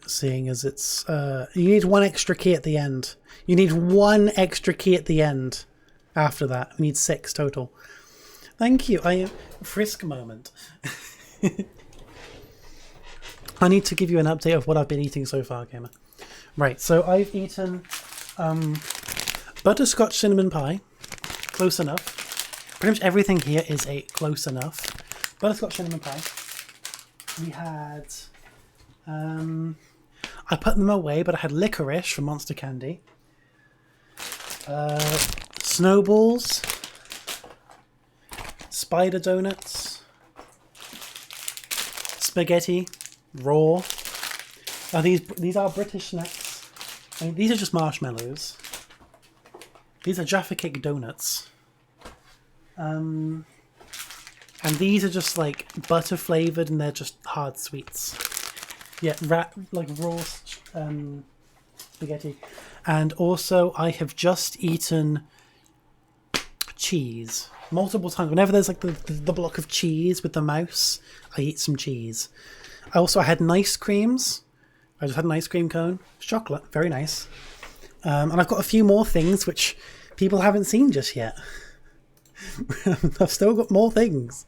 seeing as it's you need one extra key at the end. You need one extra key at the end. After that, we need 6 total. Thank you. I frisk moment. I need to give you an update of what I've been eating so far, gamer. Right, so I've eaten butterscotch cinnamon pie. Close enough. Pretty much everything here is a close enough. Butterscotch cinnamon pie. We had I put them away, but I had licorice from Monster Candy. Snowballs. Spider donuts. Spaghetti. Raw. Now these are British snacks. I mean, these are just marshmallows. These are Jaffa Cake donuts. And these are just like butter flavored, and they're just hard sweets. Yeah, like raw spaghetti. And also, I have just eaten cheese multiple times. Whenever there's like the block of cheese with the mouse, I eat some cheese. I had nice creams. I just had an ice cream cone. Chocolate, very nice. And I've got a few more things which people haven't seen just yet. I've still got more things.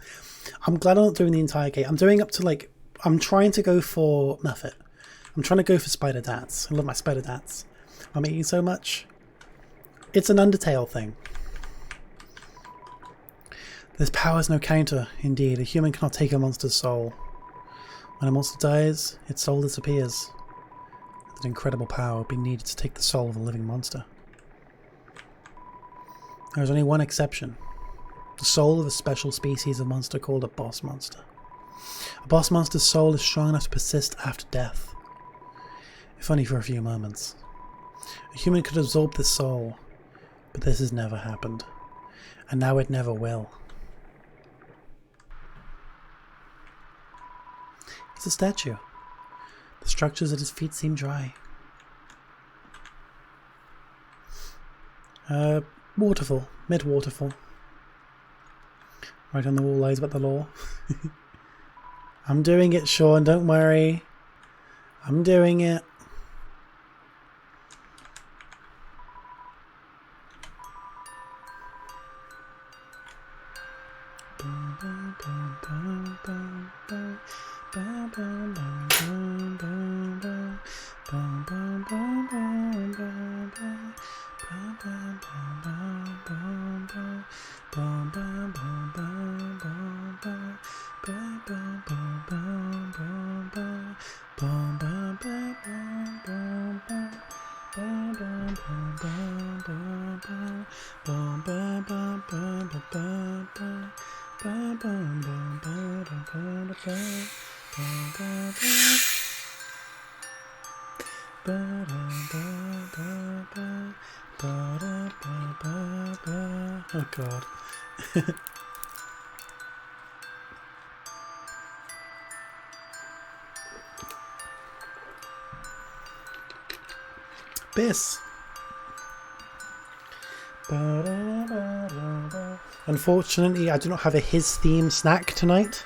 I'm glad I'm not doing the entire cake. I'm doing up to like... I'm trying to go for Muffet. I'm trying to go for Spider Dats. I love my Spider Dats. I'm eating so much. It's an Undertale thing. This power is no counter, indeed. A human cannot take a monster's soul. When a monster dies, its soul disappears. An incredible power would be needed to take the soul of a living monster. There is only one exception. The soul of a special species of monster called a boss monster. A boss monster's soul is strong enough to persist after death, if only for a few moments. A human could absorb this soul, but this has never happened, and now it never will. It's a statue. The structures at his feet seem dry. Waterfall. Mid-waterfall. Right on the wall lies about the law. I'm doing it, Sean, don't worry. I'm doing it. Oh god. Biss. Unfortunately, I do not have a his theme snack tonight.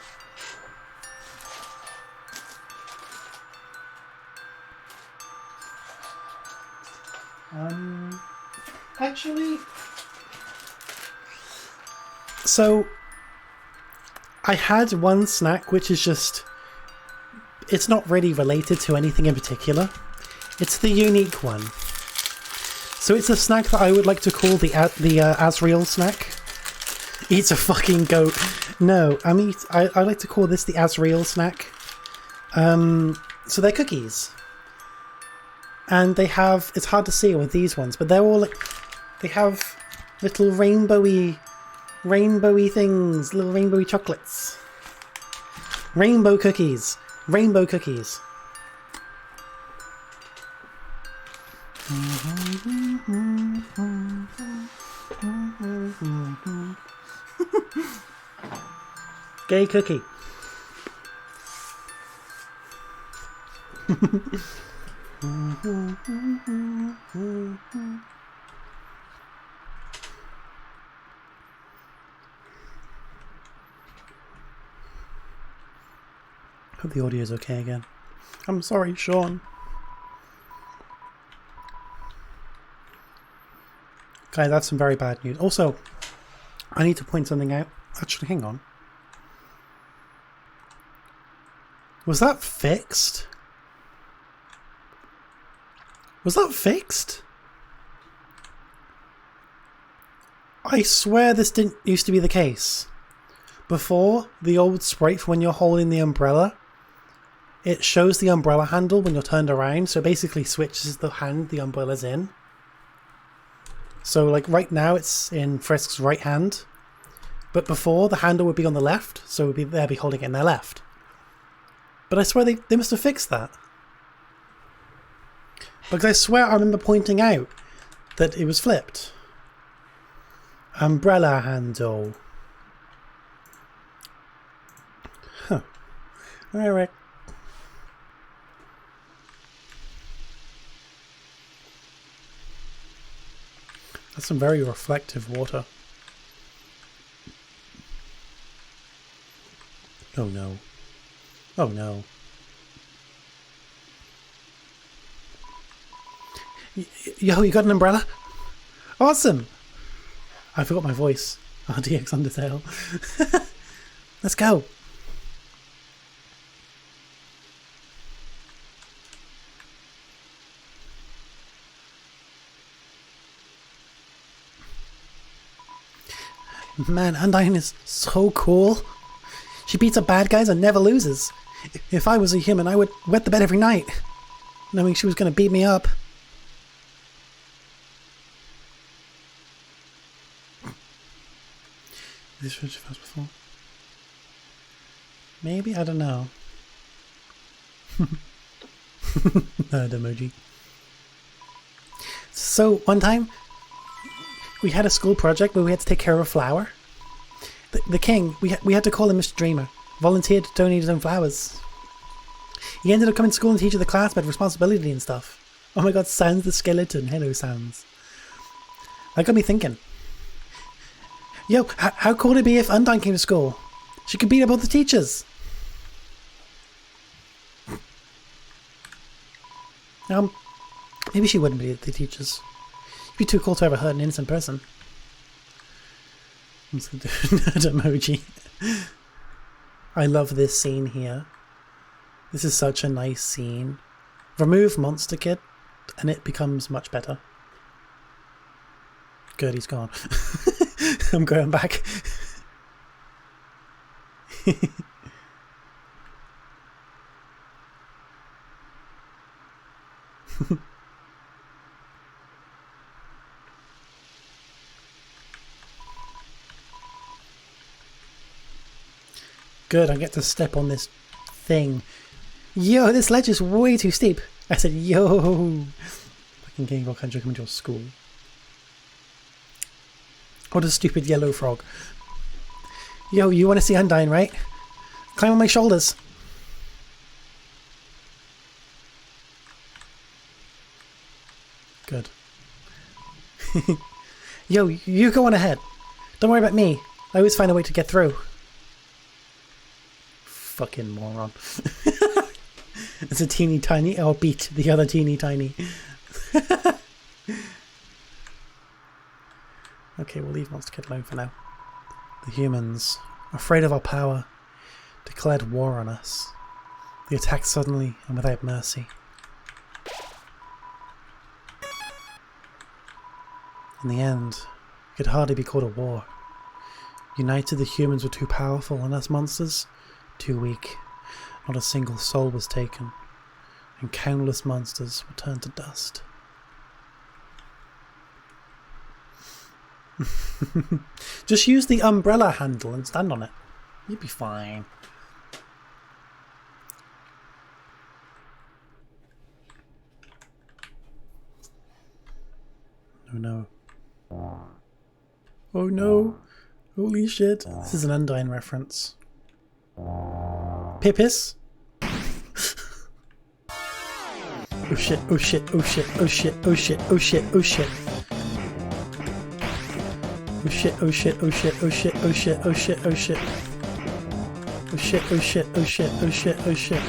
Actually, so I had one snack which is just, it's not really related to anything in particular. It's the unique one. So it's a snack that I would like to call the Azrael snack. Eats a fucking goat. No, I like to call this the Azrael snack. So they're cookies. And they have, it's hard to see with these ones, but they're all like, they have little rainbowy things, little rainbowy chocolates. Rainbow cookies. Rainbow cookies. Gay cookie. Hope the audio is okay again. I'm sorry, Sean. Guys, that's some very bad news. Also, I need to point something out. Actually, hang on. Was that fixed? Was that fixed? I swear this didn't used to be the case. Before, the old sprite for when you're holding the umbrella, it shows the umbrella handle when you're turned around, so it basically switches the hand the umbrella's in. So like right now it's in Frisk's right hand, but before the handle would be on the left, so they'd be holding it in their left. But I swear they must have fixed that. Because I swear I remember pointing out that it was flipped. Umbrella handle. Huh. Alright. That's some very reflective water. Oh no. Oh no. Yo, you got an umbrella? Awesome! I forgot my voice. RDX Undertale. Let's go. Man, Undyne is so cool. She beats up bad guys and never loses. If I was a human, I would wet the bed every night, knowing she was going to beat me up. This was fast before. Maybe? I don't know. Nerd emoji. So, one time, we had a school project where we had to take care of a flower. The king, we had to call him Mr. Dreamer, volunteered to donate his own flowers. He ended up coming to school and teaching the class about responsibility and stuff. Oh my god, Sans the skeleton. Hello, Sans. That got me thinking. Yo, how cool would it be if Undyne came to school? She could beat up all the teachers. Maybe she wouldn't beat the teachers. It'd be too cool to ever hurt an innocent person. I'm just gonna do nerd emoji. I love this scene here. This is such a nice scene. Remove Monster Kid and it becomes much better. Good, he's gone. I'm going back. Good, I get to step on this thing. Yo, this ledge is way too steep. I said, yo. Fucking Game Boy Country coming to your school. What a stupid yellow frog. Yo, you want to see Undyne, right? Climb on my shoulders. Good. Yo, you go on ahead. Don't worry about me. I always find a way to get through. Fucking moron. It's a teeny tiny. I'll beat the other teeny tiny. Okay, we'll leave Monster Kid alone for now. The humans, afraid of our power, declared war on us. They attacked suddenly and without mercy. In the end, it could hardly be called a war. United, the humans were too powerful, and us monsters, too weak. Not a single soul was taken, and countless monsters were turned to dust. Just use the umbrella handle and stand on it. You'll be fine. Oh no. Oh no. Holy shit. This is an Undyne reference. Pippis? Oh shit, oh shit, oh shit, oh shit, oh shit, oh shit, oh shit. Oh shit, oh shit, oh shit, oh shit, oh shit, oh shit, oh shit. Oh shit, oh shit, oh shit, oh shit, oh shit.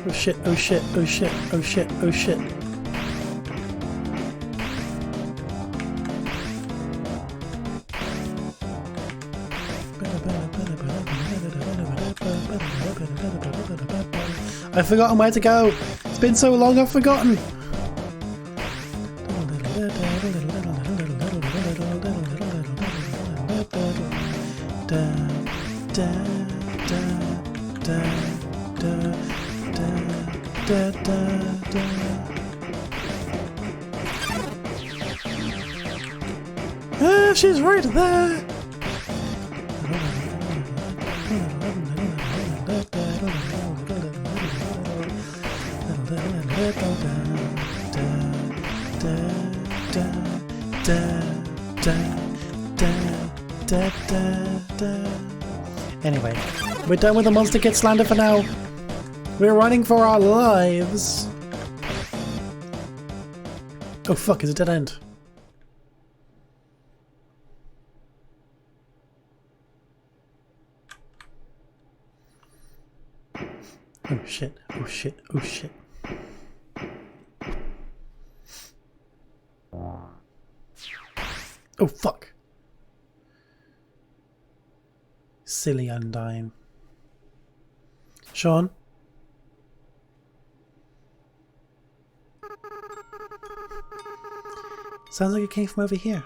Oh shit, oh shit, oh shit, oh shit, oh shit. I've forgotten where to go. It's been so long I've forgotten. Ah, she's right there. Anyway, we're done with the Monster Kid slander for now. We're running for our lives. Oh fuck, it's a dead end. Oh shit, oh shit, oh shit. Oh fuck. Silly Undyne. Sean? Sounds like it came from over here.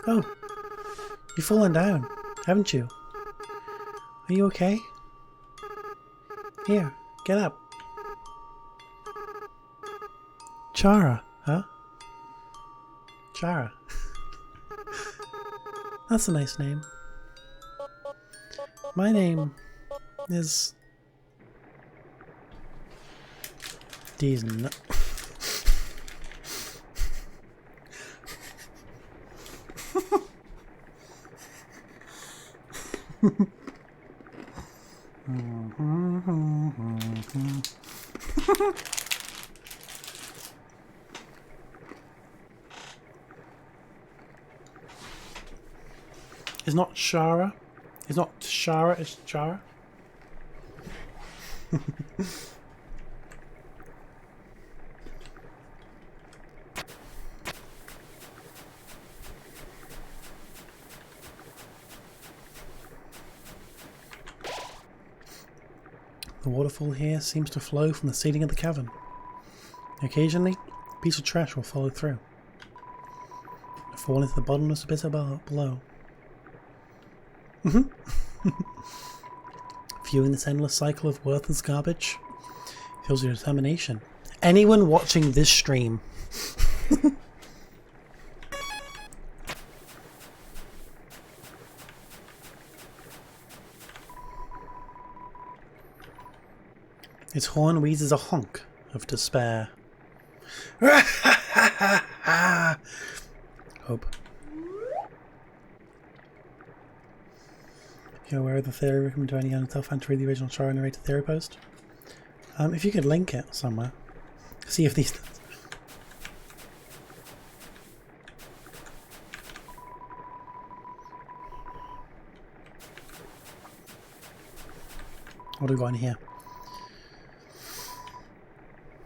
Oh, you've fallen down, haven't you? Are you okay? Here, get up. Chara, huh? Chara. That's a nice name. My name is... These no... It's not Shara. It's not Shara, it's Chara. The waterfall here seems to flow from the ceiling of the cavern. Occasionally, a piece of trash will follow through and fall into the bottomless abyss below. Viewing this endless cycle of worthless garbage fills your determination. Anyone watching this stream its horn wheezes a honk of despair. Hope. If you're aware of the theory, recommend to any Undertale fan to read the original Chara narrated theory post. If you could link it somewhere. See if these... What do we got in here?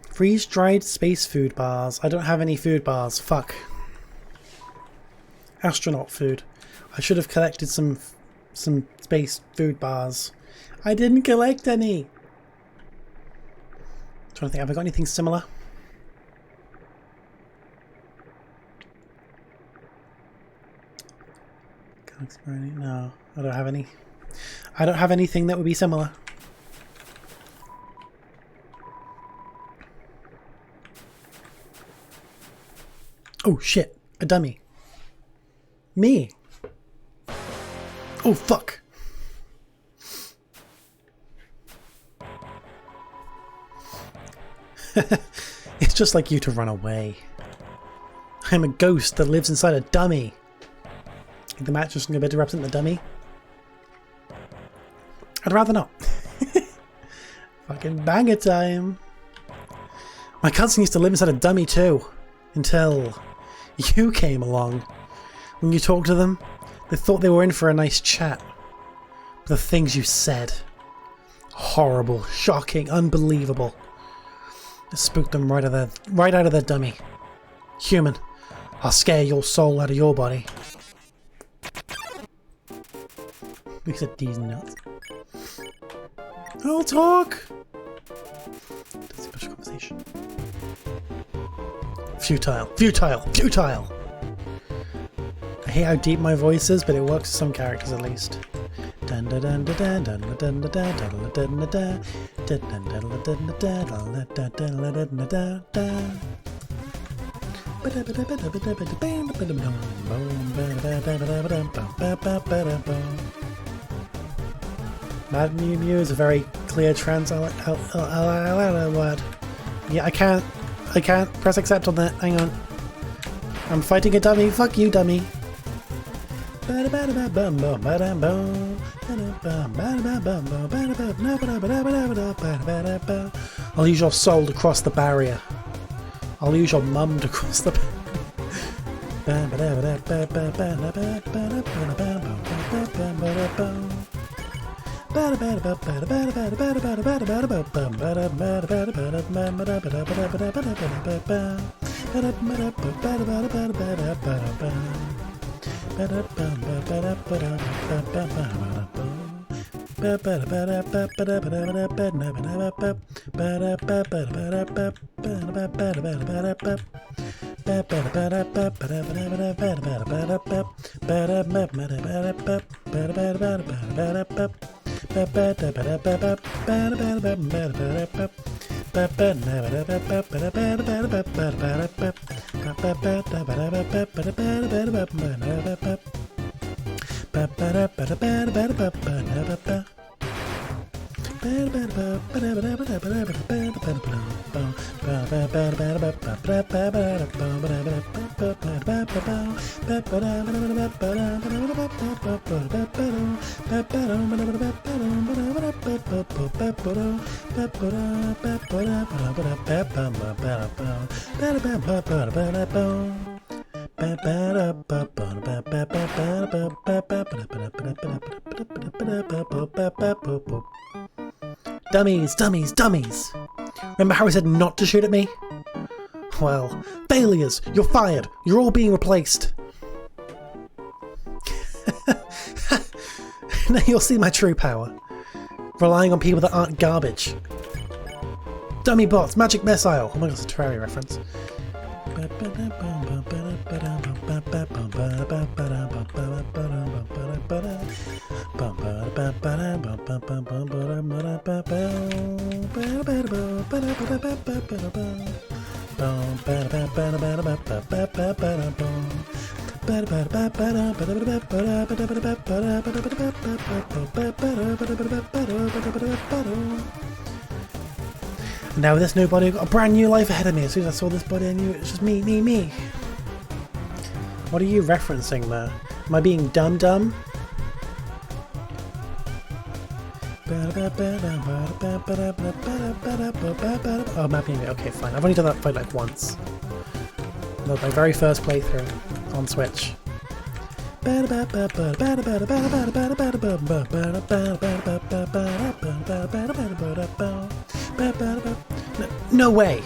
Freeze-dried space food bars. I don't have any food bars. Fuck. Astronaut food. I should have collected some space food bars. I didn't collect any. Trying to think, have I got anything similar? Galaxy Brownie? No, I don't have any. I don't have anything that would be similar. Oh shit, a dummy. Me. Oh fuck. It's just like you to run away. I'm a ghost that lives inside a dummy. Think the match is going to represent the dummy? I'd rather not. Fucking banger time. My cousin used to live inside a dummy too. Until you came along. When you talked to them, they thought they were in for a nice chat. But the things you said. Horrible, shocking, unbelievable. It spooked them right out of their dummy. Human, I'll scare your soul out of your body. Except these nuts. I'll talk! Special conversation. Futile, futile, futile! I hate how deep my voice is, but it works for some characters at least. Mad Mew Mew is a very clear trans word. Yeah, I can't press accept on that. Hang on. I'm fighting a dummy. Fuck you, dummy. I'll use your soul to cross the barrier. I'll use your mum to cross the Dummies, dummies, dummies! Remember how I said not to shoot at me? Well, failures! You're fired! You're all being replaced! Now you'll see my true power. Relying on people that aren't garbage. Dummy bots, magic missile! Oh my god, it's a Terraria reference. Now with this new body, I've got a brand new life ahead of me. As soon as I saw this body, I knew it was just me, me, me. What are you referencing there? Am I being dumb? Oh, mapping it. Okay, fine. I've only done that fight like once. My very first playthrough on Switch. No way!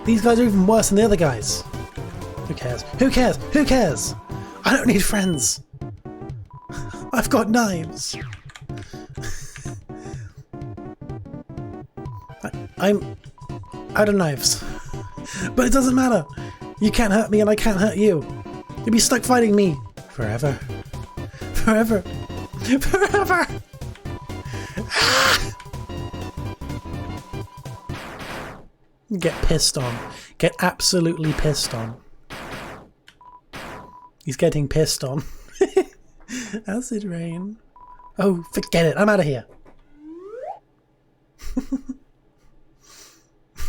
These guys are even worse than the other guys. Who cares? Who cares? Who cares? I don't need friends. I've got knives. I'm out of knives. But it doesn't matter. You can't hurt me and I can't hurt you. You'll be stuck fighting me forever. Forever. Forever. Get pissed on. Get absolutely pissed on. He's getting pissed on. Acid rain. Oh, forget it. I'm out of here.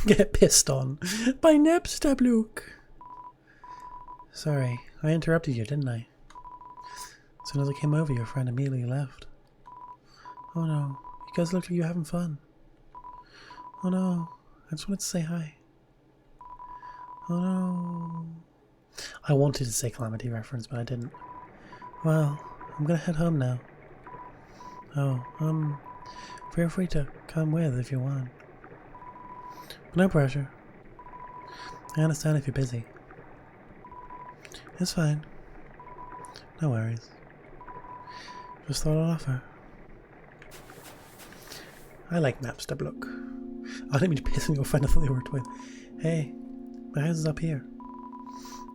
Get pissed on by Nebstabluk. Sorry, I interrupted you, didn't I? As soon as I came over, your friend immediately left. Oh no, you guys look like you're having fun. Oh no, I just wanted to say hi. Oh no. I wanted to say Calamity reference, but I didn't. Well, I'm gonna head home now. Oh, feel free to come with if you want. But no pressure. I understand if you're busy. It's fine. No worries. Just thought I'd offer. I like Napstablook. I didn't mean to piss on your friend, I thought they were a twin. Hey, my house is up here.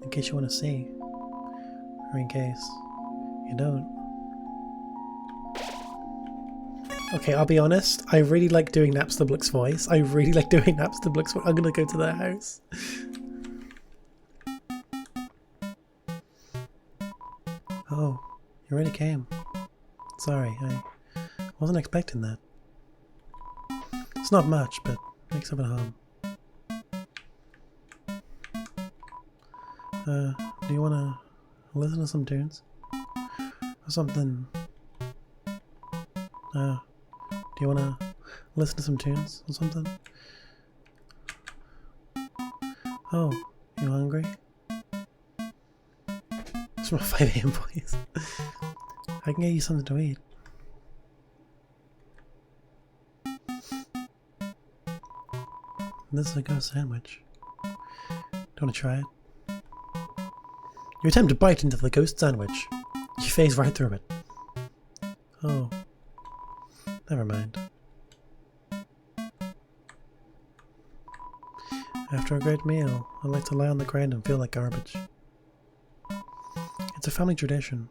In case you want to see. Or in case you don't. Okay, I'll be honest. I really like doing Napstablook's voice. I really like doing Napstablook's voice. I'm gonna go to their house. Oh, you already came. Sorry, I wasn't expecting that. It's not much, but makes up at home. Do you want to listen to some tunes? Or something? Do you want to listen to some tunes or something? Oh, you hungry? It's my 5 AM voice. I can get you something to eat. This is a ghost sandwich. Do you want to try it? You attempt to bite into the ghost sandwich. You phase right through it. Oh. Never mind. After a great meal, I like to lie on the ground and feel like garbage. It's a family tradition.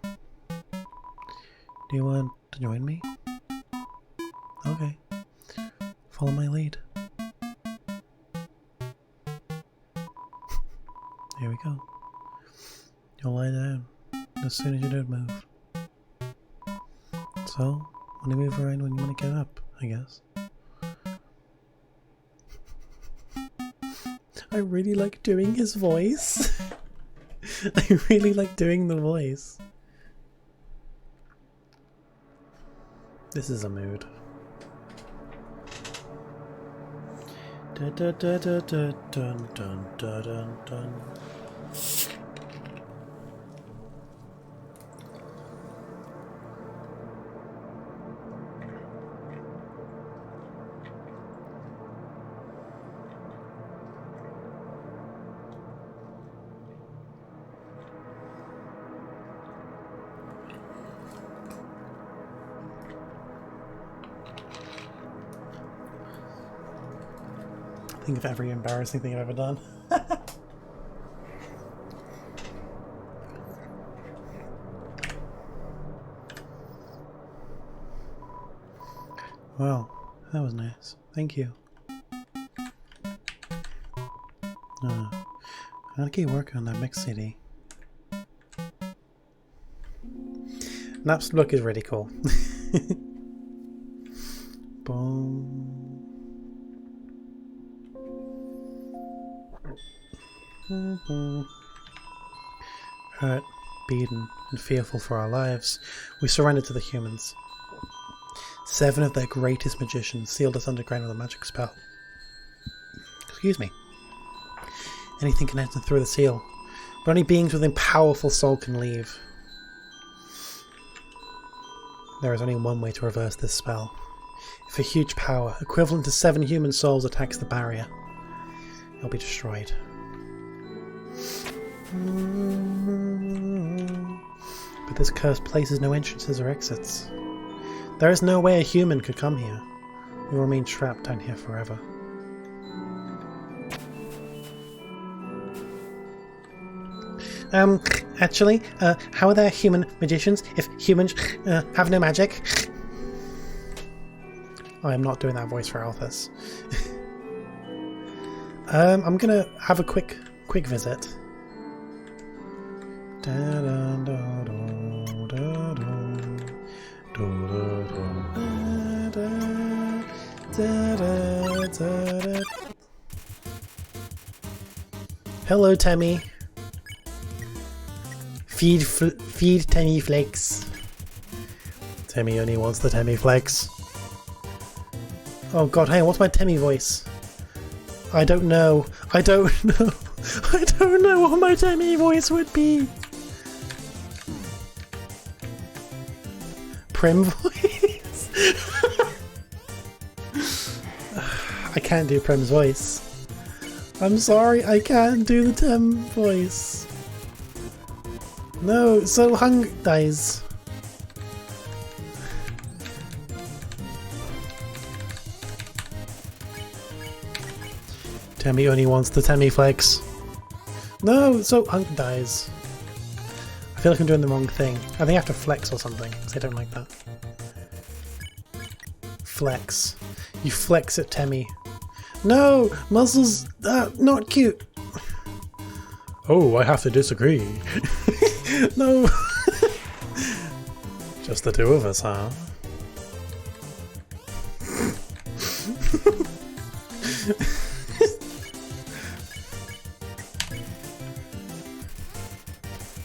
Do you want to join me? Okay. Follow my lead. Here we go. You'll lie down as soon as you don't move. So, when you move around when you want to get up, I guess. I really like doing his voice. I really like doing the voice. This is a mood. Dun dun dun dun dun dun dun dun dun. think of every embarrassing thing I've ever done. Well, that was nice. Thank you. I'll keep working on that mix CD. Nap's look is really cool. Boom. Hurt, beaten, and fearful for our lives, we surrendered to the humans. 7 of their greatest magicians sealed us underground with a magic spell. Excuse me. Anything can enter through the seal, but only beings with a powerful soul can leave. There is only one way to reverse this spell. If a huge power, equivalent to 7 human souls, attacks the barrier, it'll be destroyed. But this cursed place has no entrances or exits. There is no way a human could come here. We'll remain trapped down here forever. Actually, how are there human magicians if humans have no magic? I am not doing that voice for Alphys. I'm gonna have a quick visit. Hello, Tammy. Feed Tammy Flakes. Tammy only wants the Tammy Flakes. Oh god, hey, what's my Tammy voice? I don't know. I don't know. I don't know what my Tammy voice would be. Prim voice? I can't do Prim's voice. I'm sorry, I can't do the Tem voice. No, so guys. Tammy only wants the Tammy Flex. No, so dies. I feel like I'm doing the wrong thing. I think I have to flex or something, because I don't like that. Flex. You flex at Tammy. No! Muscles not cute! Oh, I have to disagree. No! Just the 2 of us, huh?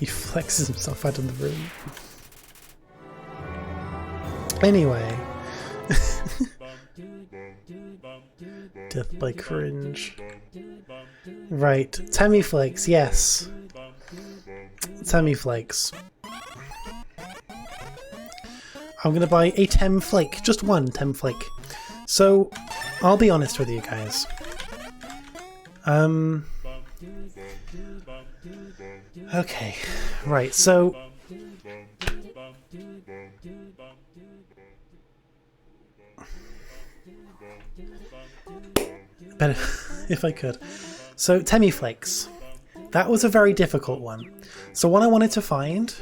He flexes himself out of the room. Anyway. Death by cringe. Right, Tammy Flakes, yes. Tammy Flakes. I'm gonna buy a Tem Flake, just one Tem Flake. So, I'll be honest with you guys. Okay, right, so... Better if I could. So, Temmy Flakes. That was a very difficult one. So what I wanted to find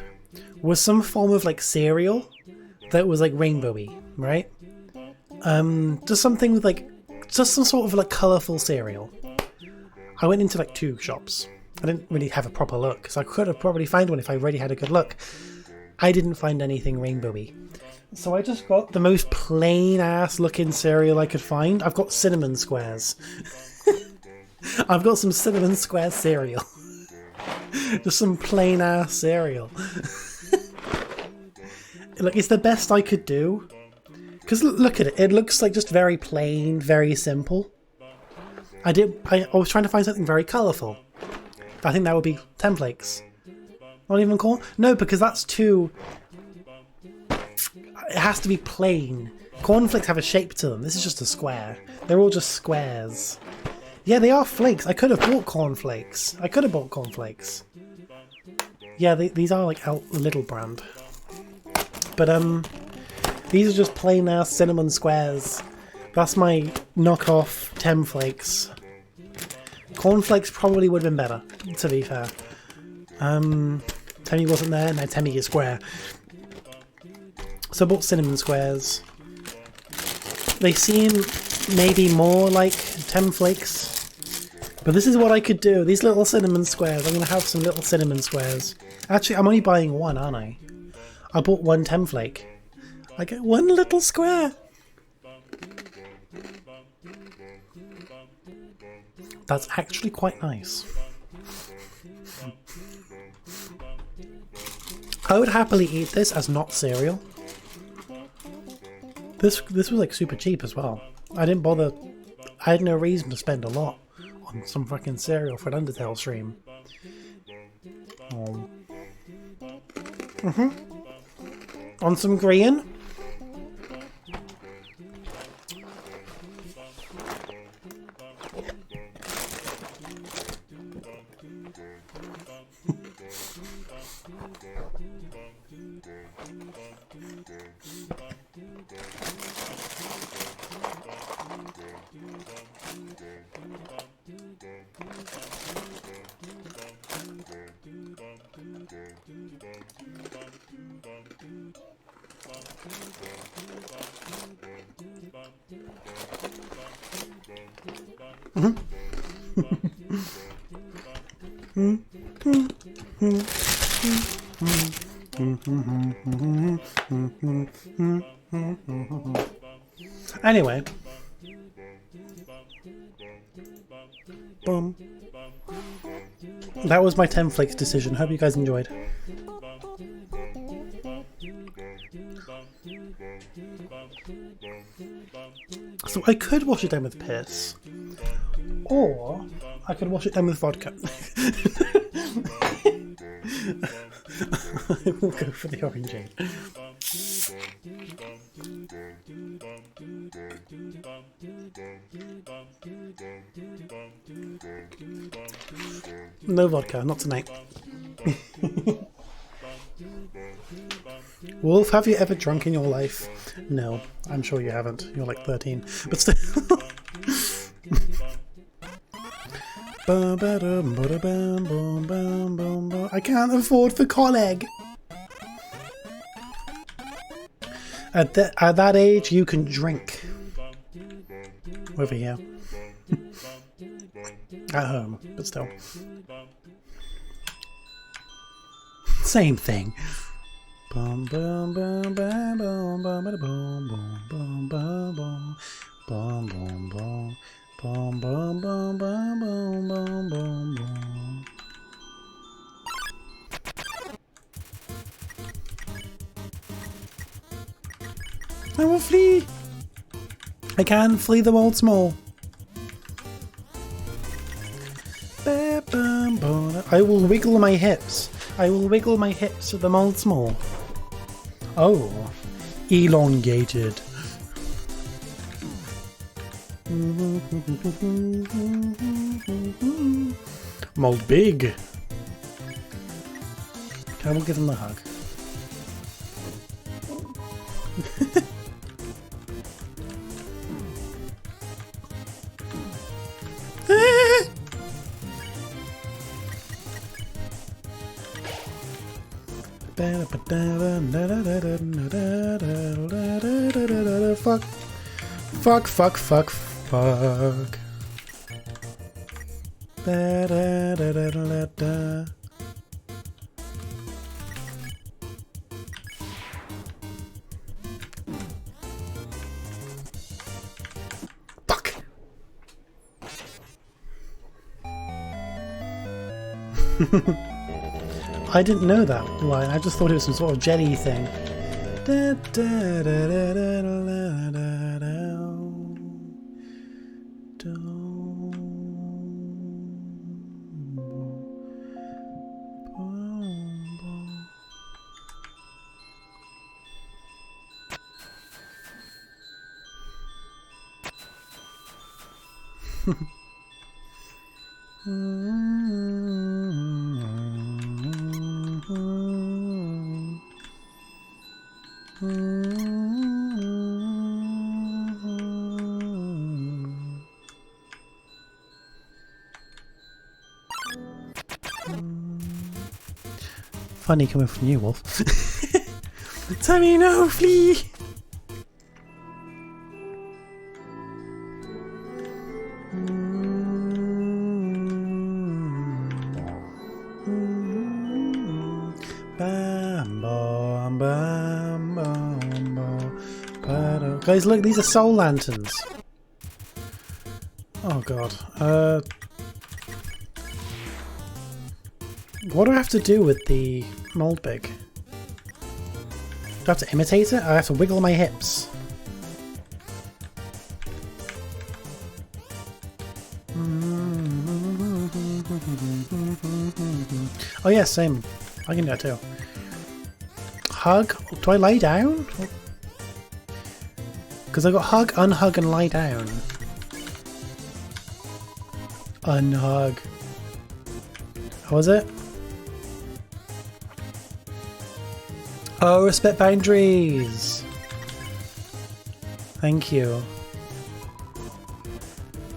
was some form of like cereal that was like rainbowy, right? Just something with like, just some sort of like colourful cereal. I went into like 2 shops. I didn't really have a proper look, so I could have probably found one if I really had a good look. I didn't find anything rainbowy. So I just got the most plain ass looking cereal I could find. I've got cinnamon squares. I've got some cinnamon square cereal. Just some plain ass cereal. Look, it's the best I could do. Because look at it. It looks like just very plain, very simple. I was trying to find something very colourful. I think that would be Templakes. Not even corn? No, because that's too... It has to be plain. Cornflakes have a shape to them. This is just a square. They're all just squares. Yeah, they are flakes. I could have bought cornflakes. I could have bought cornflakes. Yeah, these are like a little brand. But these are just plain ass cinnamon squares. That's my knockoff Temflakes. Cornflakes probably would have been better, to be fair. Temmie wasn't there. No, Temmie is square. So I bought cinnamon squares. They seem maybe more like Temflakes. But this is what I could do. These little cinnamon squares. I'm going to have some little cinnamon squares. Actually, I'm only buying one, aren't I? I bought one Temflake. I get one little square. That's actually quite nice. I would happily eat this as not cereal. This was like super cheap as well. I didn't bother. I had no reason to spend a lot on some fucking cereal for an Undertale stream. On some green. Anyway. Boom. That was my Temflakes decision. Hope you guys enjoyed. So I could wash it down with piss. Or I could wash it down with vodka. I will go for the orangeade. No vodka, not tonight. Wolf, have you ever drunk in your life? No, I'm sure you haven't. You're like 13. But still. I can't afford the colleague. At that age, you can drink. Over here. At home, but still. Same thing. Bum bum bum bum bum bum bum bum bum bum bum bum bum. Bum bum bum bum bum bum bum bum. I will flee. I can flee the world small. I will wiggle my hips. I will wiggle my hips at the mold small. Oh, elongated. Mold big. I will give him a hug. Fuck. Fuck, fuck, fuck, fuck. Da, da, da, da, da, da. Fuck. I didn't know that line. I just thought it was some sort of jelly thing. Da, da, da, da, da, da, da, da. funny coming from you, Wolf. Tell me no, flee! Guys, look, these are soul lanterns. Oh god. What do I have to do with the mold pig? Do I have to imitate it? I have to wiggle my hips. Oh yeah, same. I can do that too. Hug? Do I lie down? Because I got hug, unhug, and lie down. Unhug. How was it? Oh, respect boundaries! Thank you.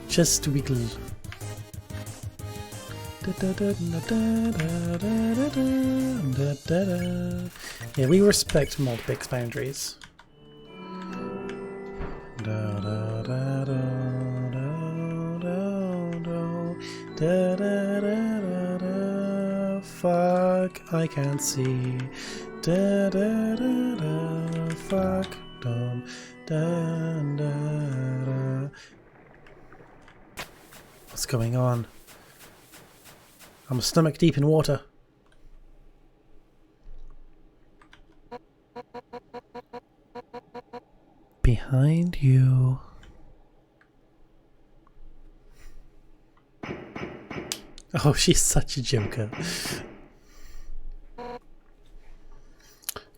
Just wiggle. Yeah, we respect Moldbig's boundaries. Fuck, I can't see. Fuck, what's going on? I'm stomach deep in water. Behind you. Oh, she's such a joker.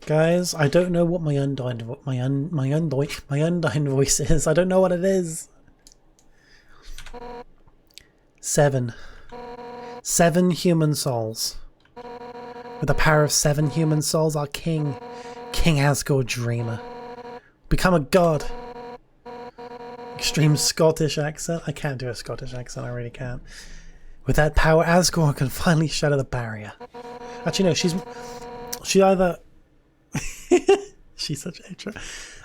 Guys, I don't know what my undying voice is. I don't know what it is. 7 human souls. With the power of 7 human souls, our king, King Asgore Dreamer, become a god. Extreme Scottish accent. I can't do a Scottish accent, I really can't. With that power, Asgore can finally shatter the barrier. Actually, no, she either... She's such a...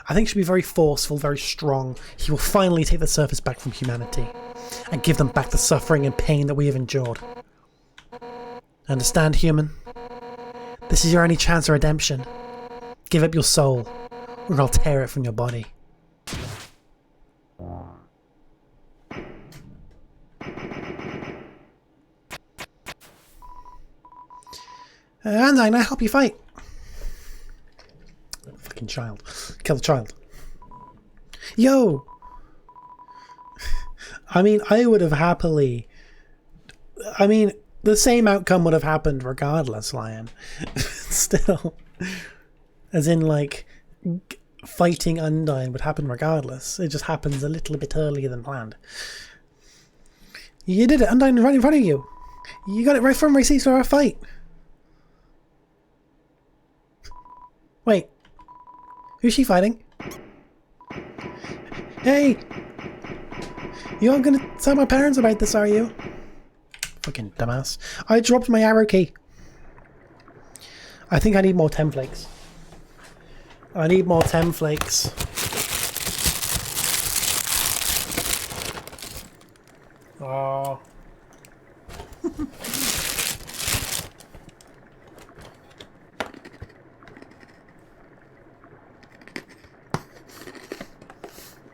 I think she'll be very forceful, very strong. He will finally take the surface back from humanity and give them back the suffering and pain that we have endured. Understand, human? This is your only chance of redemption. Give up your soul, or I'll tear it from your body. And I help you fight. Fucking child. Kill the child. Yo! I mean, I would have happily... I mean, the same outcome would have happened regardless, Lion. Still. As in, like, fighting Undyne would happen regardless. It just happens a little bit earlier than planned. You did it! Undyne right in front of you! You got it right from receipt for our fight! Wait. Who's she fighting? Hey! You aren't gonna tell my parents about this, are you? Fucking dumbass. I dropped my arrow key. I think I need more 10 flakes. I need more 10 flakes. Oh.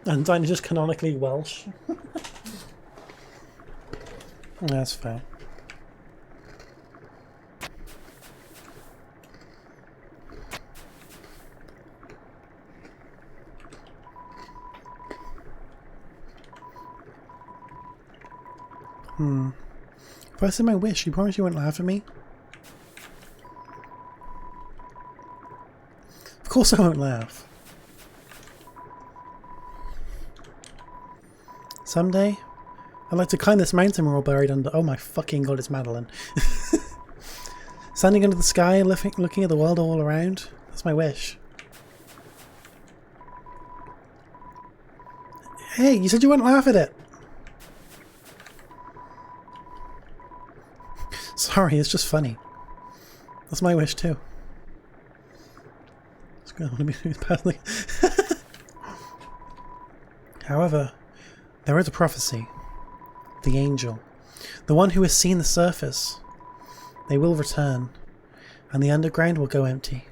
And Undyne is just canonically Welsh. That's fair. If I said my wish, you promise you wouldn't laugh at me? Of course I won't laugh. Someday, I'd like to climb this mountain we're all buried under. Oh my fucking god, it's Madeline. Standing under the sky, looking at the world all around. That's my wish. Hey, you said you wouldn't laugh at it. Sorry, it's just funny. That's my wish too. It's going to be personally. However, there is a prophecy. The angel. The one who has seen the surface. They will return. And the underground will go empty.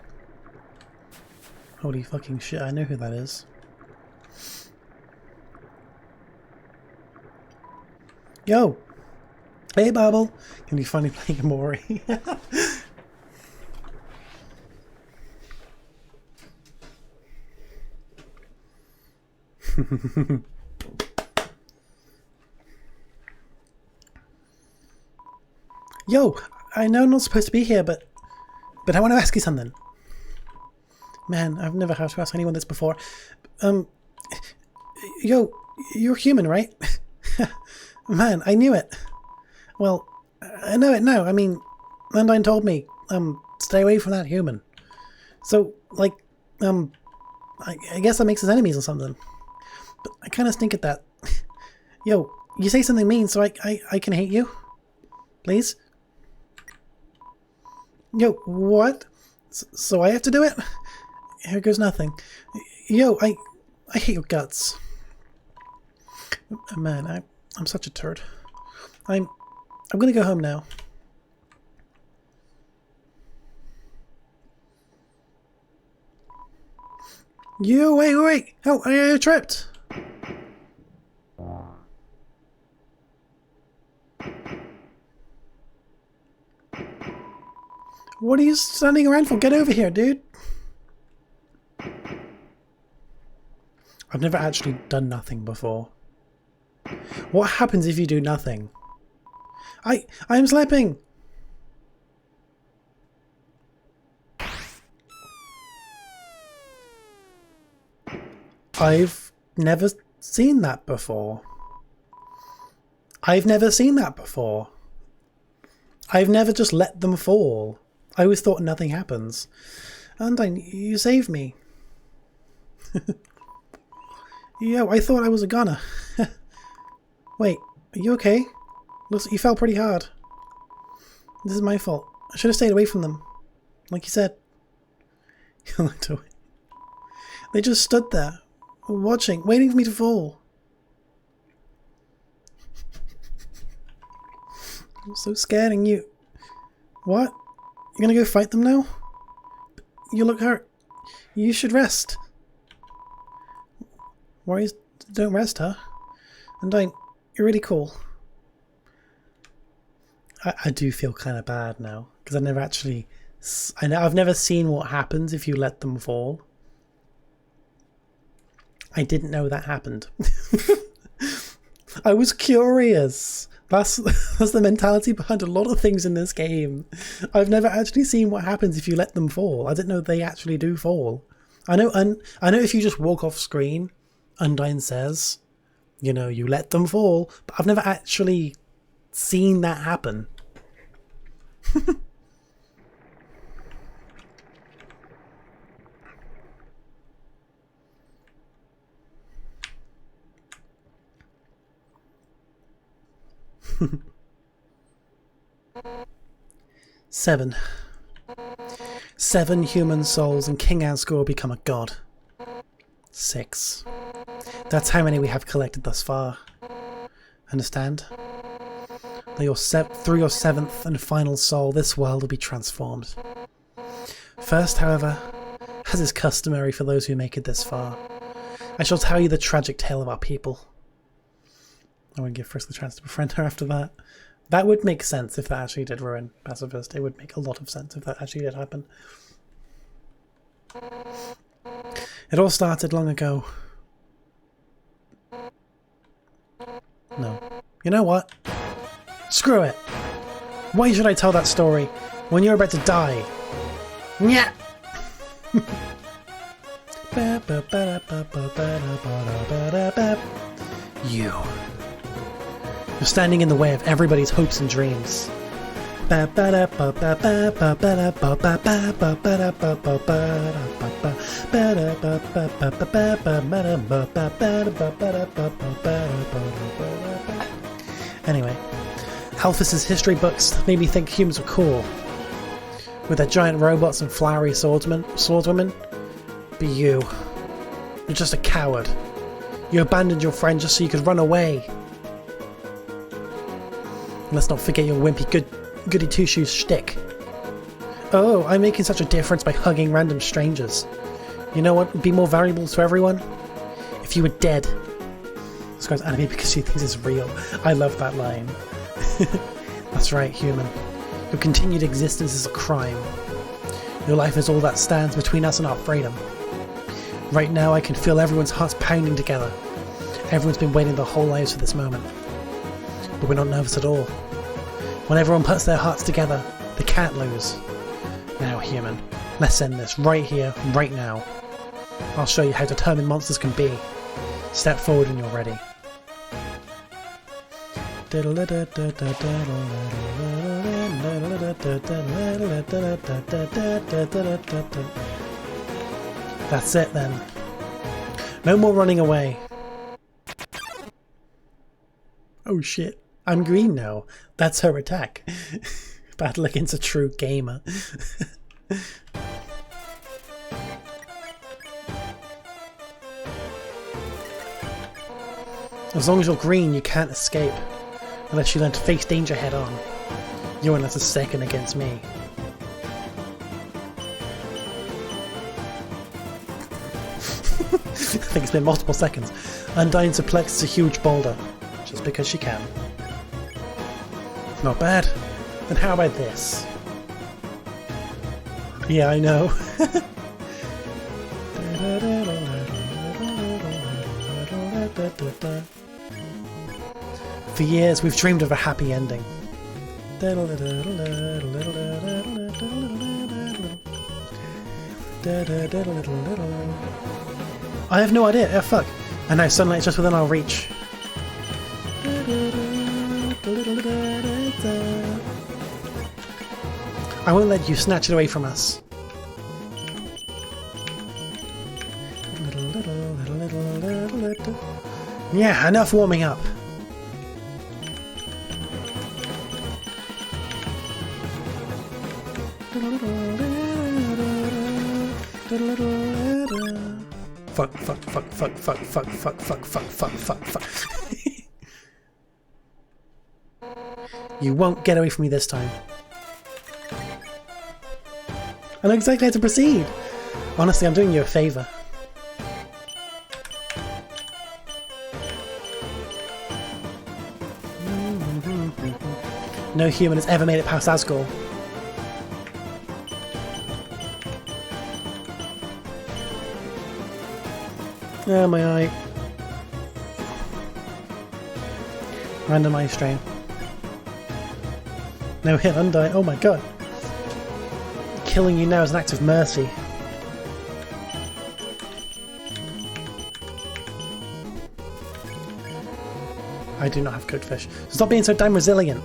Holy fucking shit, I know who that is. Yo! Hey, Babel! Can you finally play Mori? Yo! I know I'm not supposed to be here, but I want to ask you something. Man, I've never had to ask anyone this before. Yo, you're human, right? Man, I knew it. Well, I know it now. I mean, Landine told me, stay away from that human. So, like, I guess that makes us enemies or something. But I kind of stink at that. Yo, you say something mean so I can hate you? Please? Yo, what? So I have to do it? Here goes nothing. Yo, I hate your guts. Man, I'm such a turd. I'm gonna go home now. You wait! Oh, I tripped. What are you standing around for? Get over here, dude. I've never actually done nothing before. What happens if you do nothing? I'm slipping! I've never seen that before. I've never just let them fall. I always thought nothing happens. And you saved me. Yo, I thought I was a goner. Wait, are you okay? Looks like you fell pretty hard. This is my fault. I should have stayed away from them. Like you said. You looked away. They just stood there, watching, waiting for me to fall. I'm so scared and you... What? You're gonna go fight them now? You look hurt. You should rest. Warriors don't rest, huh? And you're really cool. I do feel kind of bad now because I've never actually... I've never seen what happens if you let them fall. I didn't know that happened. I was curious. That's the mentality behind a lot of things in this game. I've never actually seen what happens if you let them fall. I didn't know they actually do fall. I know if you just walk off screen, Undyne says, you know, you let them fall, but I've never actually seen that happen. 7. 7 human souls and King Asgore will become a god. 6. That's how many we have collected thus far. Understand? Through your 7th and final soul, this world will be transformed. First, however, as is customary for those who make it this far, I shall tell you the tragic tale of our people. I want to give Frisk the chance to befriend her after that. That would make sense if that actually did ruin Pacifist. It would make a lot of sense if that actually did happen. It all started long ago. No. You know what? Screw it! Why should I tell that story when you're about to die? Nyah! You're standing in the way of everybody's hopes and dreams. Anyway, Alphys's history books made me think humans were cool. with their giant robots and flowery swordswomen. Be you. You're just a coward. You abandoned your friend just so you could run away. And let's not forget your wimpy goody two-shoes shtick. Oh, I'm making such a difference by hugging random strangers. You know what would be more valuable to everyone? If you were dead. This guy's anime because she thinks it's real. I love that line. That's right, human. Your continued existence is a crime. Your life is all that stands between us and our freedom. Right now I can feel everyone's hearts pounding together. Everyone's been waiting their whole lives for this moment. But we're not nervous at all. When everyone puts their hearts together, they can't lose. Now, human, let's end this right here, right now. I'll show you how determined monsters can be. Step forward when you're ready. That's it then. No more running away. Oh shit, I'm green now. That's her attack. Battle against a true gamer. As long as you're green, you can't escape. Unless you learn to face danger head on. You're in a second against me. I think it's been multiple seconds. Undyne suplexes a huge boulder. Just because she can. Not bad. Then how about this? Yeah, I know. For years we've dreamed of a happy ending. I have no idea. Oh, fuck. And now suddenly it's just within our reach. I won't let you snatch it away from us. Yeah, enough warming up. Fuck, fuck, fuck, fuck, fuck, fuck, fuck, fuck, fuck, fuck, fuck, fuck. You won't get away from me this time. I know exactly how to proceed. Honestly, I'm doing you a favour. No human has ever made it past Asgore. Oh, my eye. Random eye strain. No hit Undyne. Oh my god. Killing you now is an act of mercy. I do not have cooked fish. Stop being so damn resilient.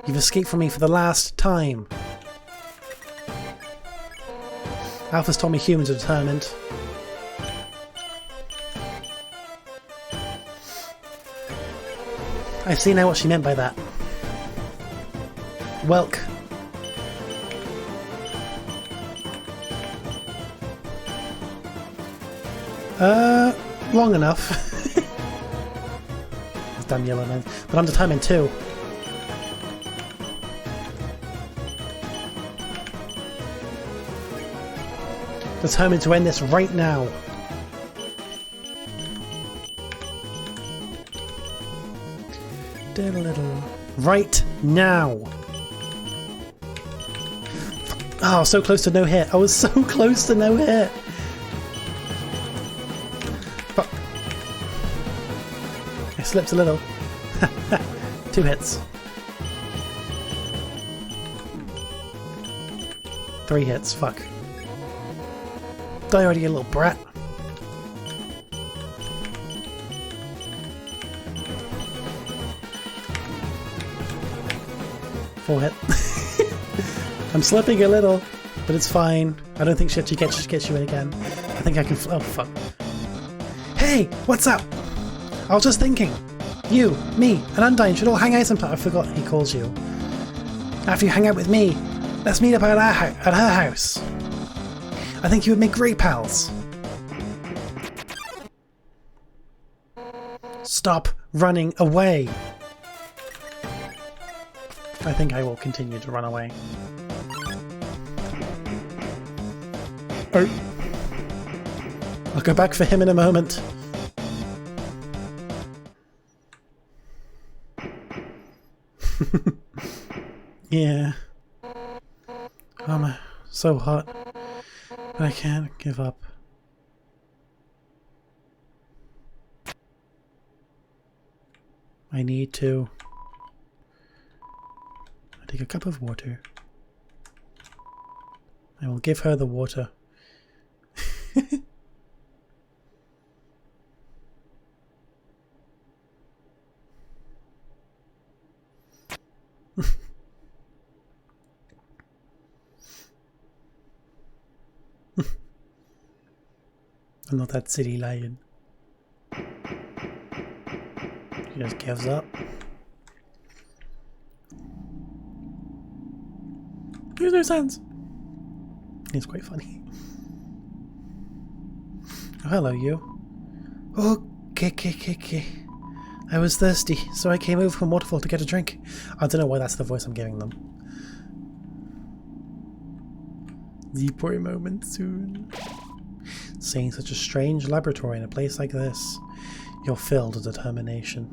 You've escaped from me for the last time. Alpha's told me humans are determined. I see now what she meant by that. Welk. Long enough. Those damn yellow men. But I'm determined too. Determined to end this right now. Right now. Oh, so close to no hit. I was so close to no hit. Fuck. I slipped a little. 2 hits. 3 hits. Fuck. Die already, you little brat. Full hit. I'm slipping a little, but it's fine. I don't think she actually gets you in again. I think I can... Oh, fuck. Hey, what's up? I was just thinking. You, me, and Undyne should all hang out sometime. I forgot he calls you. After you hang out with me, let's meet up at her house. I think you would make great pals. Stop running away. I think I will continue to run away. Oh. I'll go back for him in a moment. Yeah. I'm so hot. But I can't give up. I need to... I take a cup of water. I will give her the water. I'm not that silly lion. She just gives up. There's no sense. It's quite funny. Oh, hello, you. Okay. I was thirsty, so I came over from Waterfall to get a drink. I don't know why that's the voice I'm giving them. The poor moment soon. Seeing such a strange laboratory in a place like this, you're filled with determination.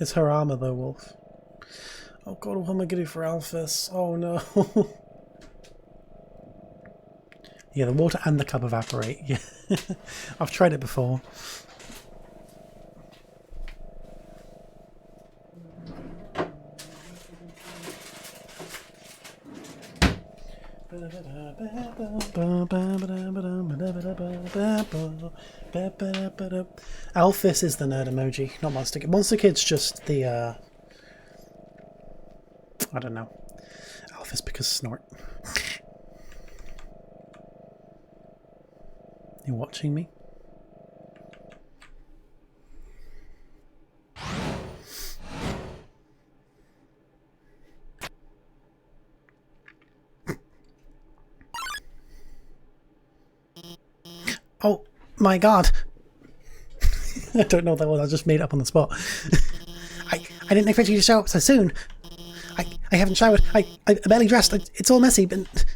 It's her armor though, Wolf. Oh god, what am I gonna do for Alphys? Oh no. Yeah, the water and the cup evaporate. Yeah. I've tried it before. Alphys is the nerd emoji, not Monster Kid. Monster Kid's just the, I don't know. Alphys because snort. You watching me? Oh my god! I don't know what that was, I just made it up on the spot. I didn't expect you to show up so soon. I haven't showered. I barely dressed. It's all messy, but...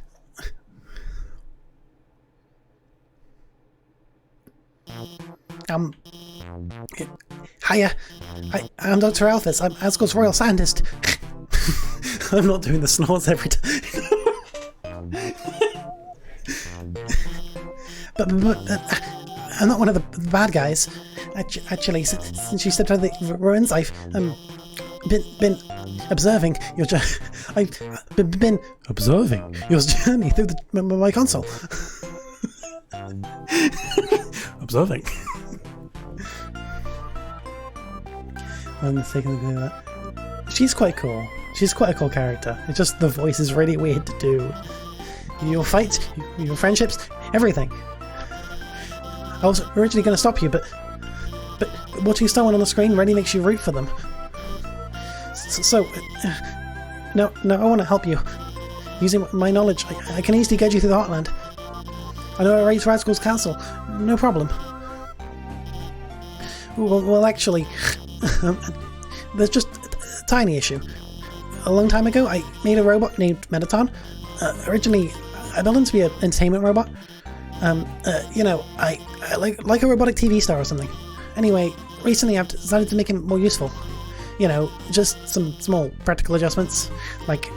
Hiya. I'm Dr. Alphys. I'm Asgard's royal scientist. I'm not doing the snorts every time. but I'm not one of the bad guys. Actually, since you stepped out of the ruins, I've been observing your I've been observing your journey through my console. Observing. I'm mistaken to do that. She's quite cool. She's quite a cool character. It's just the voice is really weird to do. Your fights, your friendships, everything. I was originally going to stop you, but watching someone on the screen really makes you root for them. No, I want to help you. Using my knowledge, I can easily guide you through the Heartland. I know a raid to Asgard's castle. No problem. Well, actually, there's just a tiny issue. A long time ago, I made a robot named Metaton. Originally, I built him to be an entertainment robot. You know, I like a robotic TV star or something. Anyway, recently I've decided to make him more useful. You know, just some small practical adjustments, like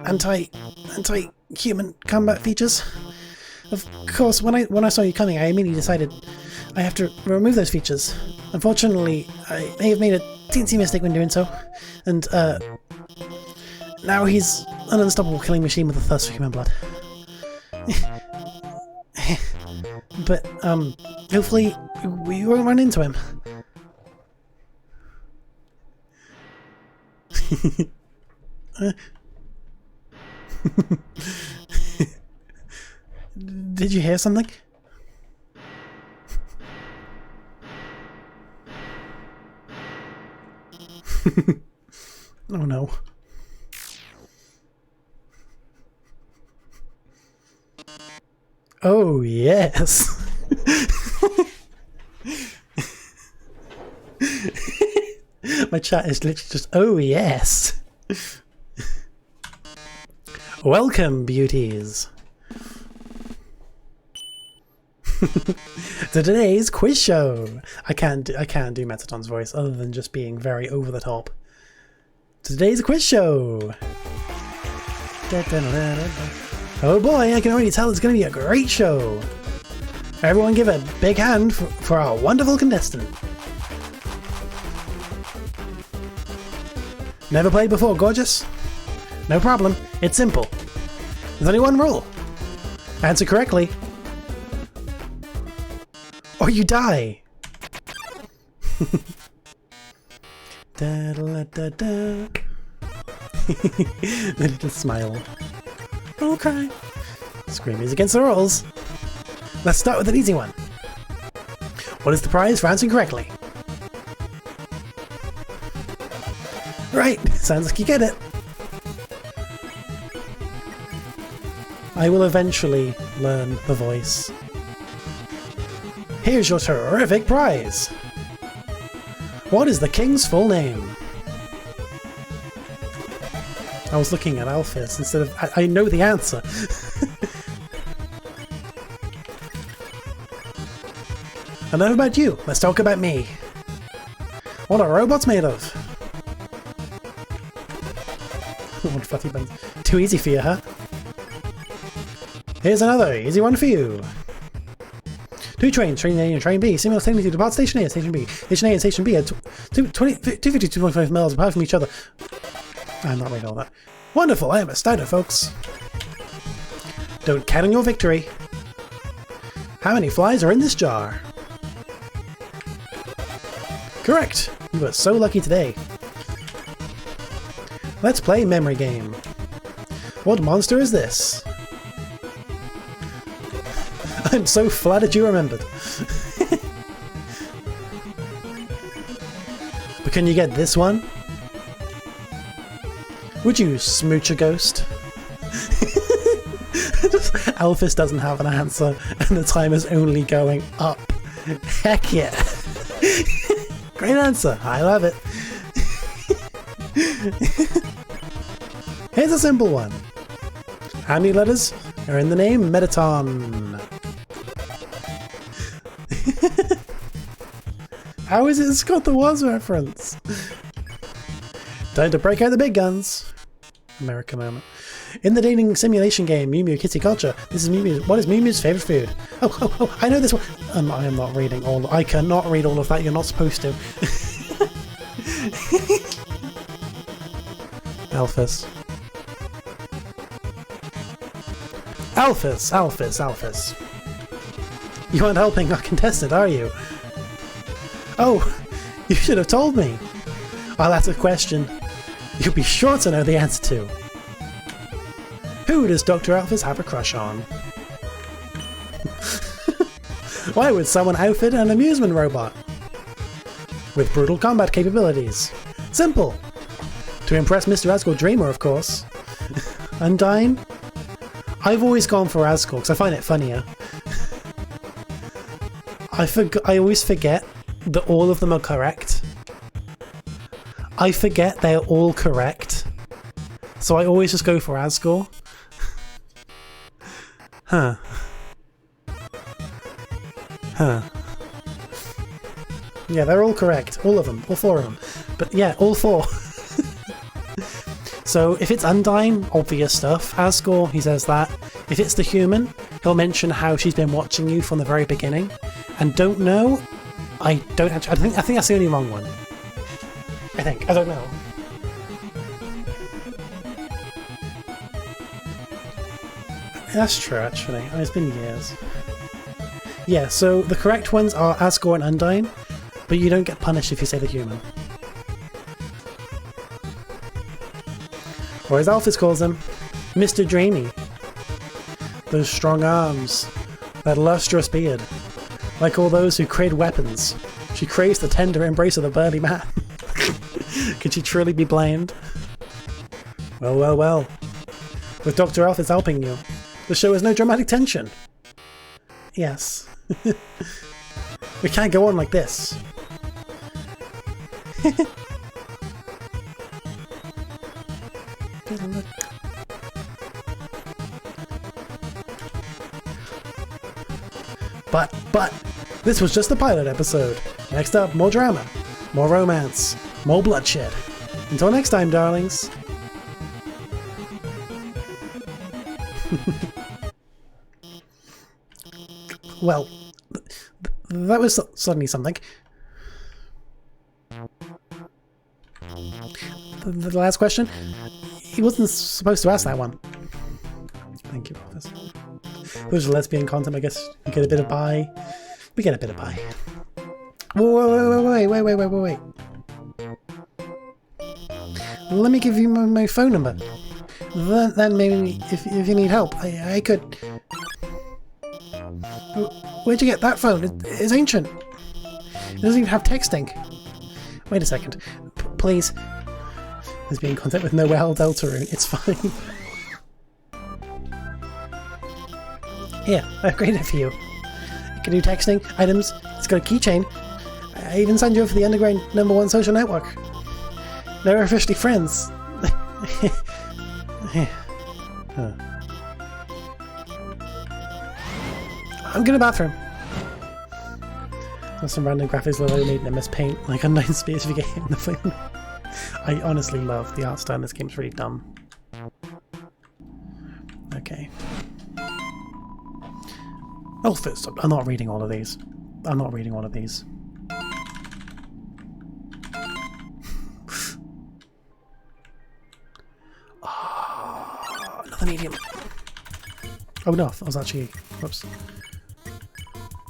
anti-human combat features. Of course, when I saw you coming, I immediately decided I have to remove those features. Unfortunately, I may have made a teensy mistake when doing so, and now he's an unstoppable killing machine with a thirst for human blood. But, hopefully we won't run into him. Did you hear something? Oh no. Oh yes. My chat is literally just, oh yes. Welcome, beauties. To today's quiz show. I can't do Metaton's voice other than just being very over the top. Today's quiz show. Oh boy, I can already tell it's going to be a great show. Everyone give a big hand for our wonderful contestant. Never played before, gorgeous? No problem, it's simple. There's only one rule. Answer correctly, or you die. Da da da da. The little smile. Okay. Scream is against the rules. Let's start with an easy one. What is the prize for answering correctly? Right, sounds like you get it. I will eventually learn the voice. Here's your terrific prize. What is the king's full name? I was looking at Alphys instead of... I know the answer. Enough about you. Let's talk about me. What are robots made of? What fluffy buns. Too easy for you, huh? Here's another easy one for you. Two trains, train A and train B, simultaneously depart station A and station B. Station A and station B are 252.5 miles apart from each other. I'm not reading all that. Wonderful, I am a starter, folks. Don't count on your victory. How many flies are in this jar? Correct! You were so lucky today. Let's play memory game. What monster is this? I'm so flattered you remembered. But can you get this one? Would you smooch a ghost? Alphys doesn't have an answer, and the time is only going up. Heck yeah! Great answer, I love it. Here's a simple one. How many letters are in the name Metaton? How is it got the Woz reference? Time to break out the big guns. America moment. In the dating simulation game Mew Mew Kitty Culture, this is Mew Mew. What is Mew Mew's favourite food? Oh, I know this one. I am not reading all. I cannot read all of that. You're not supposed to. Alphys. Alphys. You aren't helping our contestant, are you? Oh, you should have told me. I'll ask a question you'll be sure to know the answer to. Who does Dr. Alphys have a crush on? Why would someone outfit an amusement robot? With brutal combat capabilities. Simple. To impress Mr. Asgore Dreamer, of course. Undyne? I've always gone for Asgore because I find it funnier. I always forget that all of them are correct. I forget they're all correct. So I always just go for Asgore. Huh. Yeah, they're all correct. All of them. All four of them. But yeah, all four. So if it's Undyne, obvious stuff. Asgore, he says that. If it's the human, he'll mention how she's been watching you from the very beginning. And don't know, I don't actually. I think that's the only wrong one. I don't know. That's true, actually. It's been years. Yeah, so the correct ones are Asgore and Undyne, but you don't get punished if you say the human. Or as Alphys calls him, Mr. Dreamy. Those strong arms, that lustrous beard. Like all those who crave weapons, she craves the tender embrace of the burly man. Could she truly be blamed? Well, well, well. With Dr. Alphys helping you, the show has no dramatic tension. Yes. We can't go on like this. But, this was just the pilot episode. Next up, more drama, more romance, more bloodshed. Until next time, darlings. Well, that was suddenly something. The last question? He wasn't supposed to ask that one. Thank you for this. There's lesbian content, I guess you get a bit of bi. We get a bit of bi. Wait. Let me give you my phone number. Then maybe if you need help, I could... Where'd you get that phone? It's ancient. It doesn't even have texting. Wait a second. Please. There's being in contact with Noel Deltarune. It's fine. Here, I've created it for you. You can do texting, items, it's got a keychain. I even signed you up for the underground #1 social network. They're officially friends. Huh. I'm going to the bathroom. There's some random graphics that I made in MS Paint, like Undyne Space if you get hit in the flame. I honestly love the art style in this game, it's really dumb. Okay. Oh, first, I'm not reading all of these. I'm not reading all of these. Oh, another medium. Oh no, I was actually... Whoops.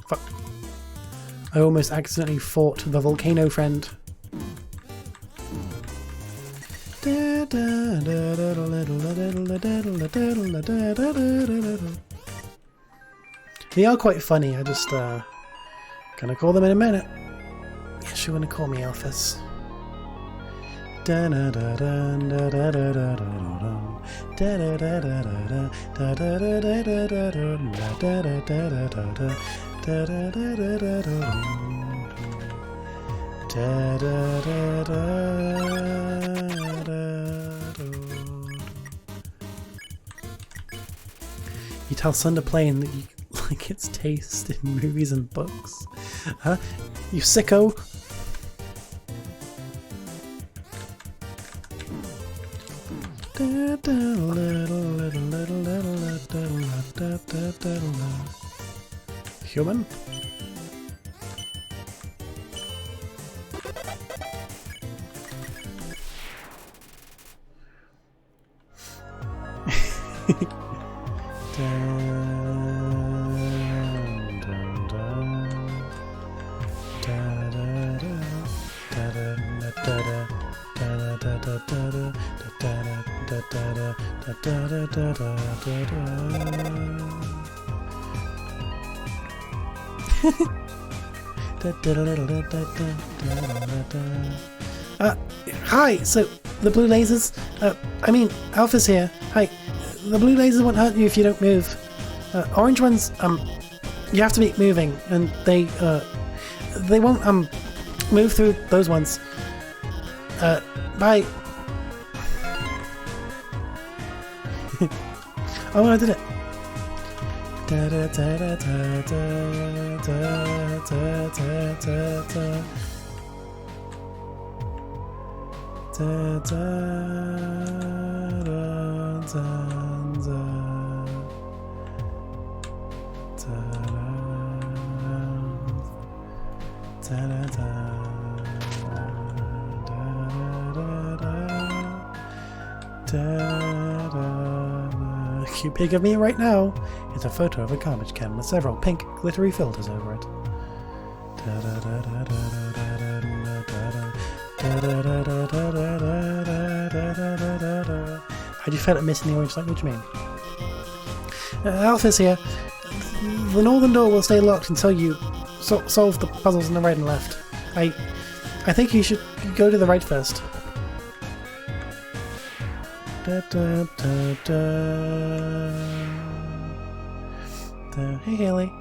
Fuck. I almost accidentally fought the volcano friend. They are quite funny, I just gonna call them in a minute. Yes, you're gonna call me Alphys. You tell Sun to play and you like its taste in movies and books. Huh? You sicko! Human? Hi, so the blue lasers, I mean, Alphys here. Hi, the blue lasers won't hurt you if you don't move. Orange ones, you have to be moving, and they won't, move through those ones. Bye. Oh, I did it. cute pic of me right now is a photo of a garbage can with several pink glittery filters over it. I just felt it missing the orange light. What do you mean? Alphys here. The northern door will stay locked until you solve the puzzles on the right and left. I think you should go to the right first. Hey, Haley.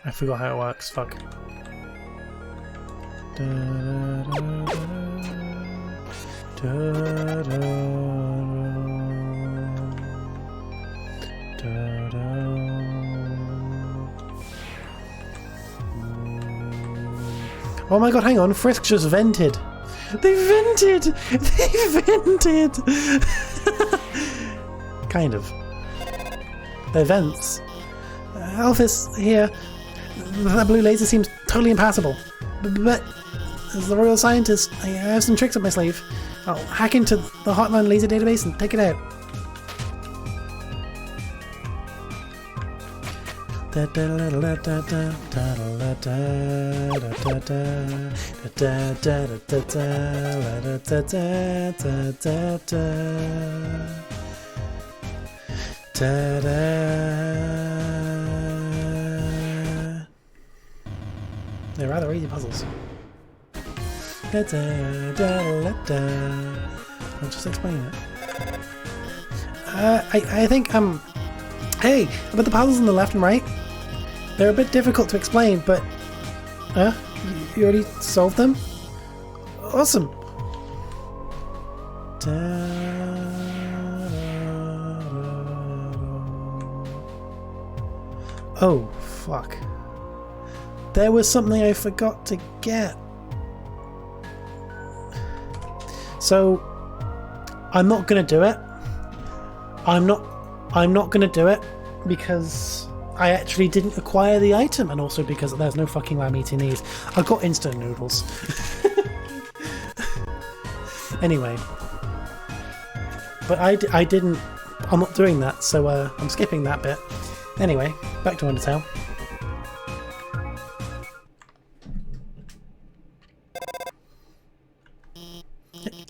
I forgot how it works. Fuck. Oh my god, hang on, Frisk just vented. They vented! They vented! Kind of. They're vents. Alphys, here. That blue laser seems totally impassable. But, as the royal scientist, I have some tricks up my sleeve. I'll hack into the Hotline laser database and take it out. They're rather easy puzzles. I'll just explain it. I think, hey, about the puzzles on the left and right? They're a bit difficult to explain, but... You already solved them? Awesome! Oh, fuck. There was something I forgot to get. So, I'm not gonna do it. I'm not gonna do it because I actually didn't acquire the item, and also because there's no fucking way I'm eating these. I've got instant noodles. Anyway. But I didn't... I'm not doing that, so I'm skipping that bit. Anyway, back to Undertale.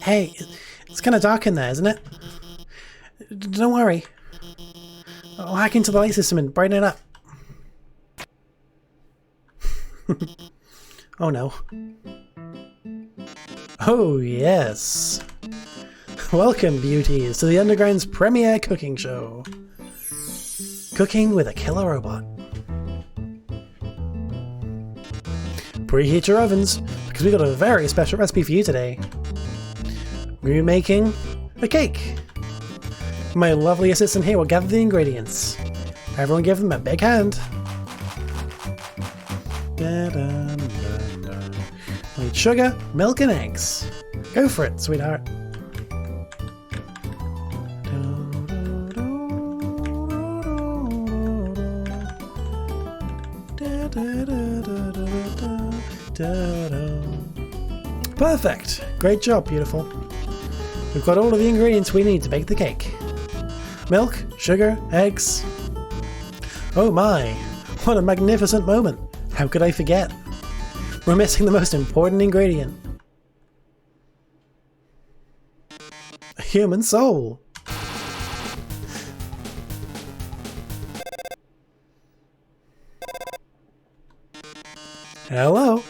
Hey, it's kind of dark in there, isn't it? Don't worry. I'll hack into the light system and brighten it up. Oh no. Oh yes. Welcome, beauties, to the Underground's premiere cooking show. Cooking with a killer robot. Preheat your ovens, because we got a very special recipe for you today. We're making a cake. My lovely assistant here will gather the ingredients. Everyone give them a big hand. We need sugar, milk and eggs. Go for it, sweetheart. Perfect! Great job, beautiful. We've got all of the ingredients we need to bake the cake. Milk, sugar, eggs. Oh my! What a magnificent moment! How could I forget? We're missing the most important ingredient. A human soul! Hello?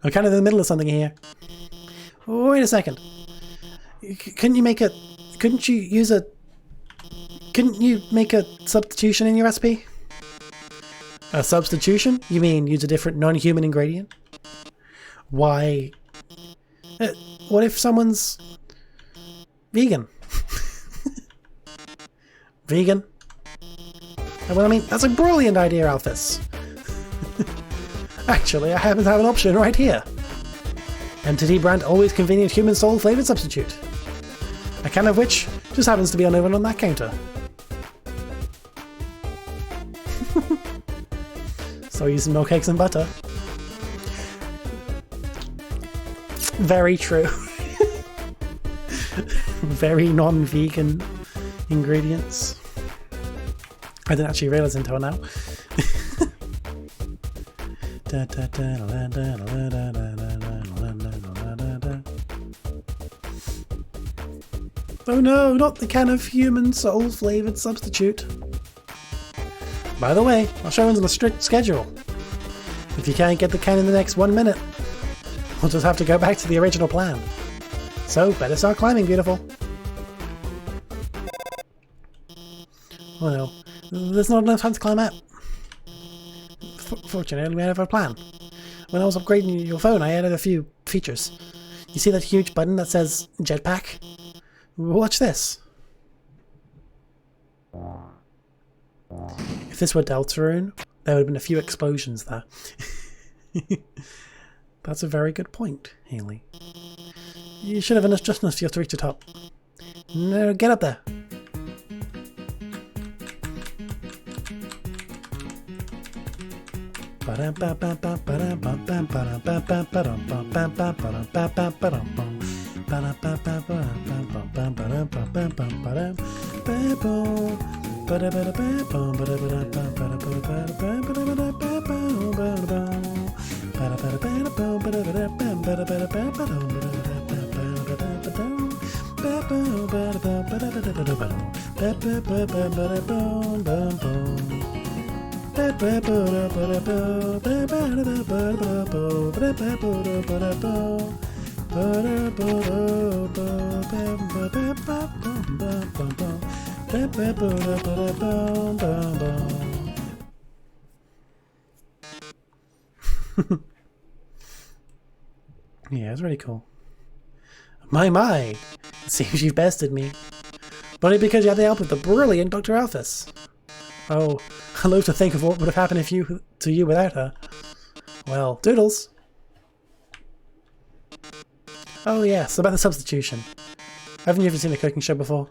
I'm kind of in the middle of something here. Wait a second. Couldn't you make a substitution in your recipe? A substitution? You mean use a different non-human ingredient? Why? What if someone's vegan? Vegan? Well, I mean, that's a brilliant idea, Alphys. Actually, I happen to have an option right here. Entity brand always convenient human soul flavoured substitute. A can of which just happens to be unopened on that counter. Still using milk, eggs, and butter. Very true. Very non-vegan ingredients. I didn't actually realize until now. Oh no, not the can of human soul flavoured substitute. By the way, our show runs on a strict schedule. If you can't get the can in the next 1 minute, we'll just have to go back to the original plan. So, better start climbing, beautiful. Oh no, there's not enough time to climb out. Fortunately, we have a plan. When I was upgrading your phone, I added a few features. You see that huge button that says jetpack? Watch this. If this were Deltarune, there would have been a few explosions there. That's a very good point, Haley. You should have just enough fuel to reach the top. No, get up there. Yeah, it's really cool. My! It seems you've bested me. But only because you had the help of the brilliant Dr. Alphys. Oh, I love to think of what would have happened to you without her. Well, doodles. Oh yes, about the substitution. Haven't you ever seen a cooking show before?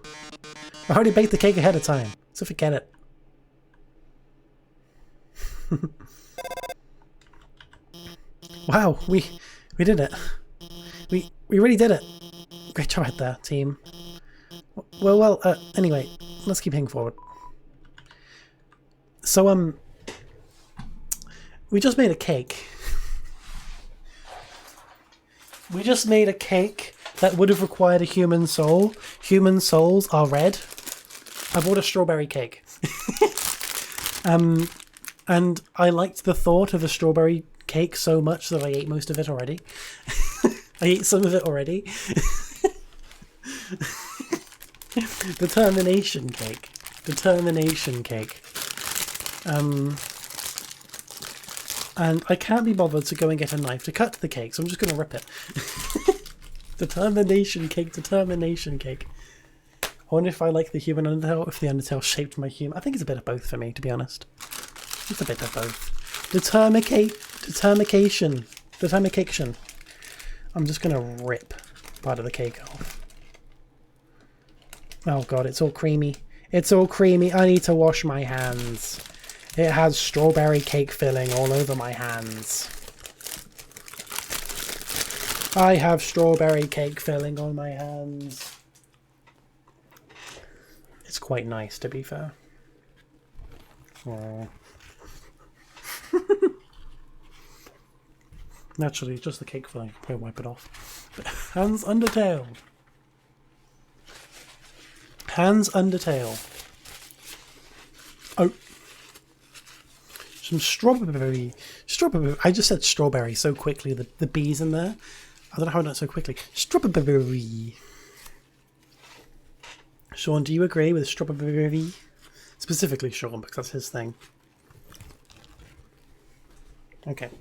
I already baked the cake ahead of time, so forget it. Wow, we did it. We really did it. Great job out there, team. Well, anyway, let's keep heading forward. So, we just made a cake. We just made a cake that would have required a human soul. Human souls are red. I bought a strawberry cake. And I liked the thought of a strawberry cake so much that I ate most of it already. I ate some of it already. Determination cake. Determination cake. And I can't be bothered to go and get a knife to cut the cake, so I'm just going to rip it. Determination cake, determination cake. I wonder if I like the human Undertale, if the Undertale shaped my human. I think it's a bit of both for me, to be honest. It's a bit of both. Determination. I'm just going to rip part of the cake off. Oh god, it's all creamy. It's all creamy. I need to wash my hands. It has strawberry cake filling all over my hands. I have strawberry cake filling on my hands. It's quite nice, to be fair. Oh. Naturally, just the cake filling. Probably wipe it off. But Hans Undertale. Hans Undertale. Oh. Some strawberry. I just said strawberry so quickly. The B's in there. I don't know how I done it so quickly. Strawberry. Sean, do you agree with strawberry? Specifically Sean, because that's his thing. Okay.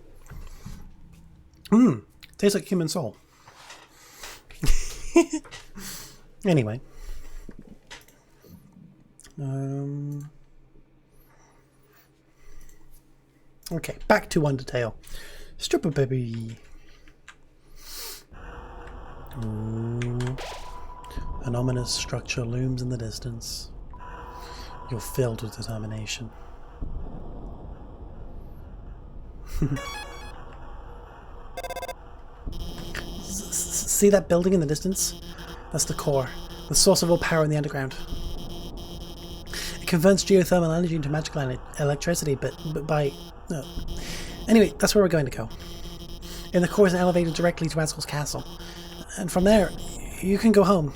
Tastes like human soul. Anyway. Okay, back to Undertale. Strawberry. An ominous structure looms in the distance. You're filled with determination. See that building in the distance? That's the core, the source of all power in the underground. It converts geothermal energy into magical electricity, but by... No. Anyway, that's where we're going to go. In the core is an elevator directly to Askel's castle. And from there, you can go home.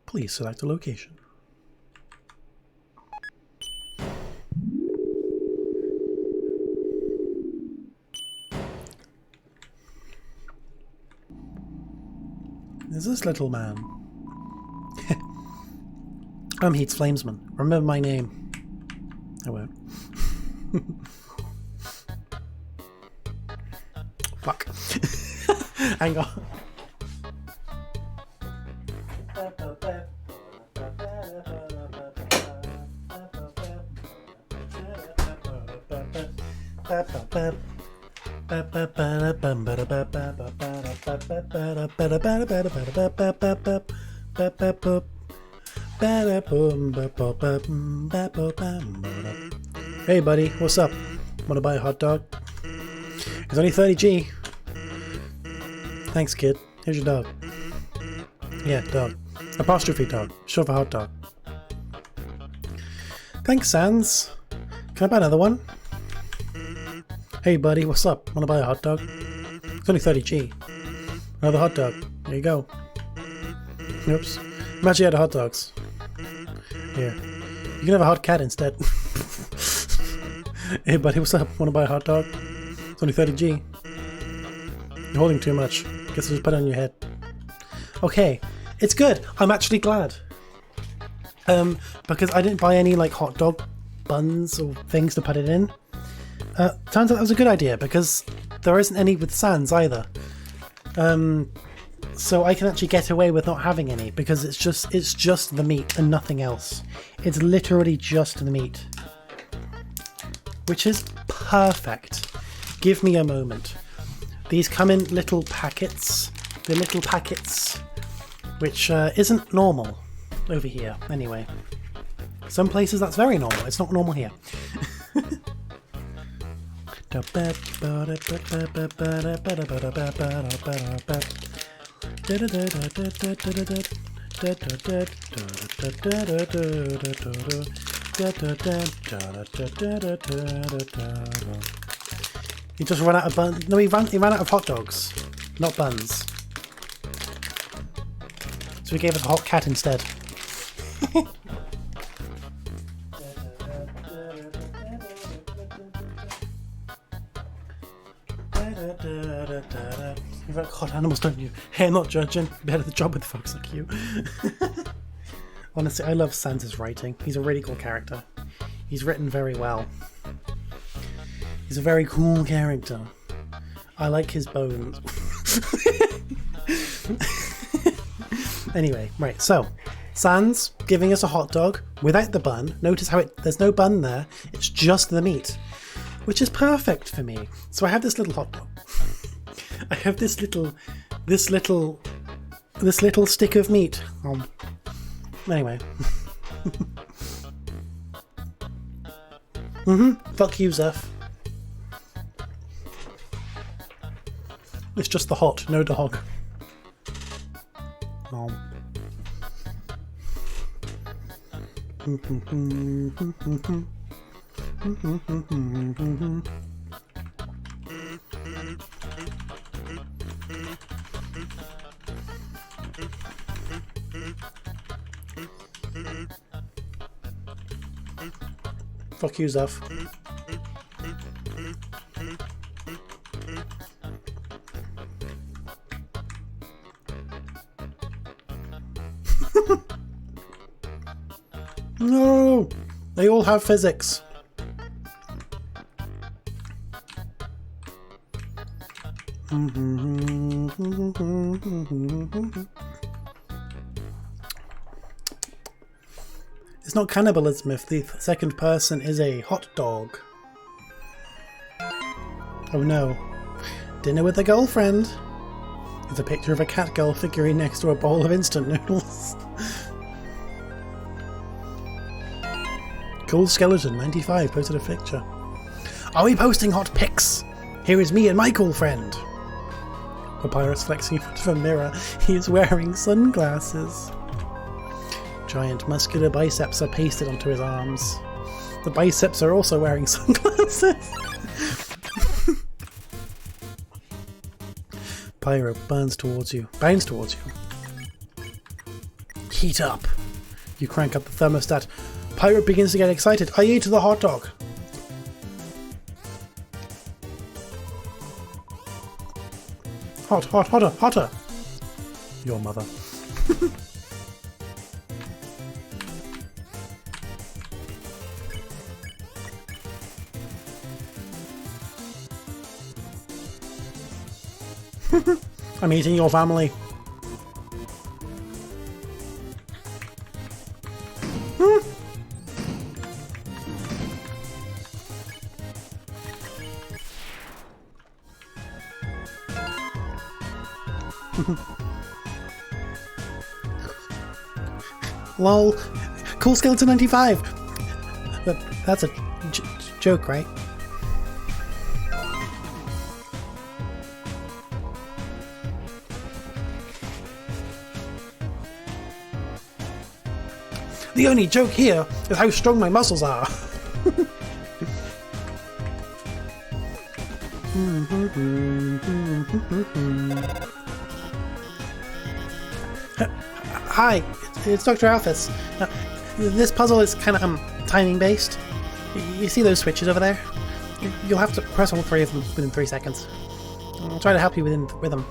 Please select a location. Is this little man? I'm Heat's Flamesman. Remember my name. I won't. Fuck. Hang on. Hey buddy, what's up? Wanna buy a hot dog? It's only 30G. Thanks kid. Here's your dog. Yeah, dog. Apostrophe dog. Short for hot dog. Thanks, Sans. Can I buy another one? Hey buddy, what's up? Wanna buy a hot dog? It's only 30G. Another hot dog. There you go. Oops. I'm actually out of hot dogs. Here. You can have a hot cat instead. Hey buddy, what's up? Wanna buy a hot dog? It's only 30G. You're holding too much. Guess I'll just put it on your head. Okay. It's good. I'm actually glad. Because I didn't buy any like hot dog buns or things to put it in. Turns out that was a good idea because there isn't any with Sans either. So I can actually get away with not having any because it's just the meat and nothing else. It's literally just the meat. Which is perfect. Give me a moment. These come in little packets. The little packets, which isn't normal over here anyway. Some places that's very normal. It's not normal here. He just ran out of buns. No, he ran out of hot dogs, not buns. So he gave us a hot cat instead. You like hot animals, don't you? Hey, I'm not judging. Better the job with folks like you. Honestly, I love Sans' writing. He's a really cool character. He's written very well. He's a very cool character. I like his bones. Anyway, right, so Sans giving us a hot dog without the bun. Notice how there's no bun there. It's just the meat, which is perfect for me. So I have this little hot dog. I have this little stick of meat. Anyway. Fuck you, Zeph. It's just the hot, no dog. Fuck you, Zeph. No! They all have physics. It's not cannibalism if the second person is a hot dog. Oh no. Dinner with a girlfriend. It's a picture of a cat girl figurine next to a bowl of instant noodles. Cool Skeleton 95 posted a picture. Are we posting hot pics? Here is me and my cool friend. Papyrus flexing in front of a mirror. He is wearing sunglasses. Giant muscular biceps are pasted onto his arms. The biceps are also wearing sunglasses. Pyro bounds towards you. Heat up. You crank up the thermostat. Pyro begins to get excited. I ate the hot dog. Hotter. Your mother. I'm eating your family. Lol. Cool Skeleton 95. That's a joke, right? The only joke here is how strong my muscles are. Hi, it's Dr. Alphys. This puzzle is kind of timing based. You see those switches over there? You'll have to press all three of them within 3 seconds. I'll try to help you with them.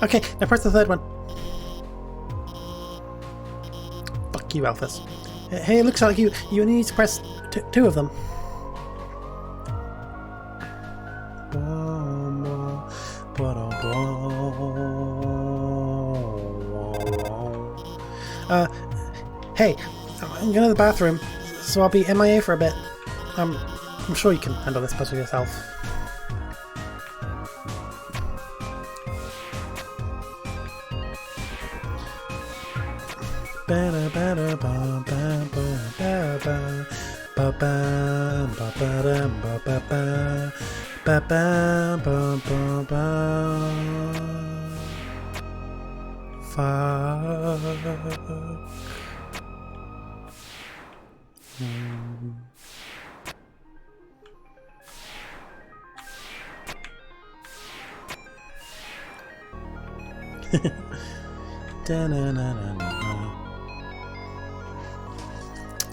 Okay, now press the third one. Fuck you, Alphys. Hey, it looks like you only need to press two of them. Hey, I'm going to the bathroom, so I'll be MIA for a bit. I'm sure you can handle this puzzle yourself.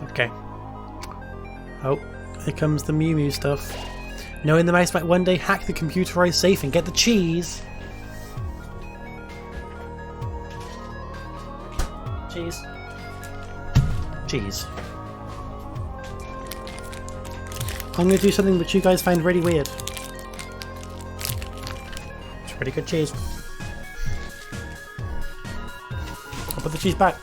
Okay. Oh, here comes the Mew Mew stuff. Knowing the mouse might one day hack the computerized safe and get the cheese. Cheese. Cheese. I'm going to do something which you guys find really weird. It's pretty good cheese. I'll put the cheese back.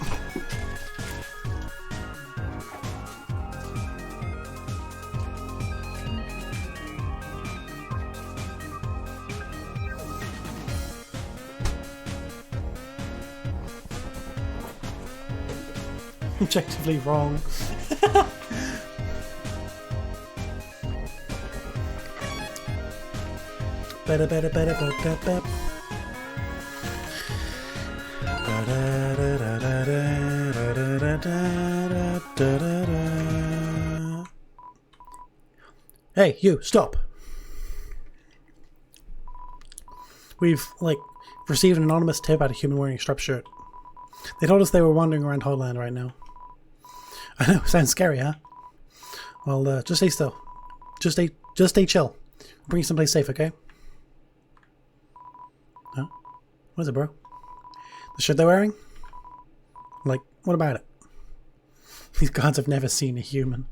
Objectively wrong. Hey, you, stop. We've, received an anonymous tip about a human wearing a striped shirt. They told us they were wandering around Hotland right now. I know, sounds scary, huh? Well, just stay still. Just stay chill. I'll bring you someplace safe, okay? Huh? What is it, bro? The shirt they're wearing? What about it? These gods have never seen a human.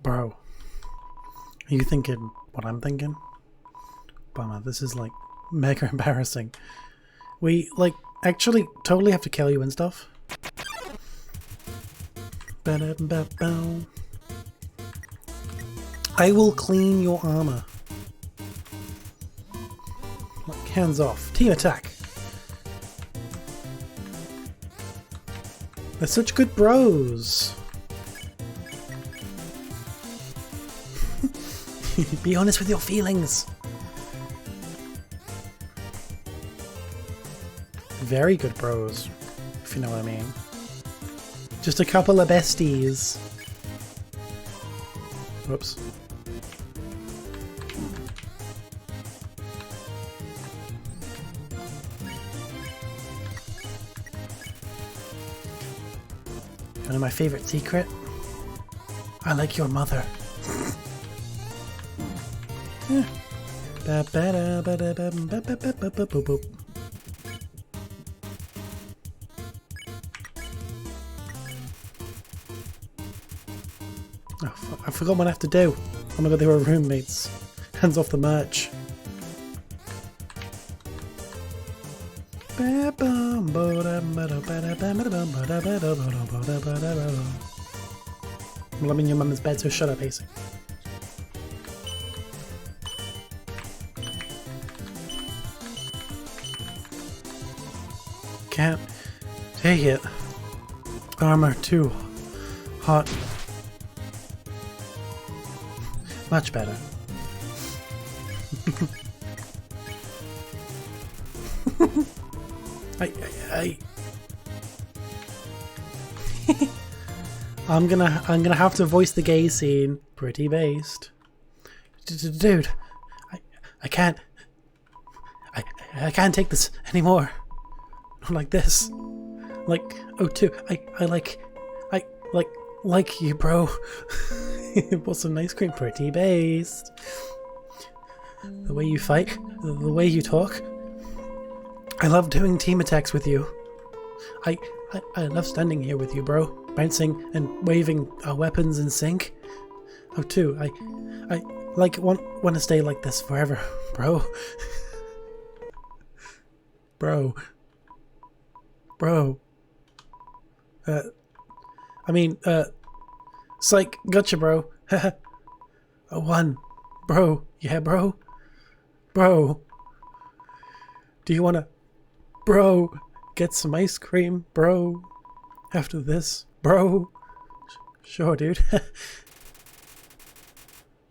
Bro. Are you thinking what I'm thinking? Bummer, this is, mega embarrassing. We, actually totally have to kill you and stuff. Ba-da-ba-bow. I will clean your armor. Like, hands off. Team attack. They're such good bros. Be honest with your feelings. Very good bros, if you know what I mean. Just a couple of besties. Whoops. You know my favorite secret? I like your mother. Yeah. Oh, fuck. I forgot what I have to do. Oh my god, they were roommates. Hands off the merch. Well, I'm in your mum's bed, so shut up, Ace. Can't take it. Armor too hot. Much better. I'm gonna have to voice the gay scene. Pretty based. Dude, I can't take this anymore. Not like this. Like, oh, too. I like you, bro. Want some ice cream? Pretty based. The way you fight, the way you talk. I love doing team attacks with you. I love standing here with you, bro. Bouncing and waving our weapons in sync. Oh, too. I like want to stay like this forever, bro. Bro. Psych, gotcha, bro. A 1. Bro. Yeah, bro. Bro. Do you wanna, bro, get some ice cream, bro? After this, bro? Sure, dude.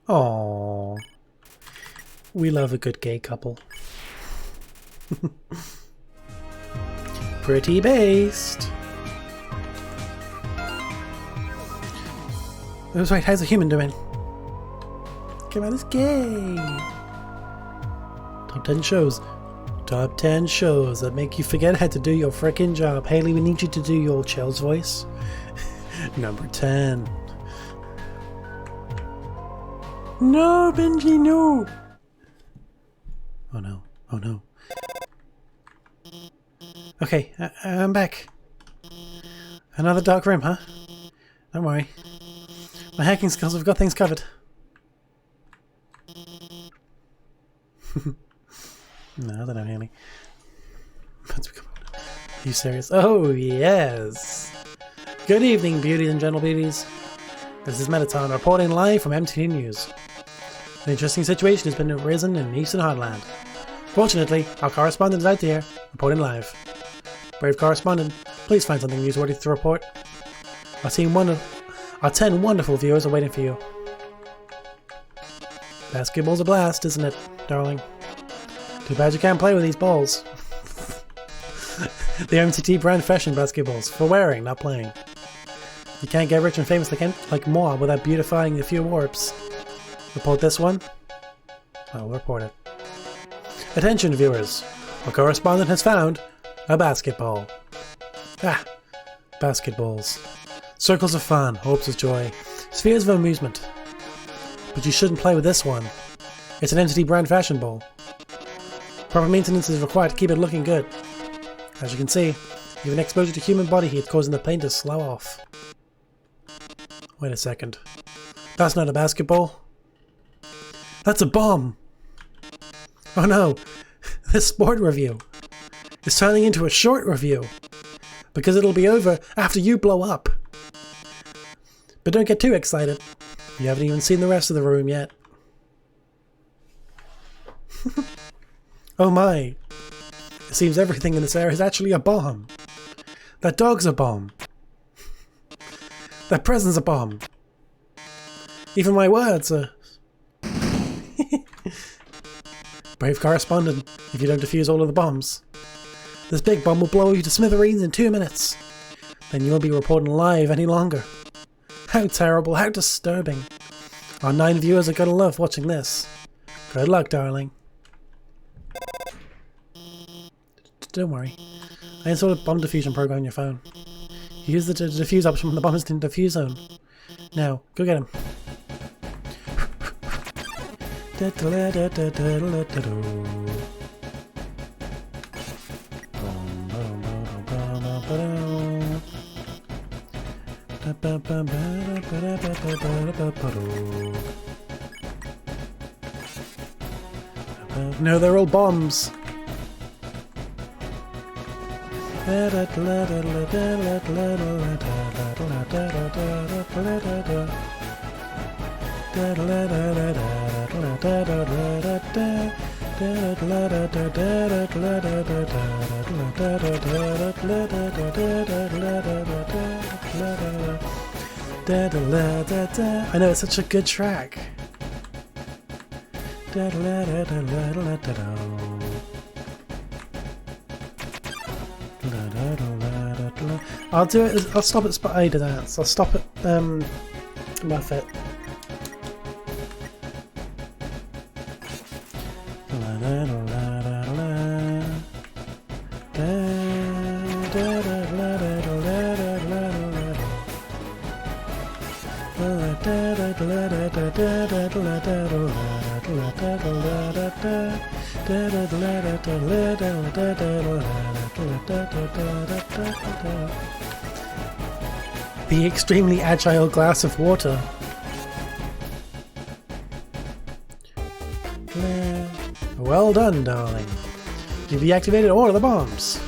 Aww. We love a good gay couple. Pretty based. I was right, how's a human doing? Come on, it's gay. Top 10 shows. Top 10 shows that make you forget how to do your frickin' job. Haley, we need you to do your Chell's voice. Number 10. No, Benji, no! Oh no, oh no. Okay, I'm back. Another dark room, huh? Don't worry. My hacking skills have got things covered. No, they don't hear me. Are you serious? Oh, yes! Good evening, beauties and gentle beauties. This is Metaton reporting live from MTV News. An interesting situation has been arisen in Eastern Heartland. Fortunately, our correspondent is out there, reporting live. Brave correspondent, please find something newsworthy to report. Our 10 wonderful viewers are waiting for you. Basketball's a blast, isn't it, darling? Too bad you can't play with these balls. The MTT brand fashion basketballs, for wearing, not playing. You can't get rich and famous like moi without beautifying the few warps. Report this one? I'll report it. Attention viewers, our correspondent has found a basketball. Ah, basketballs. Circles of fun, hopes of joy, spheres of amusement. But you shouldn't play with this one. It's an MTT brand fashion ball. Proper maintenance is required to keep it looking good. As you can see, even exposure to human body heat causing the plane to slow off. Wait a second. That's not a basketball. That's a bomb! Oh no! This sport review is turning into a short review. Because it'll be over after you blow up. But don't get too excited. You haven't even seen the rest of the room yet. Oh my. It seems everything in this area is actually a bomb. That dog's a bomb. That present's a bomb. Even my words are... Brave correspondent, if you don't defuse all of the bombs. This big bomb will blow you to smithereens in 2 minutes. Then you won't be reporting live any longer. How terrible, how disturbing. Our 9 viewers are gonna love watching this. Good luck, darling. Don't worry. I installed a bomb diffusion program on your phone. You use the defuse option when the bomb is in the defuse zone. Now, go get him. No, they're all bombs. I know, it's such a good track. I'll do it. I'll stop at spot A to dance. I'll stop at Muffet. The extremely agile glass of water. Well done, darling. You deactivated all of the bombs.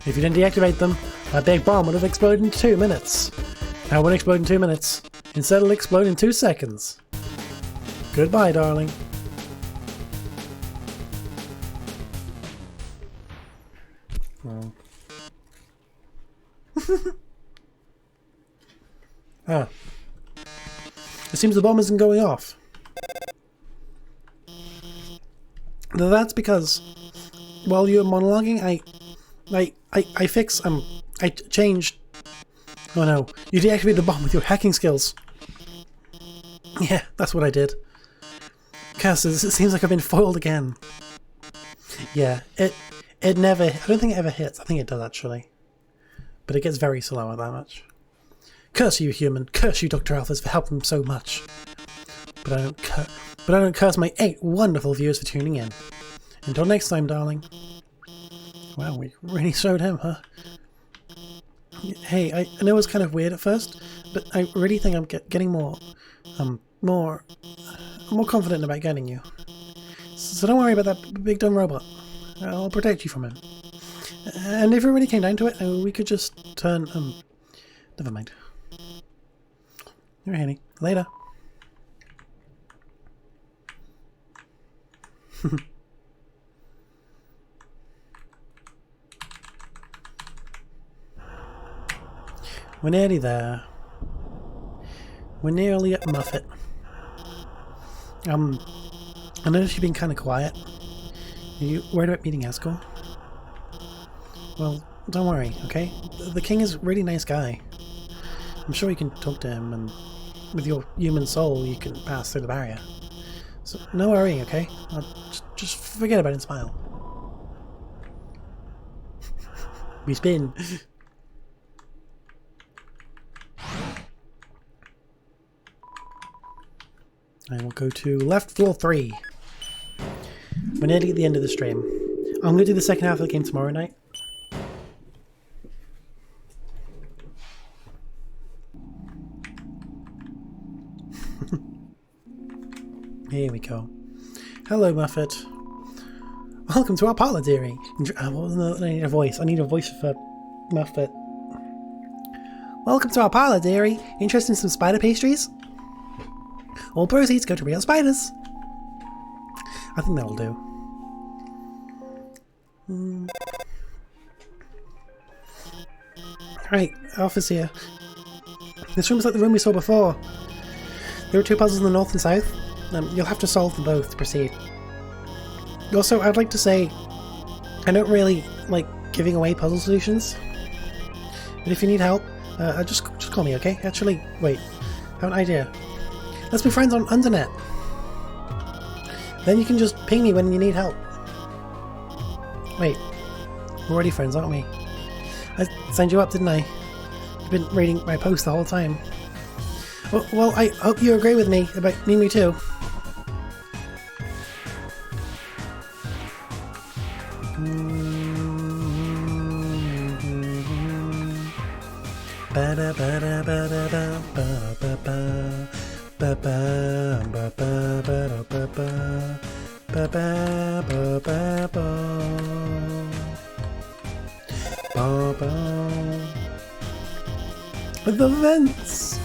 If you didn't deactivate them, that big bomb would have exploded in 2 minutes. Now it won't explode in 2 minutes. Instead it'll explode in 2 seconds. Goodbye, darling. Oh. Ah. It seems the bomb isn't going off. Now that's because while you were monologuing, I changed. Oh no, you deactivated the bomb with your hacking skills. Yeah, that's what I did. Curses, it seems like I've been foiled again. Yeah, it never, I don't think it ever hits. I think it does actually. But it gets very slow at that much. Curse you, human. Curse you, Dr. Alphys, for helping so much. But I don't curse my 8 wonderful viewers for tuning in. Until next time, darling. Wow, we really showed him, huh? Hey, I know it was kind of weird at first, but I really think I'm getting more confident about getting you. So don't worry about that big dumb robot. I'll protect you from him. And if it really came down to it, we could just turn, never mind. You're Hanny. Later. We're nearly there. We're nearly at Muffet. I noticed you've been kind of quiet. Are you worried about meeting Asgore? Well, don't worry, okay? The king is a really nice guy. I'm sure you can talk to him, and with your human soul, you can pass through the barrier. So, no worry, okay? Just forget about it and smile. We spin. And we'll go to left floor 3. We're nearly at the end of the stream. I'm going to do the second half of the game tomorrow night. Here we go. Hello, Muffet. Welcome to our parlour, dearie. I need a voice. I need a voice for Muffet. Welcome to our parlor, dearie. Interested in some spider pastries? All proceeds go to real spiders. I think that'll do. Right, office here. This room is like the room we saw before. There are 2 puzzles in the north and south. You'll have to solve them both to proceed. Also, I'd like to say, I don't really like giving away puzzle solutions. But if you need help, just call me, okay? Actually, wait. I have an idea. Let's be friends on Undernet. Then you can just ping me when you need help. Wait. We're already friends, aren't we? I signed you up, didn't I? You've been reading my post the whole time. Well, I hope you agree with me about Mimu too. With the vents!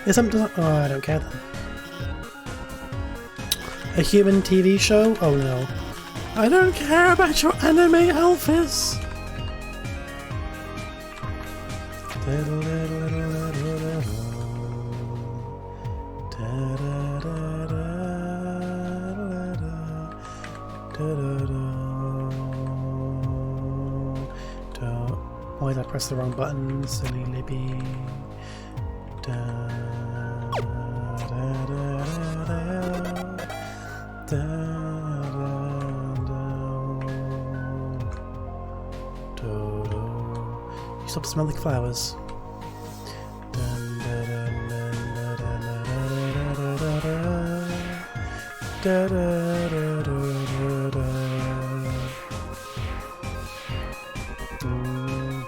Is something? Oh, I don't care then. A human TV show? Oh no. I don't care about your anime, Alphys! Why did I press the wrong button? Silly Libby. You stop smelling flowers.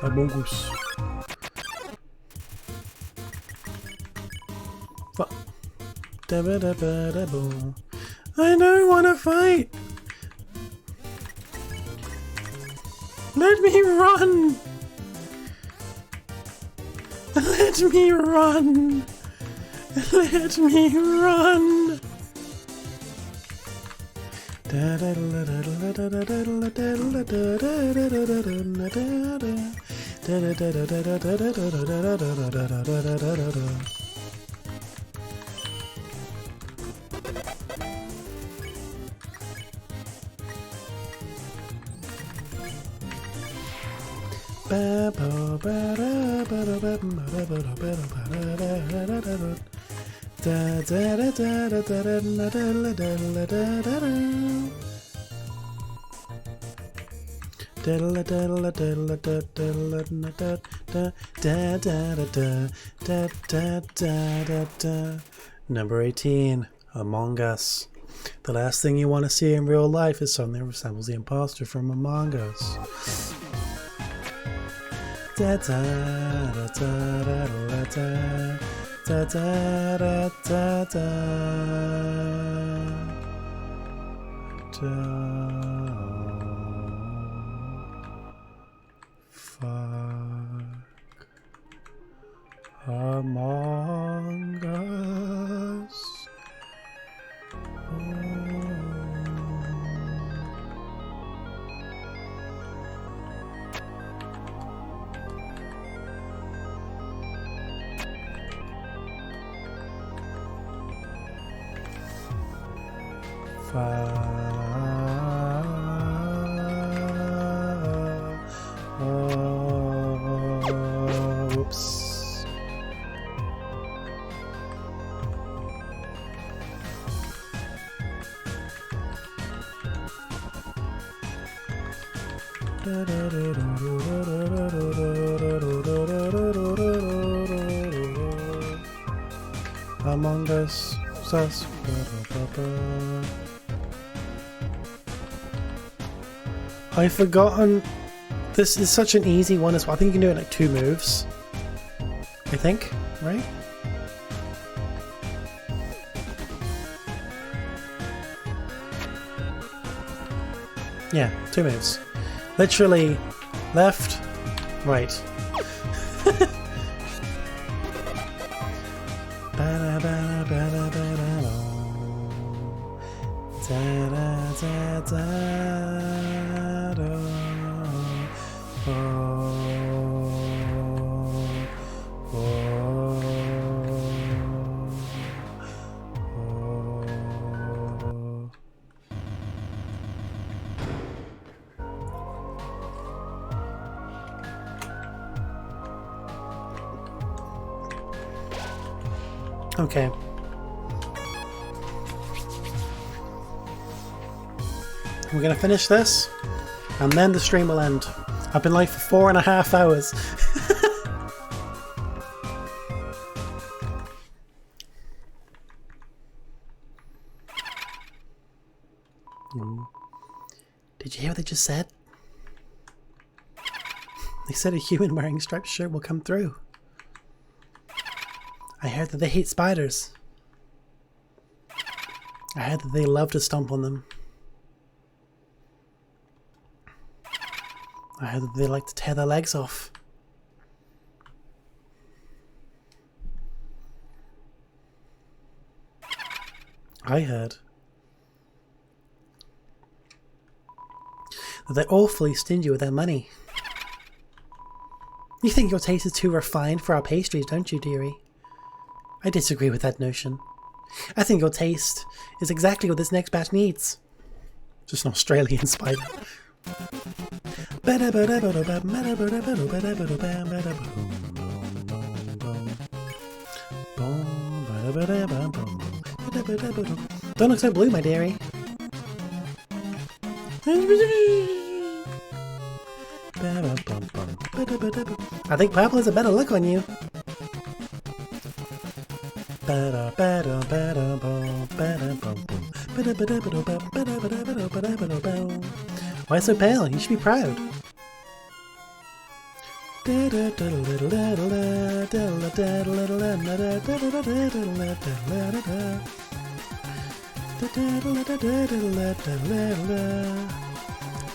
A mongoose. What? I don't want to fight. Let me run. Let me run. Let me run. Number 18, Among Us. The last thing you want to see in real life is something that resembles the imposter from Among Us. Fuck Among Us. Whoops. Among Us, sus. I've forgotten. This is such an easy one as well. I think you can do it in like 2 moves. I think, right? Yeah, 2 moves. Literally, left, right. Okay. We're gonna finish this, and then the stream will end. I've been live for 4.5 hours. Did you hear what they just said? They said a human wearing a striped shirt will come through. I heard that they hate spiders. I heard that they love to stomp on them. I heard that they like to tear their legs off. I heard that they're awfully stingy with their money. You think your taste is too refined for our pastries, don't you, dearie? I disagree with that notion. I think your taste is exactly what this next batch needs. Just an Australian spider. Don't look so blue, my dearie. I think purple is a better look on you. Why so pale? You should be proud.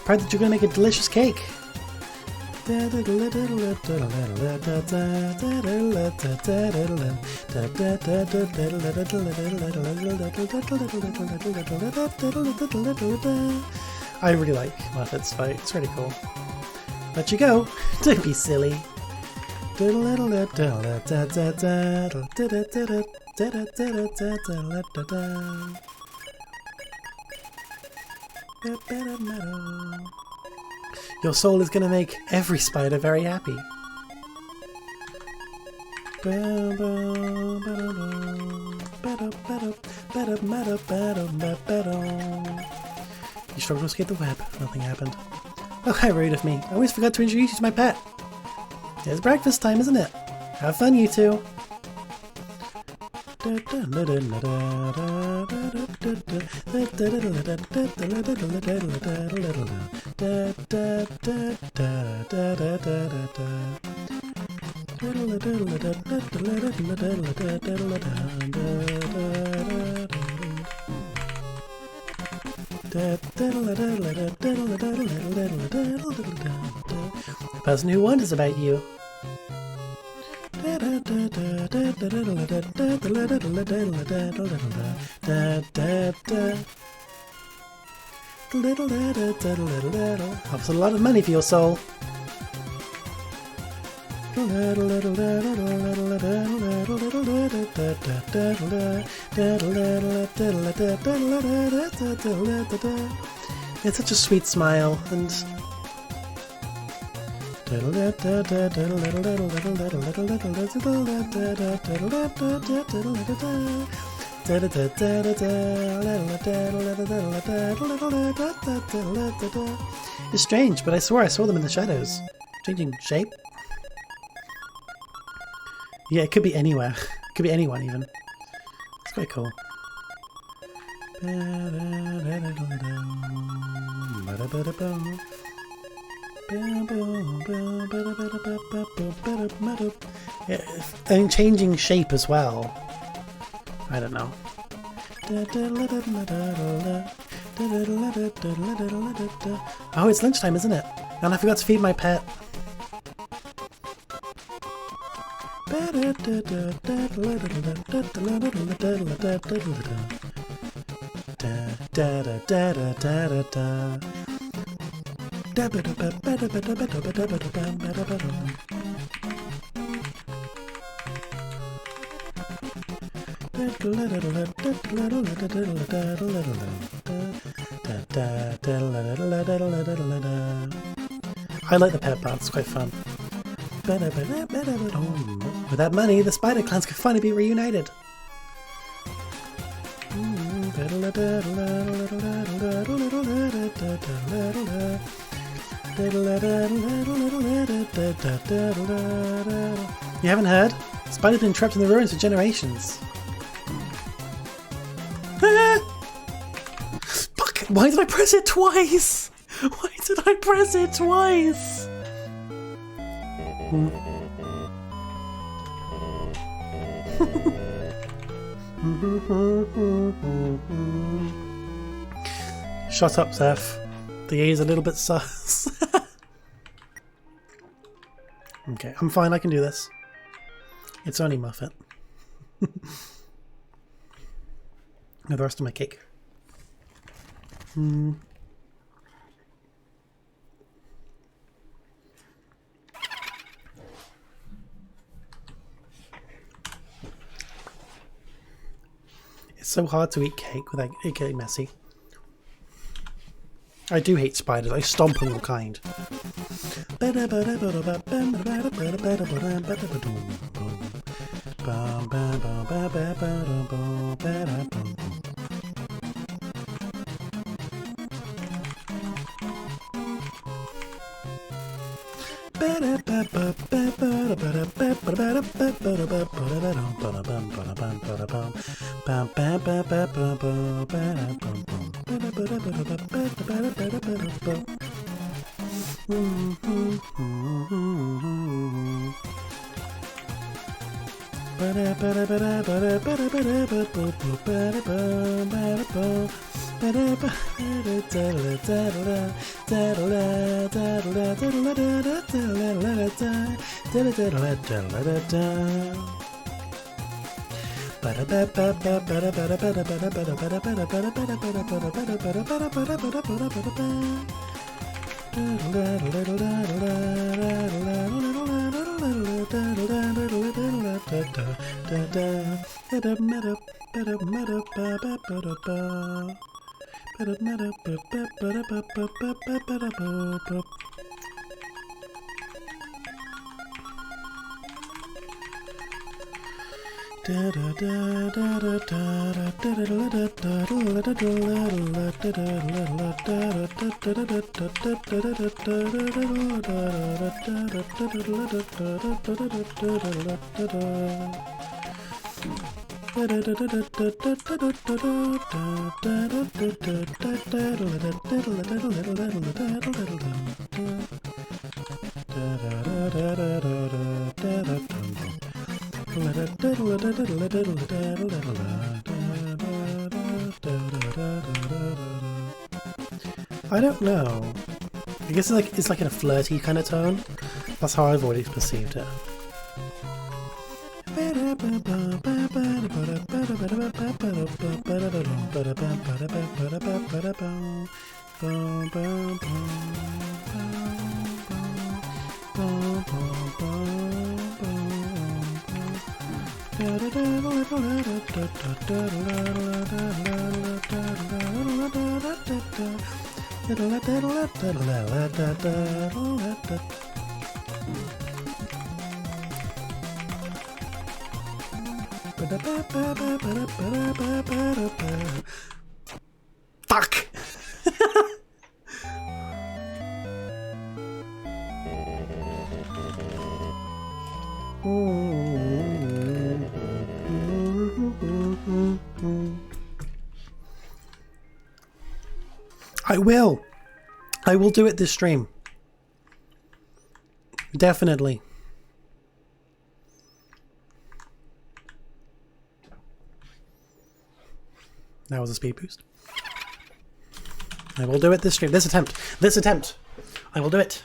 Proud that you're gonna make a delicious cake. I really like Muffet's fight, it's really cool. Let you go, don't be silly. Your soul is going to make every spider very happy. You struggled to escape the web. Nothing happened. Oh, how rude of me. I always forgot to introduce you to my pet. It's breakfast time, isn't it? Have fun, you two. The person who wonders about you. That's a lot of money for your soul. It's such a sweet smile, and it's strange, but I swear I saw them in the shadows, changing shape. Yeah, it could be anywhere. It could be anyone, even. It's quite cool. Yeah, and changing shape as well. I don't know. Oh, it's lunchtime, isn't it? And I forgot to feed my pet. I like the pet part, it's quite fun. With that money, the spider clans could finally be reunited. You haven't heard? Spider's been trapped in the ruins for generations. Fuck! Why did I press it twice? Why did I press it twice? Shut up, Zeph. The A's a little bit sus. Okay, I'm fine, I can do this. It's only Muffet. Now the rest of my cake. It's so hard to eat cake without it getting messy. I do hate spiders. I stomp on all kind. I don't know. I guess it's like in a flirty kind of tone. That's how I've always perceived it. Fuck! I will do it this stream. Definitely. That was a speed boost. I will do it this stream. This attempt. I will do it.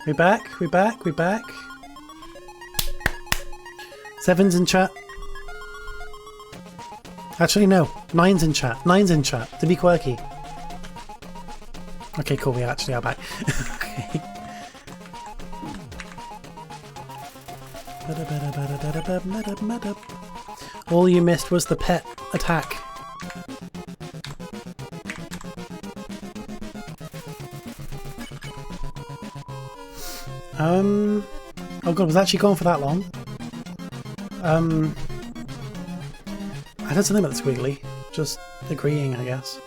We back, we back, we back. 7's in chat. Actually, no. 9's in chat. 9's in chat. To be quirky. Okay, cool. We actually are back. Okay. All you missed was the pet attack. Oh god, was that actually gone for that long? I heard something about the squiggly. Just agreeing, I guess.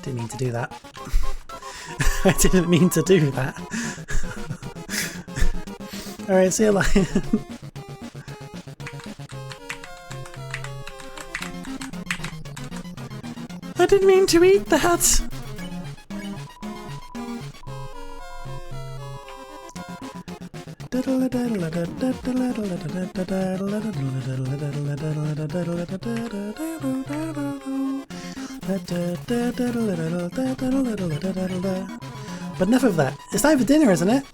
Didn't mean to do that. I didn't mean to do that. Alright, see you later. I didn't mean to eat that! But enough of that. It's time for dinner, isn't it?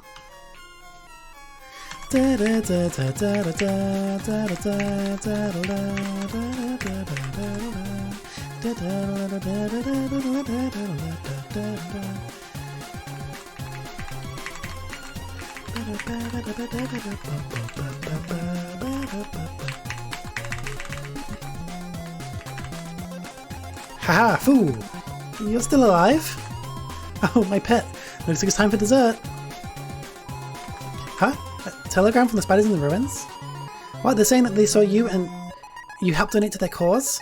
Haha, fool! You're still alive? Oh, my pet. Looks like it's time for dessert. Huh? A telegram from the spiders in the ruins? What, they're saying that they saw you and you helped donate to their cause?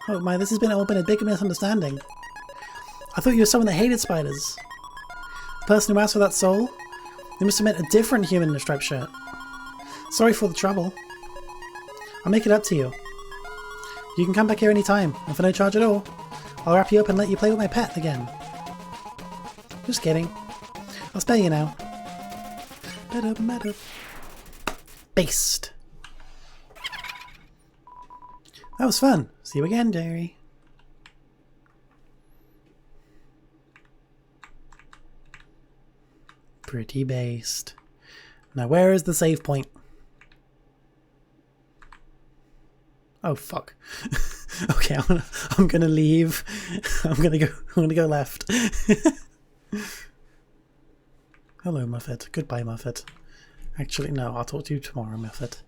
Oh my, this has all been a big misunderstanding. I thought you were someone that hated spiders. The person who asked for that soul? They must have meant a different human in a striped shirt. Sorry for the trouble. I'll make it up to you. You can come back here anytime, and for no charge at all. I'll wrap you up and let you play with my pet again. Just kidding. I'll spare you now. Based. That was fun. See you again, Diary. Pretty based. Now where is the save point? Oh fuck. Okay, I'm gonna leave. I'm gonna go left. Hello, Muffet. Goodbye, Muffet. Actually, no, I'll talk to you tomorrow, Muffet.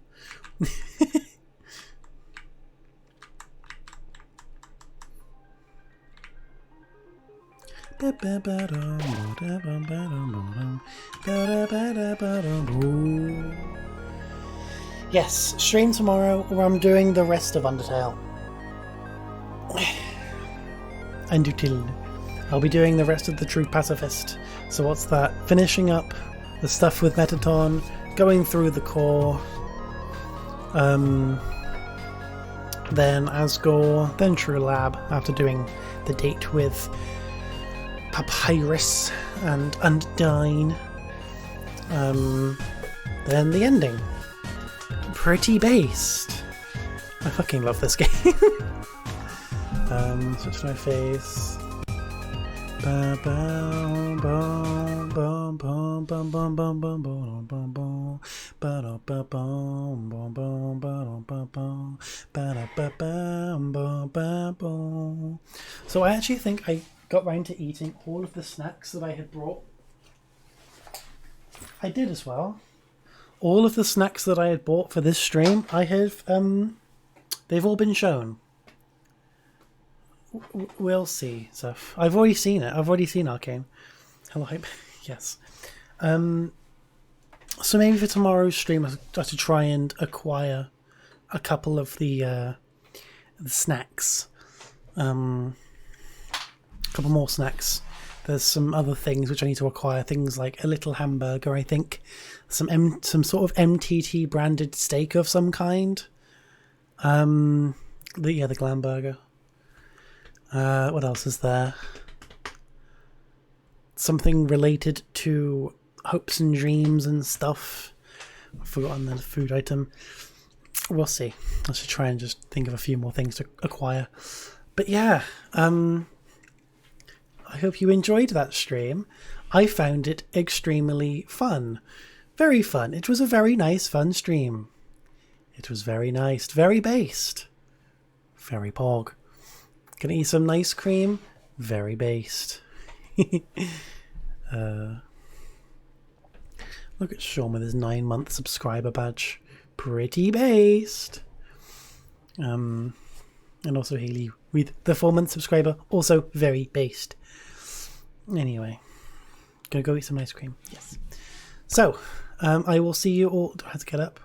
Yes, stream tomorrow where I'm doing the rest of Undertale. Undertale. I'll be doing the rest of the True Pacifist. So what's that? Finishing up the stuff with Metaton, going through the core, then Asgore, then True Lab after doing the date with Papyrus and Undyne. Then the ending. Pretty based. I fucking love this game. Switch to my face. So I actually think I got round to eating all of the snacks that I had brought. I did as well. All of the snacks that I had bought for this stream, I have, they've all been shown. We'll see, Zeph. I've already seen it. I've already seen Arcane. Hello, hype. Yes. So maybe for tomorrow's stream, I have to try and acquire a couple of the snacks. A couple more snacks. There's some other things which I need to acquire. Things like a little hamburger, I think. Some sort of MTT branded steak of some kind. The glam burger. What else is there? Something related to hopes and dreams and stuff. I've forgotten the food item. We'll see. I should try and just think of a few more things to acquire. But yeah, I hope you enjoyed that stream. I found it extremely fun. Very fun. It was a very nice, fun stream. It was very nice. Very based. Very pog. Gonna eat some nice cream. Very based. Look at Sean with his 9-month subscriber badge. Pretty based. And also Haley with the 4-month subscriber. Also very based. Anyway. Gonna go eat some ice cream. Yes. So, I will see you all. Do I have to get up?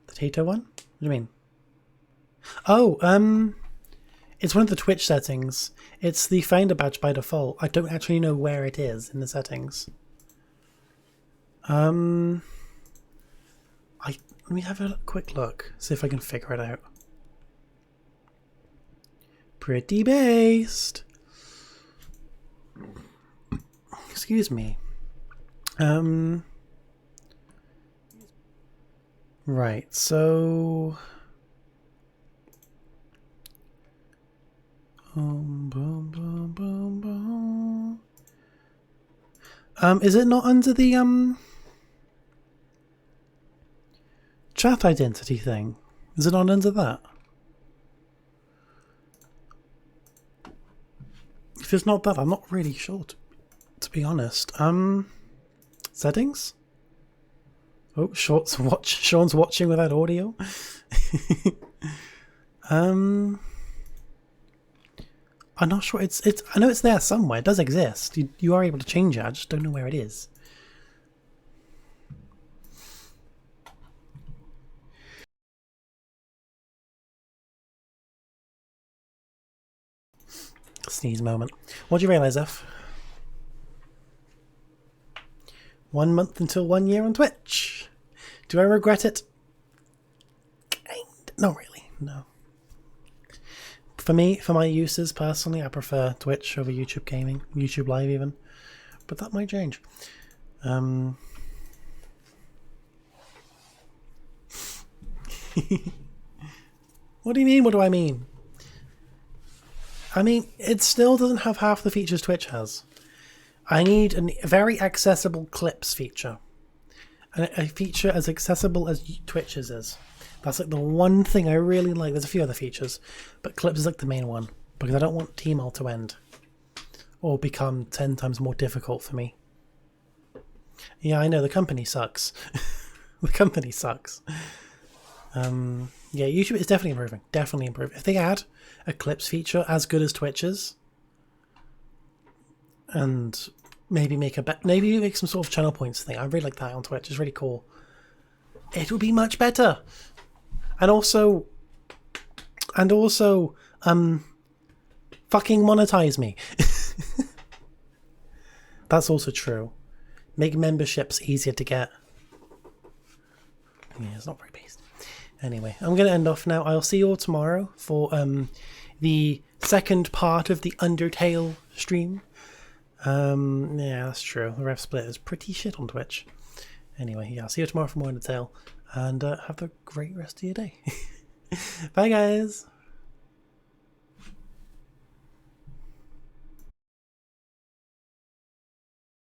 The Tato one? What do you mean? Oh, it's one of the Twitch settings. It's the Finder badge by default. I don't actually know where it is in the settings. Let me have a quick look. See if I can figure it out. Pretty based. Excuse me. Right, so is it not under the chat identity thing? Is it not under that? If it's not that, I'm not really sure to be honest. Settings? Oh, Sean's watching without audio. I'm not sure. It's. I know it's there somewhere. It does exist. You are able to change it. I just don't know where it is. Sneeze moment. What do you realise, F? 1 month until 1 year on Twitch. Do I regret it? Not really, no. For me, for my uses personally, I prefer Twitch over YouTube gaming, YouTube Live even. But that might change. What do you mean? What do I mean? I mean, it still doesn't have half the features Twitch has. I need a very accessible clips feature. A feature as accessible as Twitch's is. That's like the one thing I really like. There's a few other features, but clips is like the main one. Because I don't want Tmall to end. Or become 10 times more difficult for me. Yeah, I know, the company sucks. The company sucks. Yeah, YouTube is definitely improving. Definitely improving. If they add a clips feature as good as Twitch's, and maybe make maybe make some sort of channel points thing. I really like that on Twitch. It's really cool. It would be much better. And also, fucking monetize me. That's also true. Make memberships easier to get. Yeah, it's not very based. Anyway, I'm going to end off now. I'll see you all tomorrow for the second part of the Undertale stream. Yeah, that's true. The ref split is pretty shit on Twitch. Anyway, yeah, I'll see you tomorrow for more Undertale. And have a great rest of your day. Bye, guys.